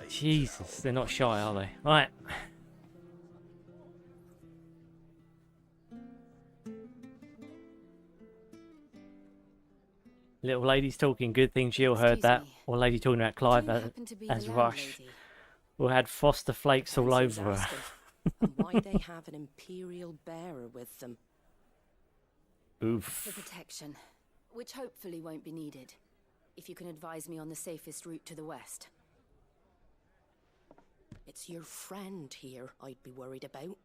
Jesus, they're not shy, are they? Right. Little lady's talking good things. Jill heard that. Or lady talking about Clive as Rush. Who had Foster flakes all over her. And why they have an imperial bearer with them. Oof. For protection, which hopefully won't be needed. If you can advise me on the safest route to the west. It's your friend here I'd be worried about.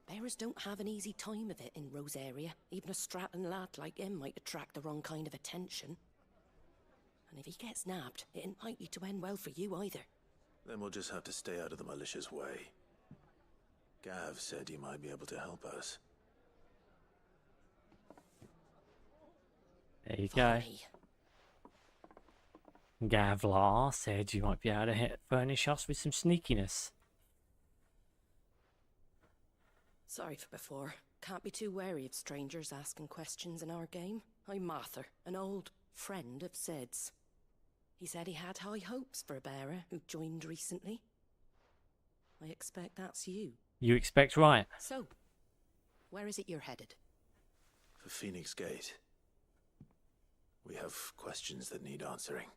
Bearers don't have an easy time of it in Rosaria. Even a Stratton lad like him might attract the wrong kind of attention. And if he gets nabbed, it ain't likely to end well for you either. Then we'll just have to stay out of the malicious way. Gav said he might be able to help us. There you go. Gavlar said you might be able to furnish us with some sneakiness. Sorry for before. Can't be too wary of strangers asking questions in our game. I'm Martha, an old friend of Sid's. He said he had high hopes for a bearer who joined recently. I expect that's you. You expect right. So, where is it you're headed? For Phoenix Gate. We have questions that need answering.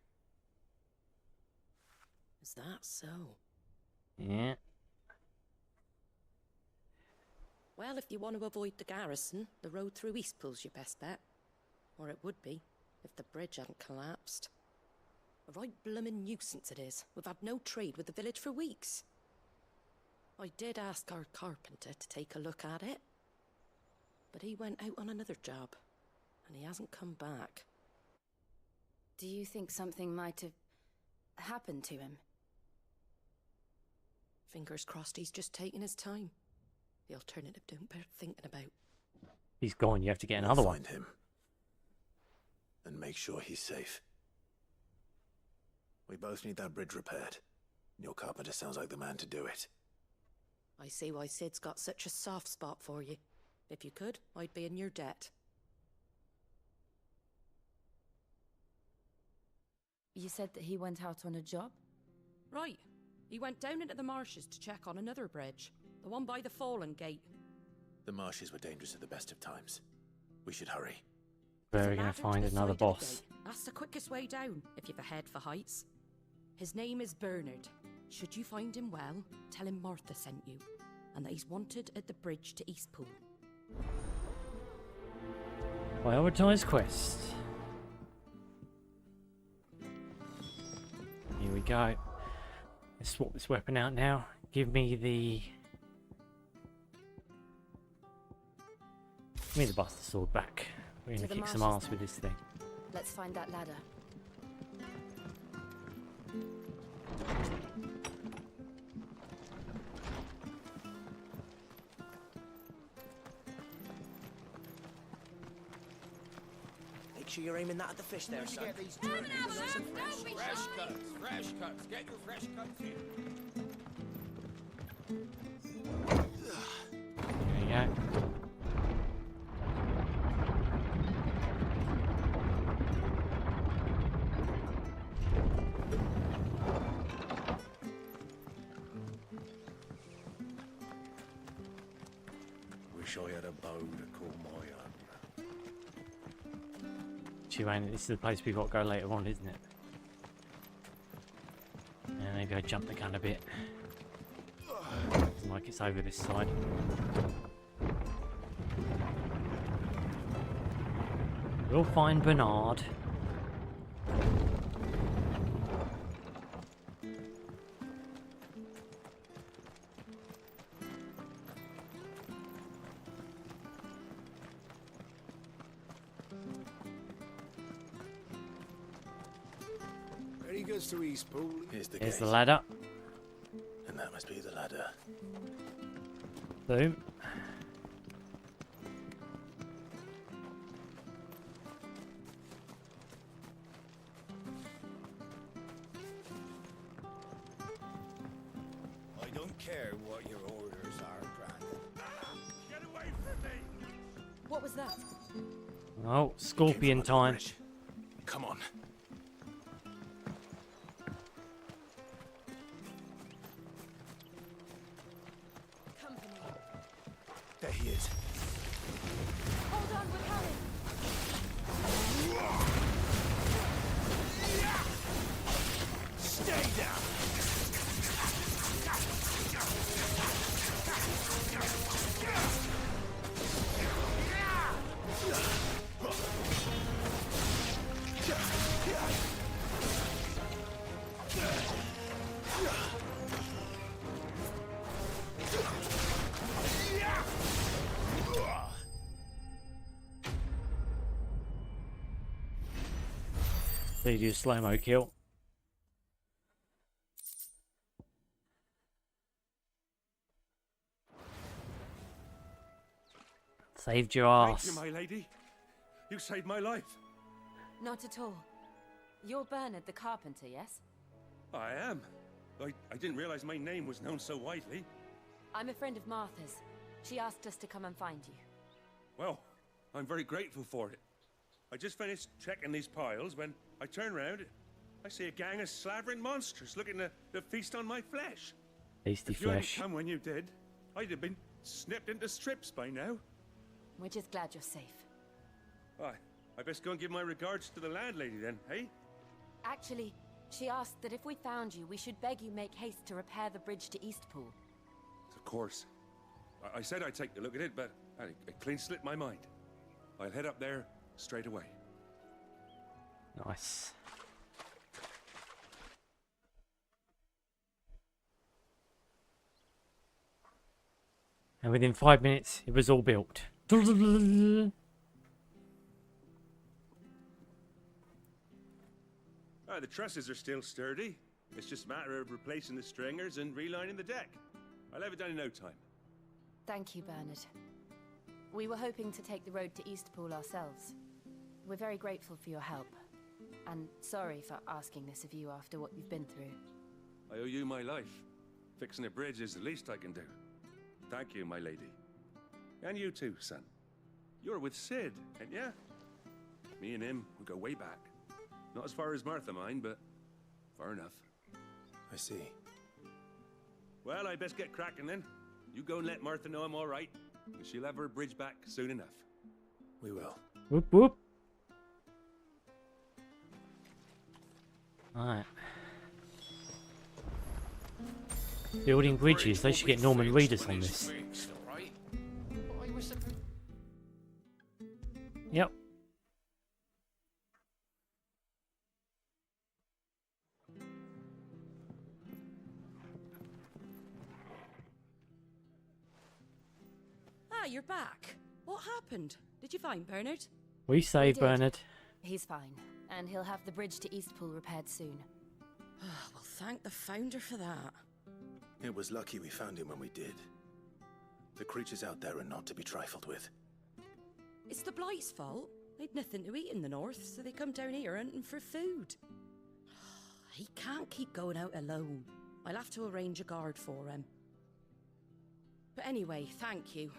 Is that so? Yeah. Well, if you want to avoid the garrison, the road through Eastpool's your best bet. Or it would be, if the bridge hadn't collapsed. A right bloomin' nuisance it is. We've had no trade with the village for weeks. I did ask our carpenter to take a look at it. But he went out on another job. And he hasn't come back. Do you think something might have happened to him? Fingers crossed he's just taking his time. The alternative don't bear thinking about. He's gone, you have to get another one. Find him. And make sure he's safe. We both need that bridge repaired. Your carpenter sounds like the man to do it. I see why Sid's got such a soft spot for you. If you could, I'd be in your debt. You said that he went out on a job? Right. He went down into the marshes to check on another bridge. The one by the Fallen Gate. The marshes were dangerous at the best of times. We should hurry. We're going to find another boss. That's the quickest way down, if you've a head for heights. His name is Bernard. Should you find him well, tell him Martha sent you. And that he's wanted at the bridge to Eastpool. Prioritize quest. Here we go. Let's swap this weapon out now. Give me the Buster Sword back. We're going to kick some ass with this thing. Let's find that ladder. Make sure you're aiming that at the fish there, son. Fresh cuts, fresh cuts. Get your fresh cuts in. There you go. Wish I had a bow to call my own. Chihuahua, this is the place we've got to go later on, isn't it? And maybe I jump the gun a bit. Looks like it's over this side. We'll find Bernard. Ready goes to Eastpool. Here's the Here's gate. the ladder. And that must be the ladder. Boom. I don't care what your orders are, Brandon. Get away from me! What was that? Oh, scorpion time. Come on. Company. There he is. Hold on, we're coming. Stay down! They do slow-mo kill. Saved your ass. Thank you, my lady. You saved my life. Not at all. You're Bernard the carpenter, yes? I am. I didn't realize my name was known so widely. I'm a friend of Martha's. She asked us to come and find you. Well, I'm very grateful for it. I just finished checking these piles when I turn around. I see a gang of slavering monsters looking to feast on my flesh. Tasty If you hadn't flesh. come when you did, I'd have been snipped into strips by now. We're just glad you're safe. I best go and give my regards to the landlady then, hey? Actually, she asked that if we found you, we should beg you make haste to repair the bridge to Eastpool. Of course. I said I'd take a look at it, but it clean slipped my mind. I'll head up there straight away. Nice. And within 5 minutes, it was all built. The trusses are still sturdy. It's just a matter of replacing the stringers and relining the deck. I'll have it done in no time. Thank you, Bernard. We were hoping to take the road to Eastpool ourselves. We're very grateful for your help. And sorry for asking this of you after what you've been through. I owe you my life. Fixing a bridge is the least I can do. Thank you, my lady. And you too, son. You're with Sid, ain't ya? Me and him, we go way back. Not as far as Martha, mind, but far enough. I see. Well, I best get cracking then. You go and let Martha know I'm all right, and she'll have her bridge back soon enough. We will. Whoop whoop. Alright. Building bridges, they should get Norman Reedus on this. Yep. Ah, you're back. What happened? Did you find Bernard? We saved Bernard. He's fine, and he'll have the bridge to Eastpool repaired soon. Well, thank the founder for that. It was lucky we found him when we did. The creatures out there are not to be trifled with. It's the blight's fault. They'd nothing to eat in the north, so they come down here hunting for food. He can't keep going out alone. I'll have to arrange a guard for him. But anyway, thank you.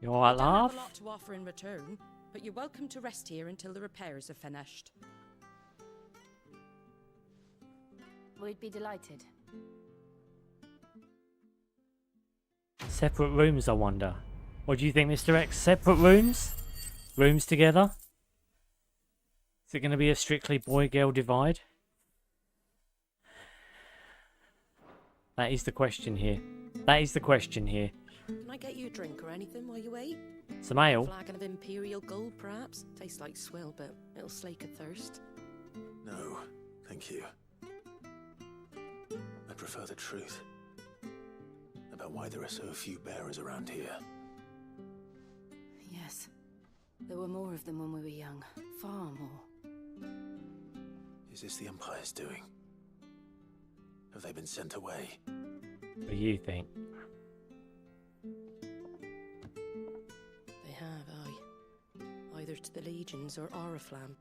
You alright, I don't have laugh? a lot to offer in return, but you're welcome to rest here until the repairs are finished. We'd be delighted. Separate rooms, I wonder. What do you think, Mr. X? Separate rooms? Rooms together? Is it going to be a strictly boy-girl divide? That is the question here. That is the question here. Can I get you a drink or anything while you wait? Some ale? A flagon of Imperial Gold, perhaps? Tastes like swill, but it'll slake a thirst. No, thank you. I prefer the truth. About why there are so few bearers around here. Yes. There were more of them when we were young. Far more. Is this the Empire's doing? Have they been sent away? What do you think? They have, aye. Either to the Legions or Oriflamme.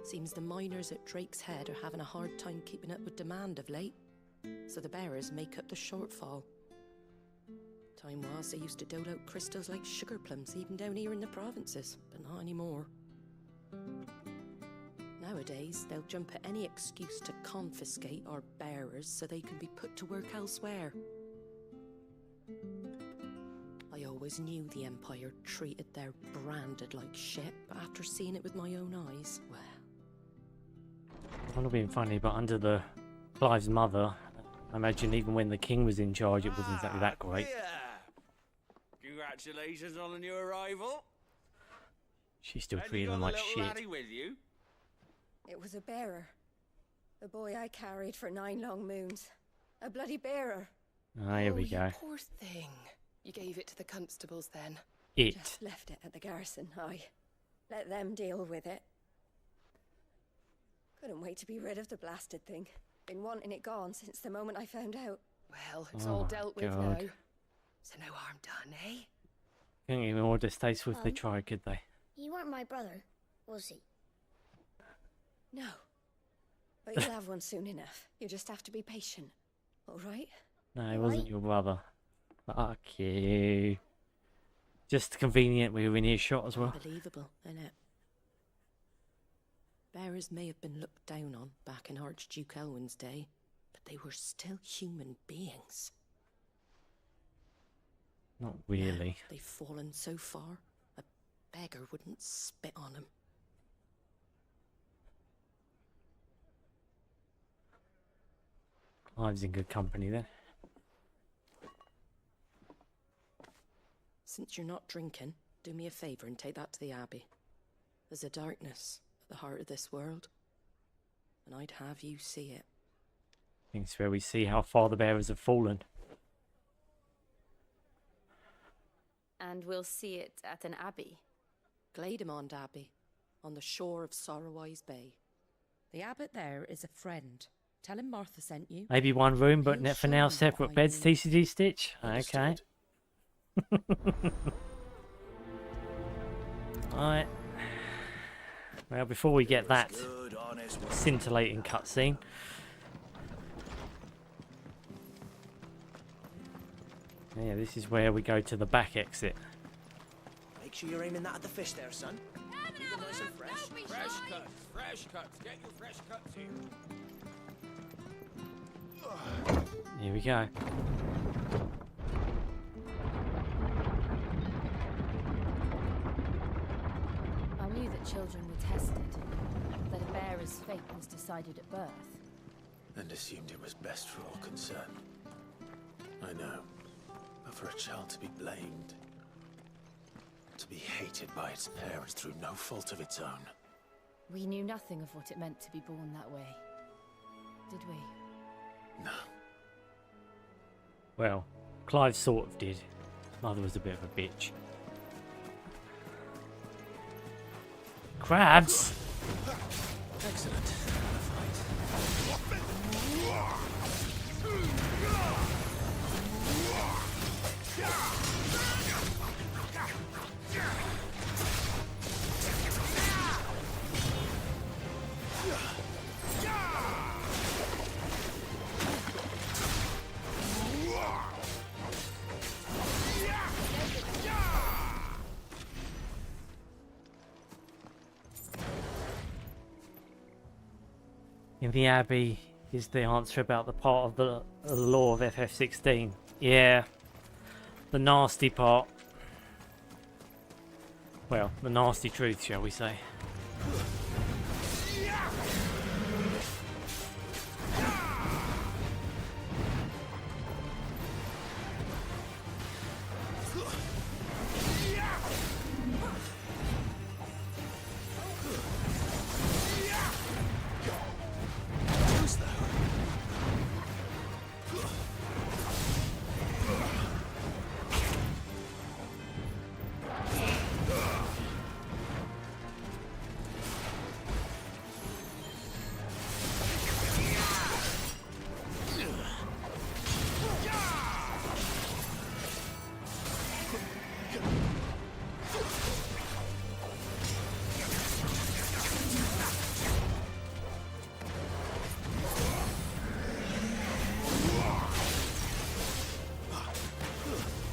Seems the miners at Drake's Head are having a hard time keeping up with demand of late, so the bearers make up the shortfall. Time was they used to dole out crystals like sugar plums even down here in the provinces, but not anymore. Nowadays, they'll jump at any excuse to confiscate our bearers so they can be put to work elsewhere. I always knew the Empire treated their branded like shit, but after seeing it with my own eyes, well... I'm not being funny, but under the Clive's mother, I imagine even when the king was in charge, it wasn't exactly that great. Congratulations on the new arrival. She still treated them like shit. Laddie with you? It was a bearer. The boy I carried for 9 long moons. A bloody bearer. Ah, here we go. You poor thing. You gave it to the constables then? It. Just left it at the garrison, I. Let them deal with it. Couldn't wait to be rid of the blasted thing. Been wanting it gone since the moment I found out. Well, it's all dealt with now. So no harm done, eh? Couldn't get more distasteful if they tried, could they? He weren't my brother, was he? No. But you'll have one soon enough. You just have to be patient. All right? No, it wasn't your brother. Fuck you. Just convenient we were in earshot as well. Unbelievable, innit? Bearers may have been looked down on back in Archduke Elwin's day, but they were still human beings. Not really. Now they've fallen so far, a beggar wouldn't spit on them. Clive's in good company then. Since you're not drinking, do me a favour and take that to the Abbey. There's a darkness at the heart of this world, and I'd have you see it. I think it's where we see how far the bearers have fallen. And we'll see it at an abbey. Glademond Abbey, on the shore of Sorrowise Bay. The abbot there is a friend. Tell him Martha sent you. Maybe one room, but for now separate beds, tcgstitch? Okay. Alright. Well, before we get that scintillating cutscene, yeah, this is where we go to the back exit. Make sure you're aiming that at the fish there, son. Keep it nice and fresh. Fresh cuts. Get your fresh cuts here. Here we go. I knew that children were tested, that a bearer's fate was decided at birth. And assumed it was best for all concerned. I know. But for a child to be blamed, to be hated by its parents through no fault of its own. We knew nothing of what it meant to be born that way, did we? No. Well, Clive sort of did. His mother was a bit of a bitch. Crabs! Excellent. In the Abbey is the answer about the part of the law of FF16. Yeah, the nasty part. Well, the nasty truth, shall we say.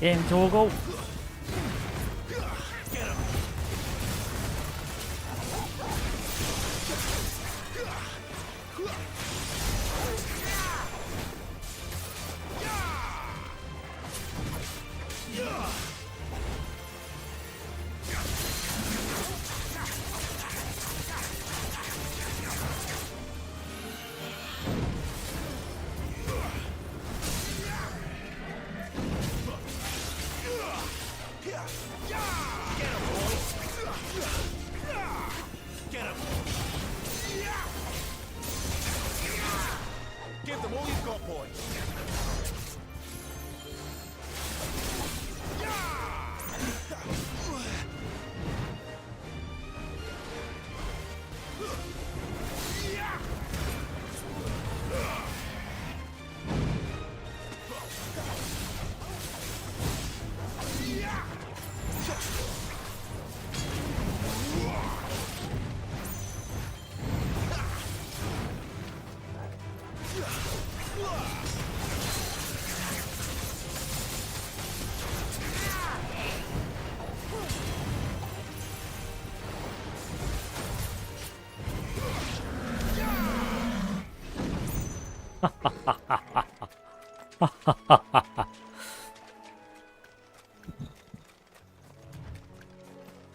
Get him, Torgal.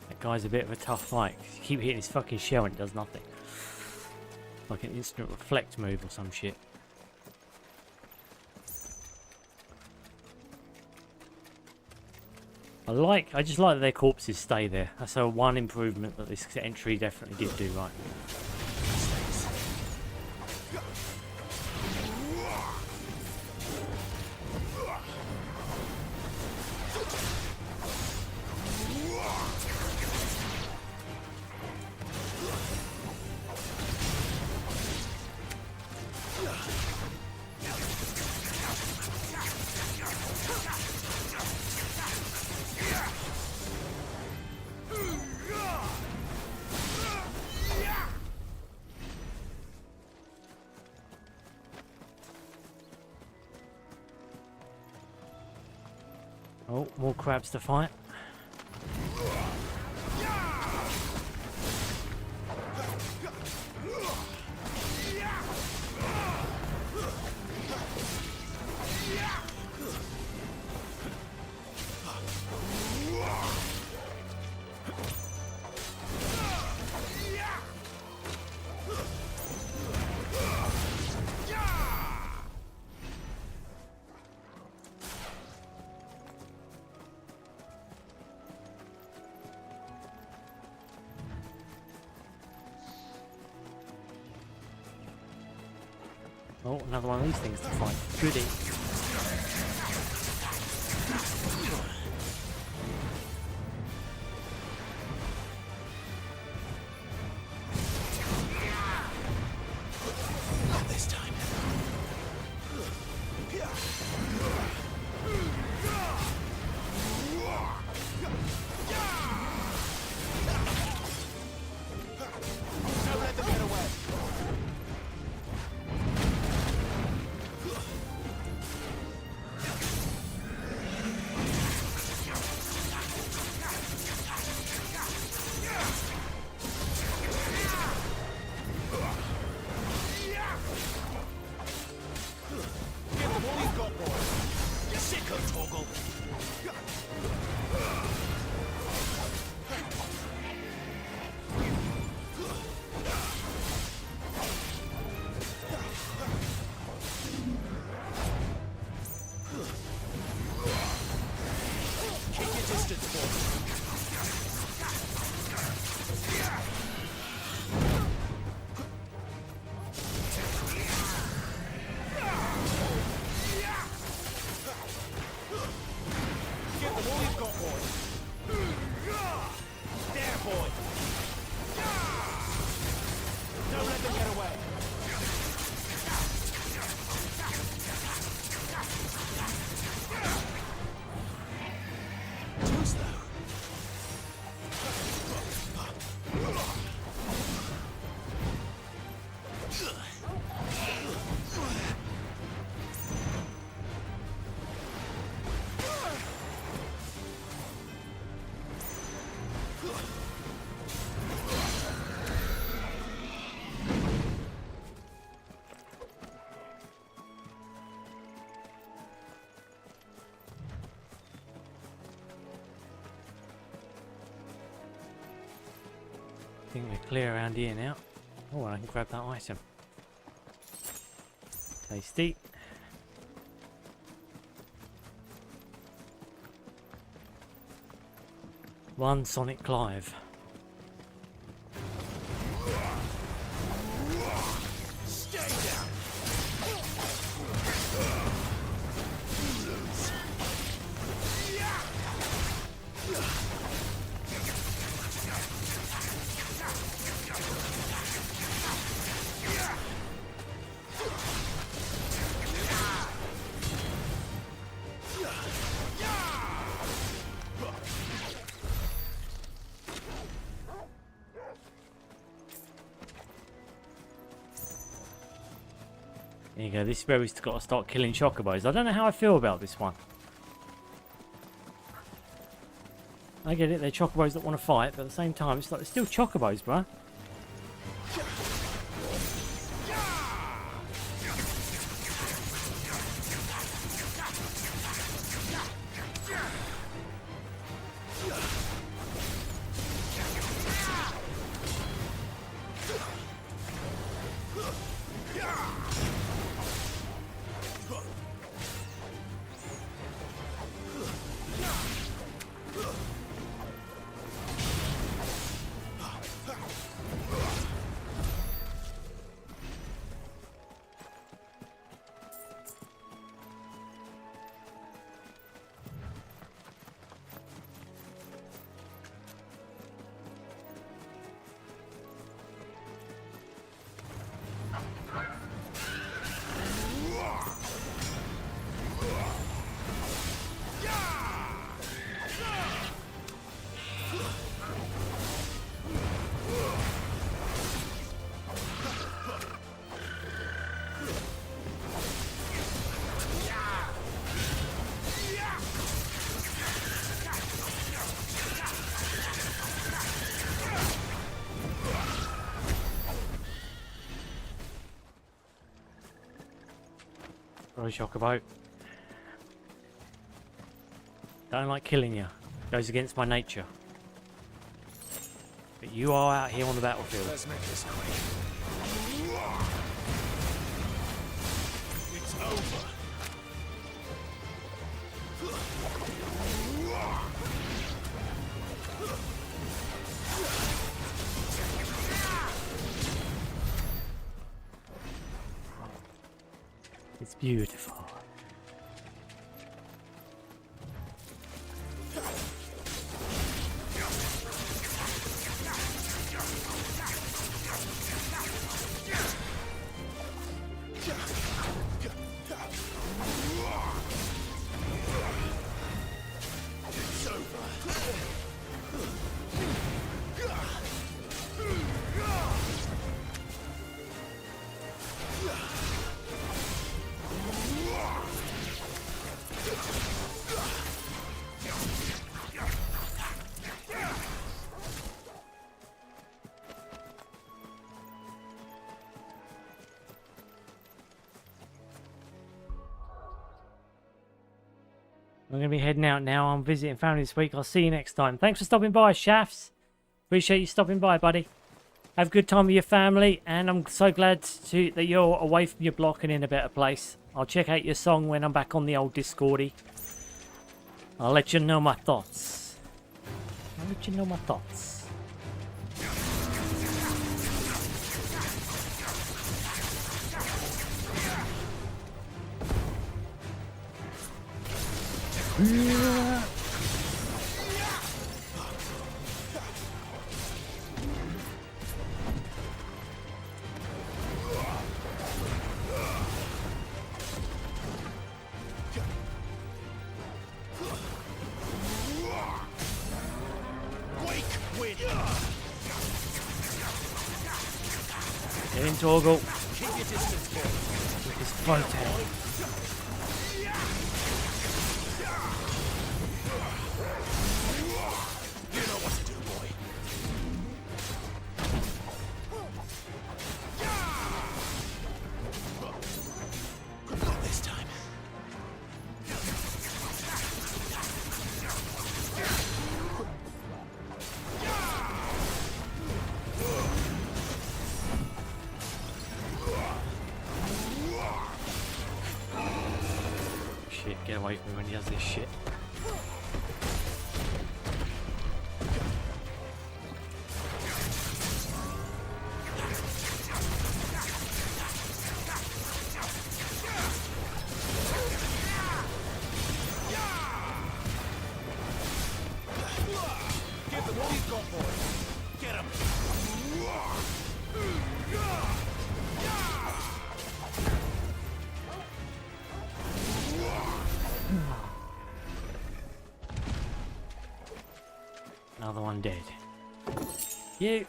That guy's a bit of a tough fight. You keep hitting his fucking shell and it does nothing. Like an instant reflect move or some shit. I just like that their corpses stay there. That's a one improvement that this entry definitely did do right. Oh, more crabs to fight. Oh, another one of these things to fight. Goody. Not this time. Don't let them get away. Give them all you've got, boy. You're sick of Toggle. Keep your distance, boy. Give them all you've got, boy. There, boy. Don't let them get away. Too slow. I think we're clear around here now. Oh, I can grab that item. Tasty. One Sonic Clive. Stay down. There you go, this is where we've got to start killing chocobos. I don't know how I feel about this one. I get it, they're chocobos that want to fight, but at the same time, it's like they're still chocobos, bruh. Sorry, Chocobo. Don't like killing you. Goes against my nature. But you are out here on the battlefield. Let's make this quick. It's over. It's beautiful. I'm going to be heading out now. I'm visiting family this week. I'll see you next time. Thanks for stopping by, Shafts. Appreciate you stopping by, buddy. Have a good time with your family, and I'm so glad that you're away from your block and in a better place. I'll check out your song when I'm back on the old Discordy. I'll let you know my thoughts. I'll let you know my thoughts. Yeah. Get in, Torgal. With his photo. You know what to do, boy. Not this time. Shit, get away from me when he does this shit. Give them all you've got, boy. Get him. Another one dead. You.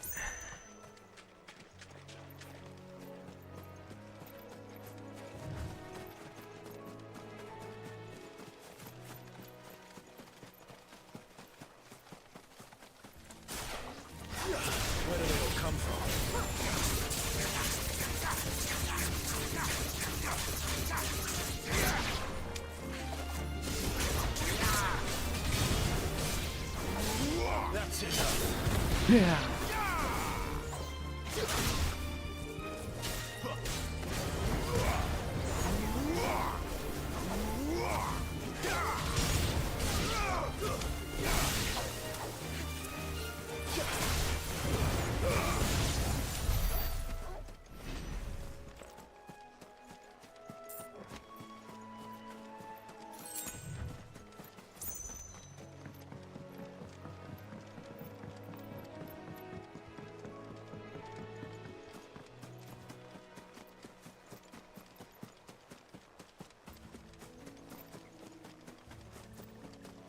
Where do they all come from? That's enough. Yeah.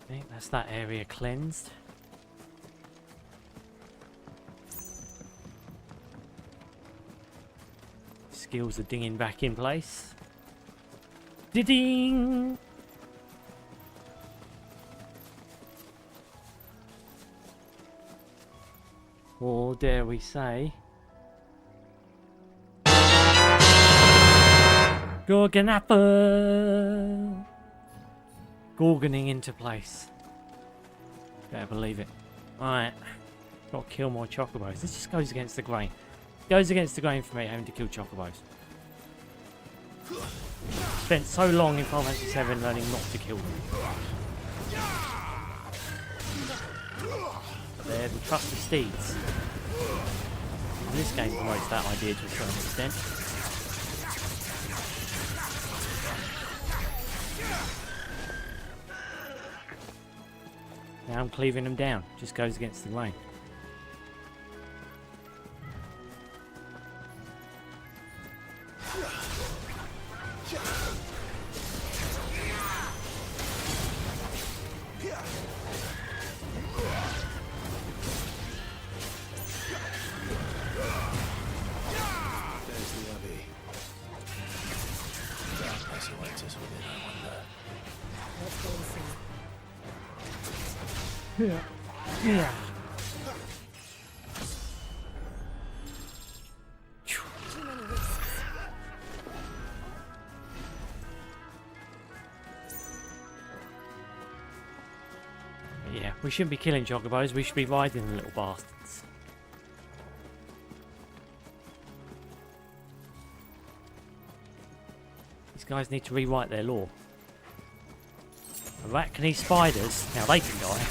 I think that's that area cleansed. Skills are dinging back in place. Ding! Or dare we say, Gorgon apple! Gorgoning into place. Better believe it. Alright. Gotta kill more chocobos. This just goes against the grain. Goes against the grain for me having to kill chocobos. Spent so long in Final Fantasy VII learning not to kill them. But they're the trusted steeds. And this game promotes that idea to a certain extent. Now I'm cleaving them down. Just goes against the grain. There's the Abbey. Darkness awaits us within, I wonder. Let's go and see. Yeah. Yeah. Too many risks. Yeah, we shouldn't be killing chocobos, we should be riding the little bastards. These guys need to rewrite their law. Arachne spiders, now they can die.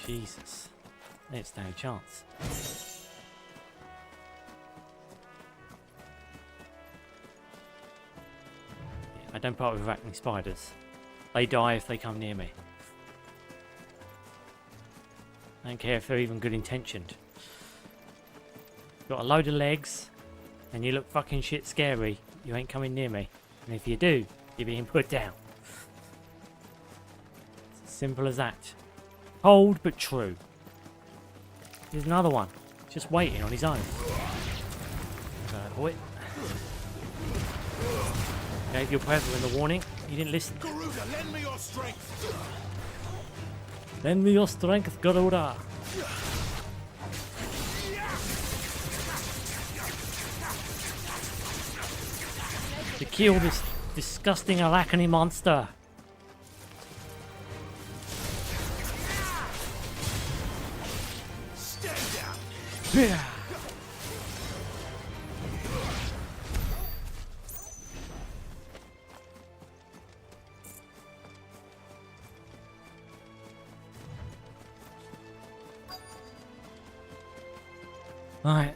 Jesus, they stand a chance. I don't part with arachne spiders. They die if they come near me. I don't care if they're even good intentioned. Got a load of legs, and you look fucking shit scary, you ain't coming near me. And if you do, you're being put down. It's as simple as that. Cold but true. Here's another one, just waiting on his own. Boy. Gave your brethren the warning, he didn't listen. Garuda, lend me your strength. Lend me your strength, Garuda. To kill this disgusting arachne monster. Yeah. Right,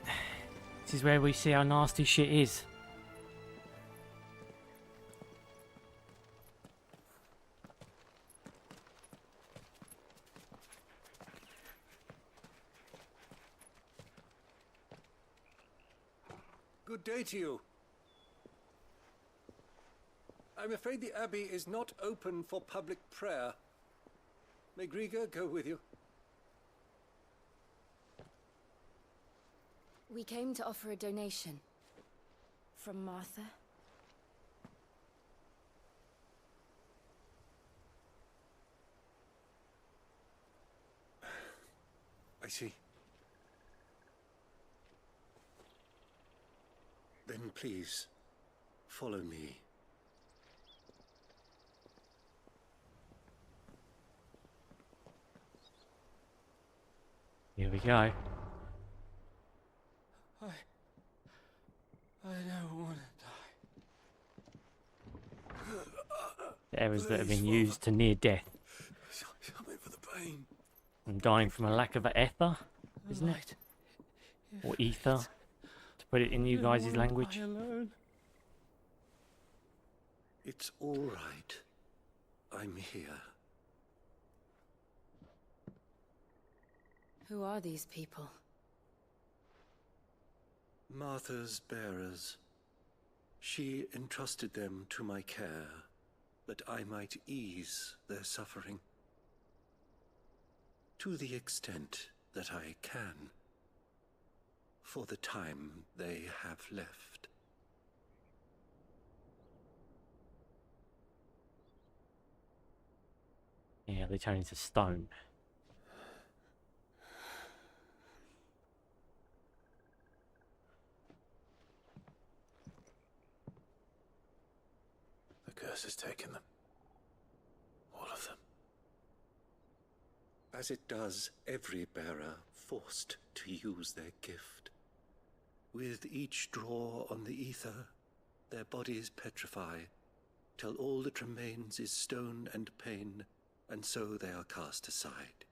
this is where we see how nasty shit is. Good day to you. I'm afraid the Abbey is not open for public prayer. May Griga go with you? We came to offer a donation. From Martha. I see. Then please, follow me. Here we go. I never want to die. The errors that have been used to near death. Something for the pain. And dying from a lack of ether, isn't it? Or ether, to put it in you guys' language. It's all right. I'm here. Who are these people? Martha's bearers. She entrusted them to my care, that I might ease their suffering. To the extent that I can. For the time they have left. Yeah, they turn into stone. The curse has taken them. All of them. As it does every bearer forced to use their gift. With each draw on the ether, their bodies petrify, till all that remains is stone and pain, and so they are cast aside.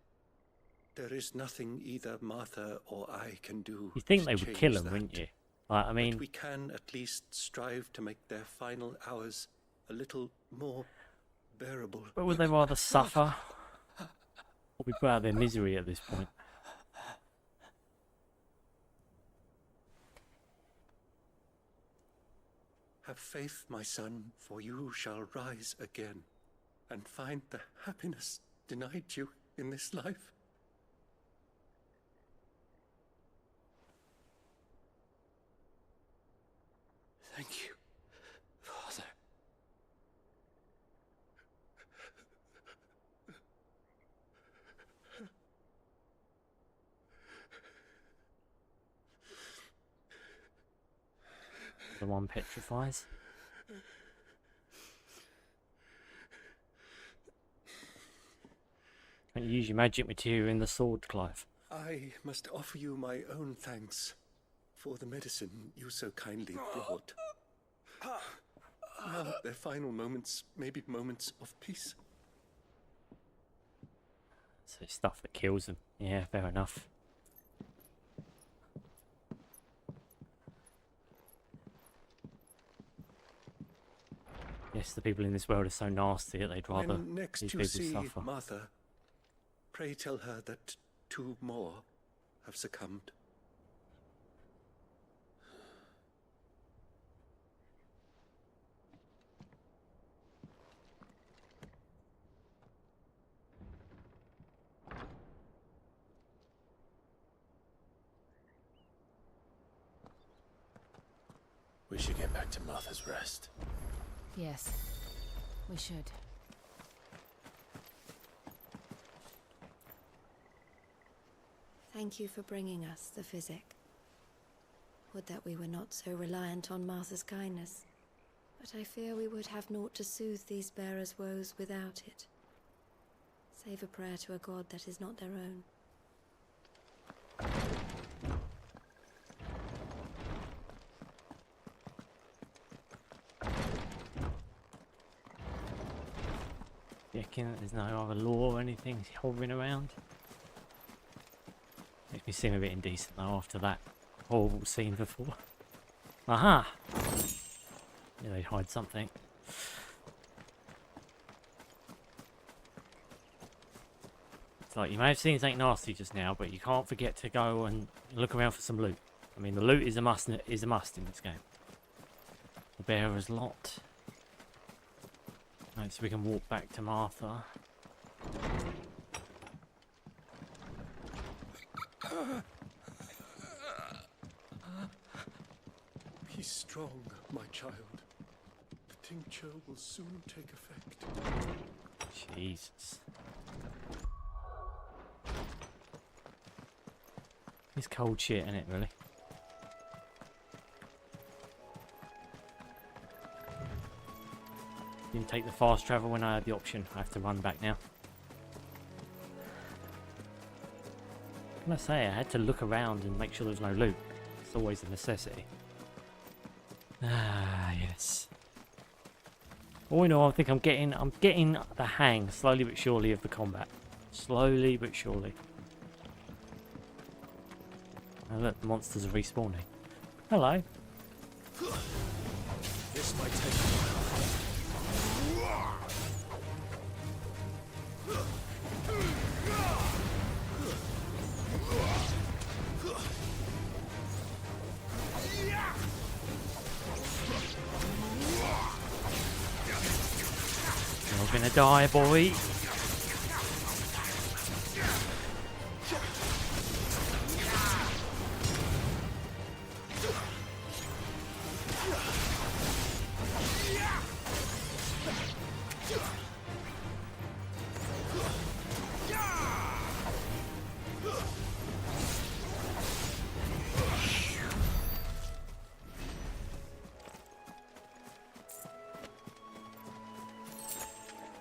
There is nothing either Martha or I can do. You think to they would change kill them, that. wouldn't you? Like, I mean, But we can at least strive to make their final hours a little more bearable. but would they rather suffer or be put out of their misery at this point? Have faith, my son, for you shall rise again, and find the happiness denied you in this life. Thank you, Father. the one petrifies. Can't you use your magic material in the sword, Clive? I must offer you my own thanks for the medicine you so kindly brought. Now, their final moments may be moments of peace. So it's stuff that kills them. Yeah, fair enough. Yes, the people in this world are so nasty that they'd rather When next these you people see suffer. Martha, pray tell her that 2 more have succumbed. We should get back to Martha's Rest. Yes, we should. Thank you for bringing us the physic. Would that we were not so reliant on Martha's kindness. But I fear we would have naught to soothe these bearers' woes without it. Save a prayer to a god that is not their own. You reckon that there's no other law or anything hovering around? Makes me seem a bit indecent though after that horrible scene before. Aha! Yeah, they'd hide something. It's like you may have seen something nasty just now, but you can't forget to go and look around for some loot. I mean, the loot is a must in this game. The bearer's lot. Right, so we can walk back to Martha. Be strong, my child. The tincture will soon take effect. Jesus. It's cold shit, isn't it, really? Didn't take the fast travel when I had the option. I have to run back now. Can I say I had to look around and make sure there's no loot. It's always a necessity. Ah, yes. All in all, I think I'm getting the hang slowly but surely of the combat. Slowly but surely. Oh look, the monsters are respawning. Hello. This might take a while. You're gonna die, boy.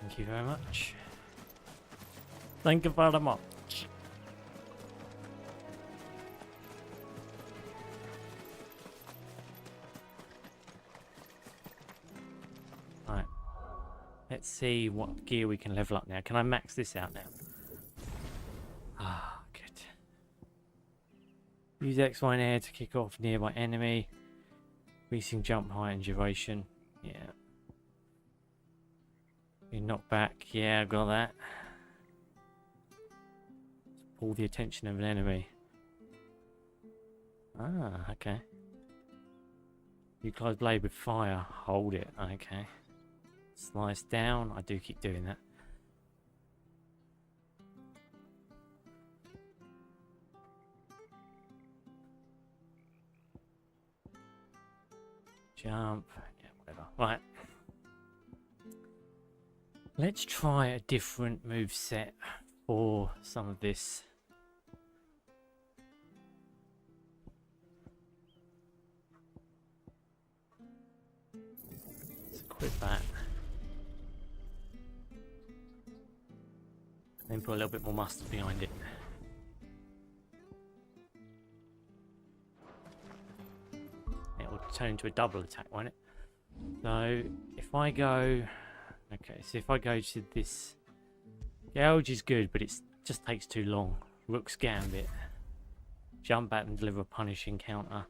Thank you very much. Thank you very much. Right. Let's see what gear we can level up now. Can I max this out now? Ah, good. Use X, Y, and air to kick off nearby enemy. Increasing jump height and duration. Yeah. Be knocked back. Yeah, I got that. Pull the attention of an enemy. Ah, okay. Utilize blade with fire. Hold it. Okay. Slice down. I do keep doing that. Jump. Yeah, whatever. Right. Let's try a different move set for some of this. Put that. Then put a little bit more mustard behind it. It will turn into a double attack, won't it? So if I go, okay, so if I go to this, gouge is good, but it just takes too long. Rook's Gambit. Jump back and deliver a punishing counter.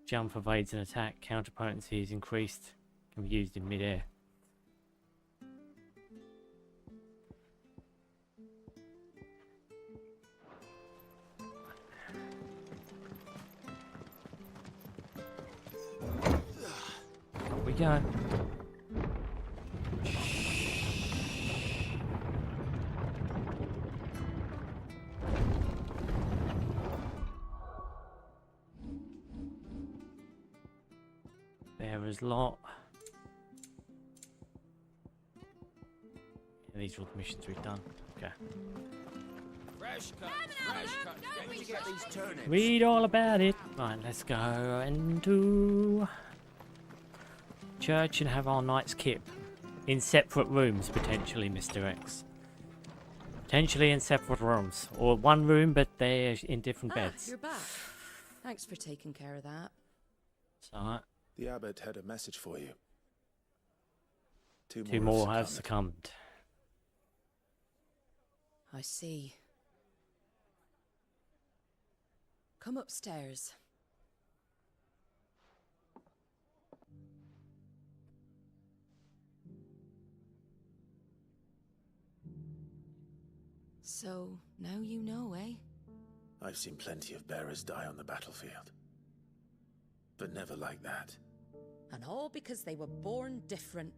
Jump evades an attack. Counter potency is increased. Can be used in mid-air. Up we go. Bearer's lot. Yeah, these are all the missions we've done. Okay. Fresh cut, fresh cut. Where did you get these turnips? Read all about it. Right, let's go into church and have our night's kip in separate rooms, potentially, Mr. X. Potentially in separate rooms, or one room, but they're in different beds. You're back. Thanks for taking care of that. It's alright. The abbot had a message for you. Two more have succumbed. I see. Come upstairs. So, now you know, eh? I've seen plenty of bearers die on the battlefield. But never like that. And all because they were born different.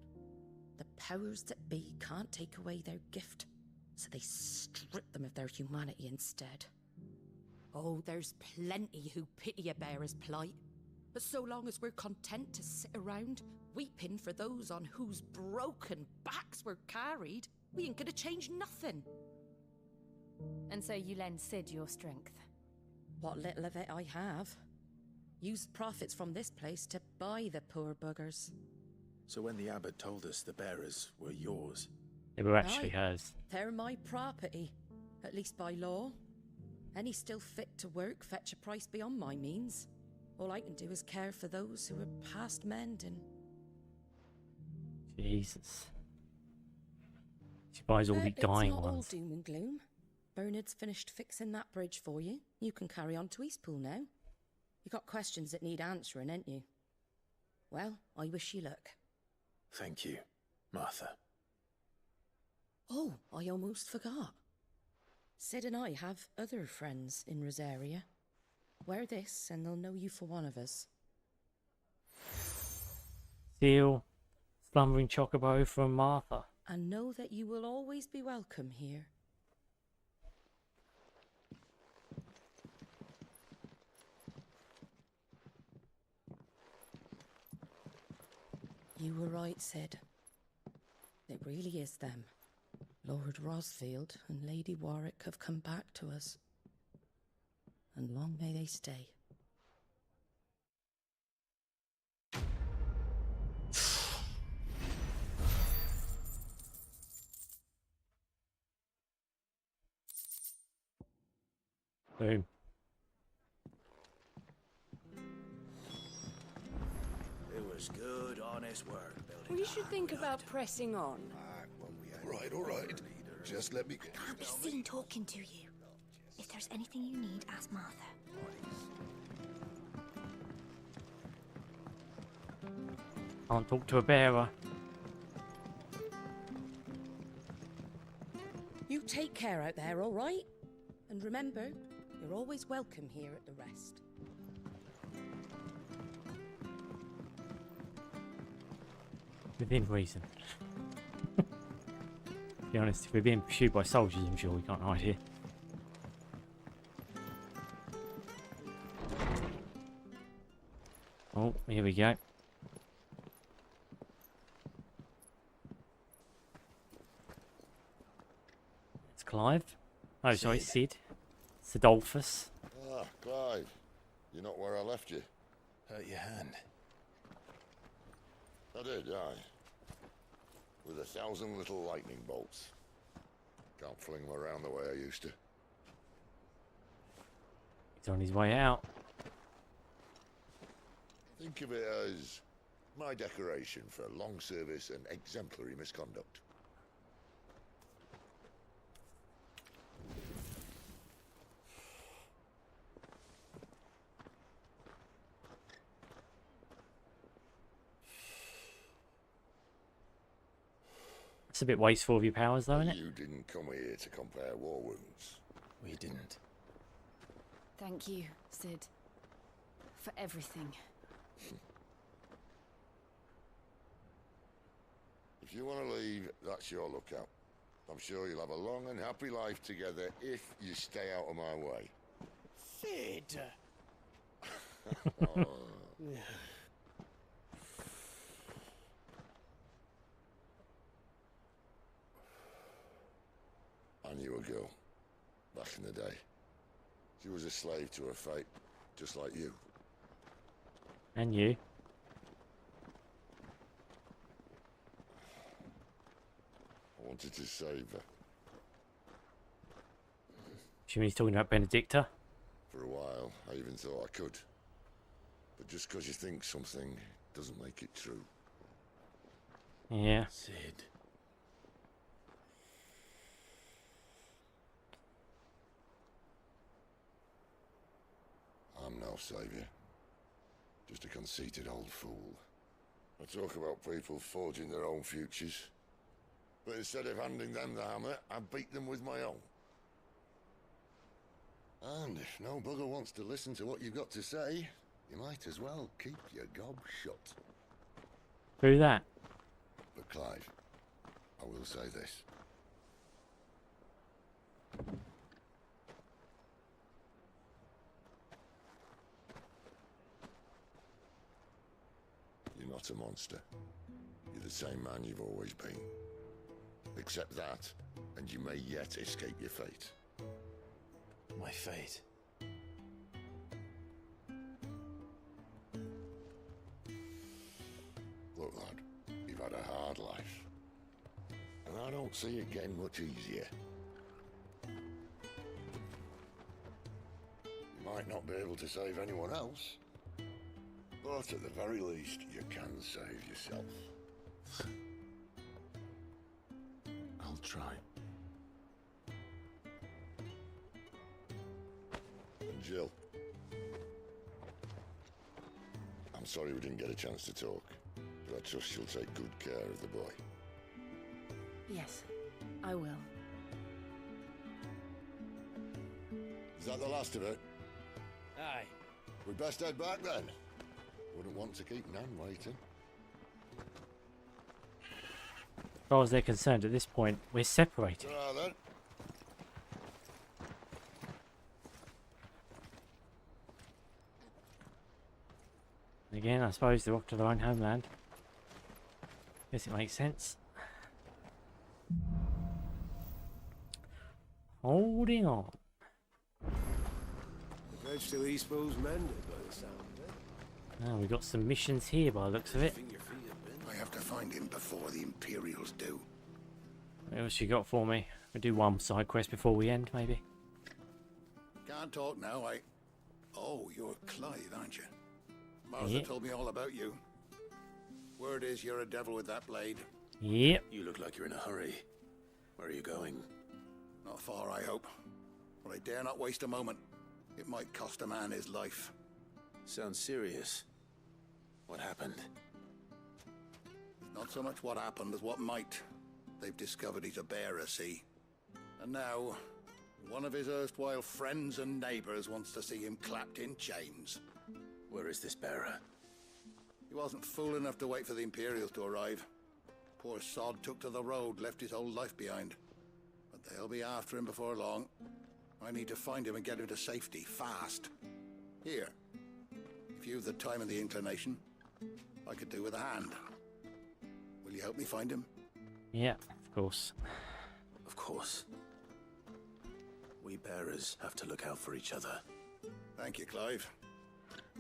The powers that be can't take away their gift, so they strip them of their humanity instead. Oh, there's plenty who pity a bearer's plight. But so long as we're content to sit around, weeping for those on whose broken backs we're carried, we ain't gonna change nothing. And so you lend Sid your strength? What little of it I have. Used profits from this place to buy the poor buggers. So when the abbot told us the bearers were yours... They were actually hers. They're my property, at least by law. Any still fit to work fetch a price beyond my means. All I can do is care for those who are past mending. Jesus. She buys all the dying it's not ones. all doom and gloom. Bernard's finished fixing that bridge for you. You can carry on to Eastpool now. You got questions that need answering, ain't you? Well, I wish you luck. Thank you, Martha. Oh, I almost forgot. Sid and I have other friends in Rosaria. Wear this and they'll know you for one of us. Seal, slumbering chocobo from Martha. And know that you will always be welcome here. You were right, Sid. It really is them. Lord Rosfield and Lady Warwick have come back to us. And long may they stay. Boom. It was good, honest work, building. We should think about pressing on. All right. Just let me... Can't be seen talking to you. If there's anything you need, ask Martha. Can't talk to a bearer. You take care out there, all right? And remember, you're always welcome here at the rest. Within reason. To be honest, if we're being pursued by soldiers, I'm sure we can't hide here. Oh, here we go. It's Clive. Oh, sorry, Sid. Sidolphus. Ah, Clive. You're not where I left you. Hurt your hand. I did, aye. with 1,000 little lightning bolts. Can't fling them around the way I used to. He's on his way out. Think of it as my decoration for long service and exemplary misconduct. It's a bit wasteful of your powers, though, isn't it? You didn't come here to compare war wounds. We didn't. Thank you, Sid. For everything. If you want to leave, that's your lookout. I'm sure you'll have a long and happy life together if you stay out of my way. Sid! Oh. I knew a girl back in the day. She was a slave to her fate, just like you. And you. I wanted to save her. Assuming he's talking about Benedicta. For a while, I even thought I could. But just because you think something doesn't make it true. Yeah. Sid. I'm no savior. Just a conceited old fool. I talk about people forging their own futures. But instead of handing them the hammer, I beat them with my own. And if no bugger wants to listen to what you've got to say, you might as well keep your gob shut. Through that. But Clive, I will say this. You're not a monster. You're the same man you've always been. Accept that, and you may yet escape your fate. My fate? Look, lad, you've had a hard life. And I don't see it getting much easier. You might not be able to save anyone else, but at the very least, you can save yourself. I'll try. And Jill, I'm sorry we didn't get a chance to talk, but I trust you'll take good care of the boy. Yes, I will. Is that the last of it? Aye. We'd best head back then. Wouldn't want to keep Nan waiting. As far as they're concerned, at this point, we're separated. Then. Again, I suppose they're off to their own homeland. Guess it makes sense. Holding on. The bridge to Eastpole's mended by the sound of it. Now we've got some missions here by the looks of it. I have to find him before the Imperials do. What else you got for me? We'll do one side quest before we end, maybe. Can't talk now, Oh, you're Clive, aren't you? Martha Yep. told me all about you. Word is you're a devil with that blade. Yep. You look like you're in a hurry. Where are you going? Not far, I hope. But I dare not waste a moment. It might cost a man his life. Sounds serious. What happened? Not so much what happened as what might. They've discovered he's a bearer, see? And now, one of his erstwhile friends and neighbors wants to see him clapped in chains. Where is this bearer? He wasn't fool enough to wait for the Imperials to arrive. Poor sod took to the road, left his whole life behind. But they'll be after him before long. I need to find him and get him to safety, fast. Here, if you've the time and the inclination, I could do with a hand. Will you help me find him? Yeah, of course. Of course. We bearers have to look out for each other. Thank you, Clive.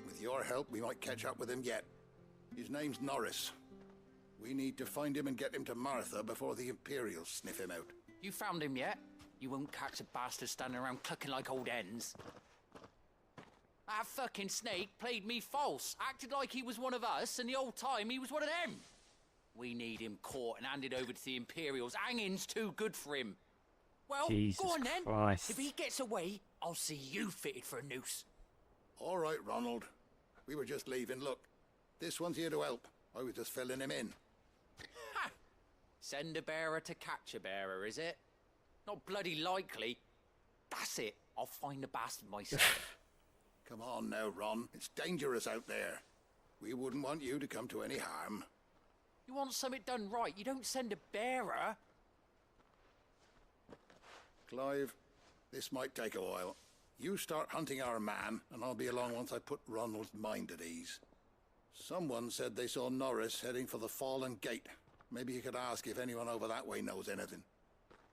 With your help, we might catch up with him yet. His name's Norris. We need to find him and get him to Martha before the Imperials sniff him out. You found him yet? You won't catch a bastard standing around clucking like old hens. That fucking snake played me false, acted like he was one of us, and the whole time he was one of them. We need him caught and handed over to the Imperials. Hanging's too good for him. Well, Jesus go on then. Christ. If he gets away, I'll see you fitted for a noose. All right, Ronald. We were just leaving. Look, this one's here to help. I was just filling him in. Ha! Send a bearer to catch a bearer, is it? Not bloody likely. That's it. I'll find the bastard myself. Come on now, Ron. It's dangerous out there. We wouldn't want you to come to any harm. You want something done right, you don't send a bearer. Clive, this might take a while. You start hunting our man, and I'll be along once I put Ronald's mind at ease. Someone said they saw Norris heading for the Fallen Gate. Maybe you could ask if anyone over that way knows anything.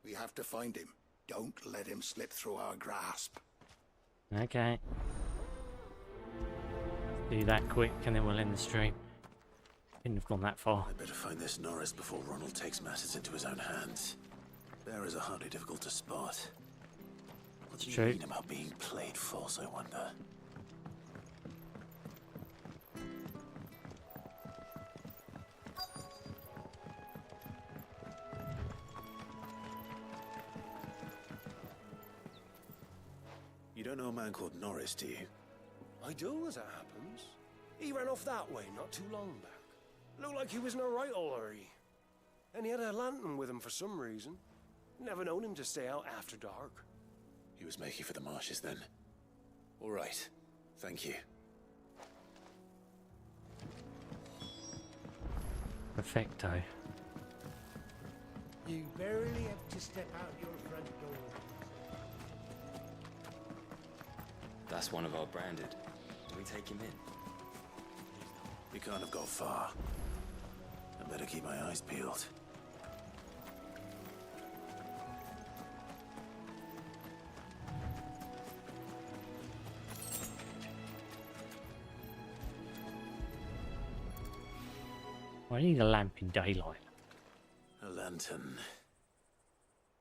We have to find him. Don't let him slip through our grasp. Okay. Do that quick and then we'll end the stream. Couldn't have gone that far. I better find this Norris before Ronald takes matters into his own hands. Bearers are hardly difficult to spot. What do you mean about being played false, I wonder? You don't know a man called Norris, do you? I do, as it happens. He ran off that way not too long back. Looked like he was in a right old hurry. And he had a lantern with him for some reason. Never known him to stay out after dark. He was making for the marshes then. All right. Thank you. Perfecto. You barely have to step out your front door. That's one of our branded. Do we take him in? He can't have gone far. I better keep my eyes peeled. I need a lamp in daylight. A lantern.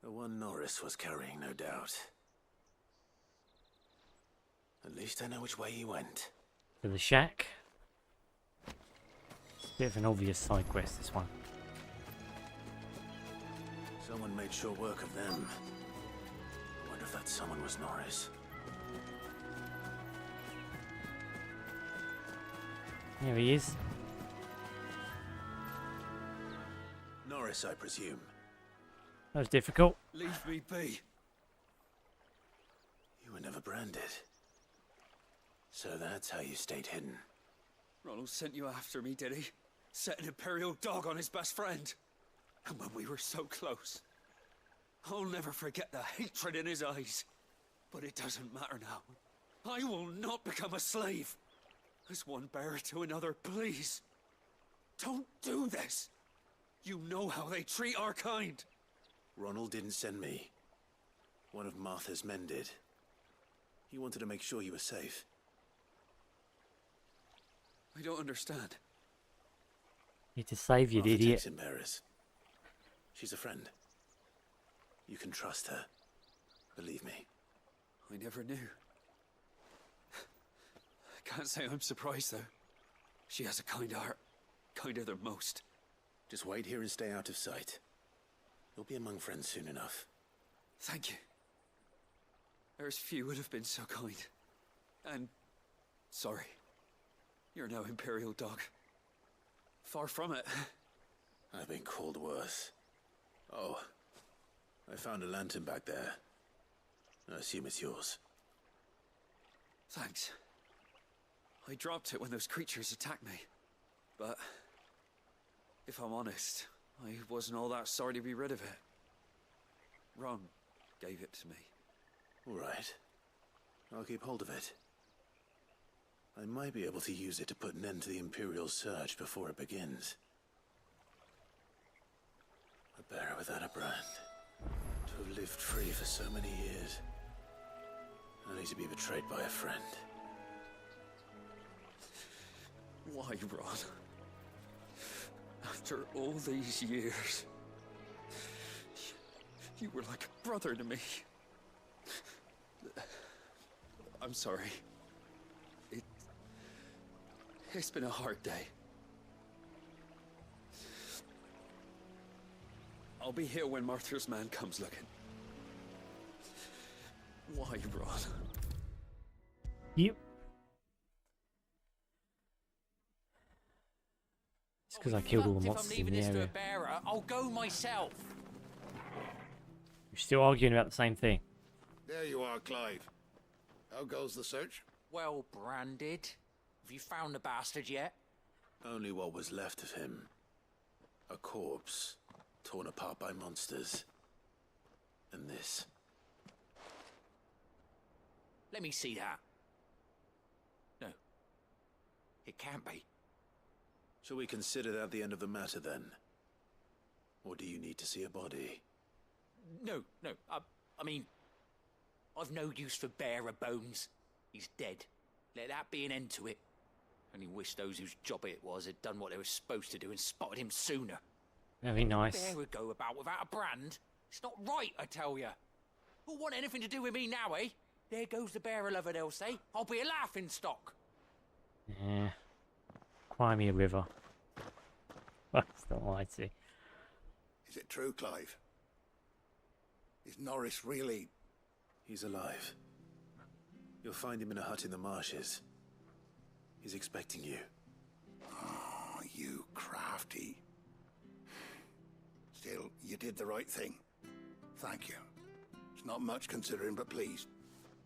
The one Norris was carrying, no doubt. At least I know which way he went. To the shack. Bit of an obvious side quest, this one. Someone made short work of them. I wonder if that someone was Norris. There he is. Norris, I presume. That was difficult. Leave me be. You were never branded. So that's how you stayed hidden. Ronald sent you after me, did he? Set an Imperial dog on his best friend. And when we were so close. I'll never forget the hatred in his eyes. But it doesn't matter now. I will not become a slave. As one bearer to another, please. Don't do this. You know how they treat our kind. Ronald didn't send me. One of Martha's men did. He wanted to make sure you were safe. I don't understand. Need to save you, Martha idiot. takes in bearers. She's a friend. You can trust her. Believe me. I never knew. I can't say I'm surprised, though. She has a kind heart. Kinder than most. Just wait here and stay out of sight. You'll be among friends soon enough. Thank you. There's few would have been so kind. And sorry. You're no Imperial dog. Far from it. I've been called worse. Oh, I found a lantern back there. I assume it's yours. Thanks. I dropped it when those creatures attacked me. But if I'm honest, I wasn't all that sorry to be rid of it. Ron gave it to me. All right. I'll keep hold of it. I might be able to use it to put an end to the Imperial search before it begins. A bearer without a brand. To have lived free for so many years. Only to be betrayed by a friend. Why, Ron? After all these years, you were like a brother to me. I'm sorry. It's been a hard day. I'll be here when Martha's man comes looking. Why, Ron? Yep. It's because I killed all the monsters in the area. I'll go myself. You're still arguing about the same thing. There you are, Clive. How goes the search? Well branded. Have you found the bastard yet? Only what was left of him. A corpse, torn apart by monsters. And this. Let me see that. No. It can't be. Shall we consider that the end of the matter then? Or do you need to see a body? No. I mean, I've no use for bearer bones. He's dead. Let that be an end to it. Only wish those whose job it was had done what they were supposed to do and spotted him sooner. Very nice. Bear would go about without a brand. It's not right, I tell you. Who'll want anything to do with me now, eh? There goes the bearer lover, they'll say. I'll be a laughing stock. Yeah. Cry me a river. That's not what I see. Is it true, Clive? Is Norris really... He's alive. You'll find him in a hut in the marshes. He's expecting you. Oh, you crafty. Still, you did the right thing. Thank you. It's not much considering, but please,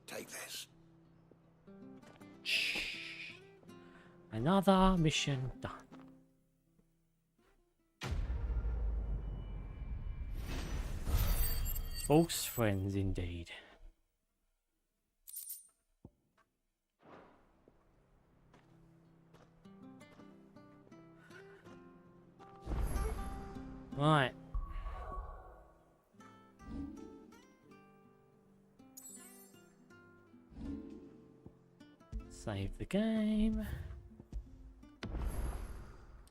take this. Shh. Another mission done. False friends indeed. Right. Save the game.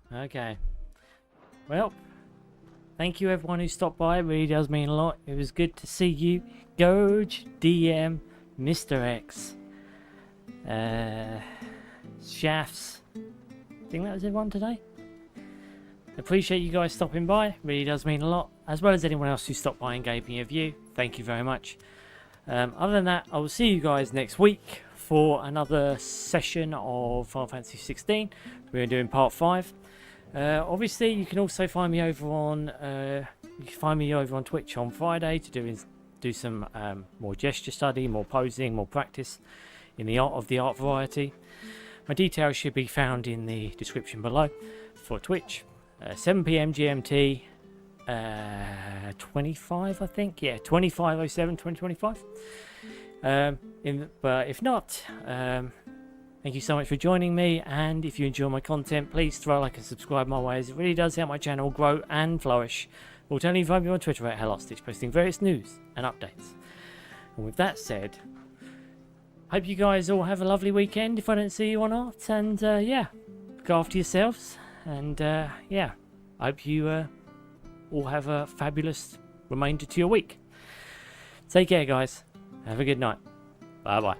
Okay. Well, thank you everyone who stopped by. It really does mean a lot. It was good to see you. Goj, DM, Mr. X, Shafts. I think that was everyone today. Appreciate you guys stopping by. Really does mean a lot. As well as anyone else who stopped by and gave me a view. Thank you very much. Other than that, I will see you guys next week for another session of Final Fantasy XVI. We're doing part 5. Obviously, you can also find me over on Twitch on Friday to do some more gesture study, more posing, more practice in the art variety. My details should be found in the description below for Twitch. 7 PM GMT, 25 I think, yeah, 2507 2025. But if not, thank you so much for joining me, and if you enjoy my content, please throw a like and subscribe my way, as it really does help my channel grow and flourish. Alternatively, find me on Twitter at @HellOstitch, posting various news and updates. And with that said, hope you guys all have a lovely weekend if I don't see you or not, and yeah, look after yourselves, and yeah, I hope you all have a fabulous remainder to your week. Take care guys, have a good night, bye bye.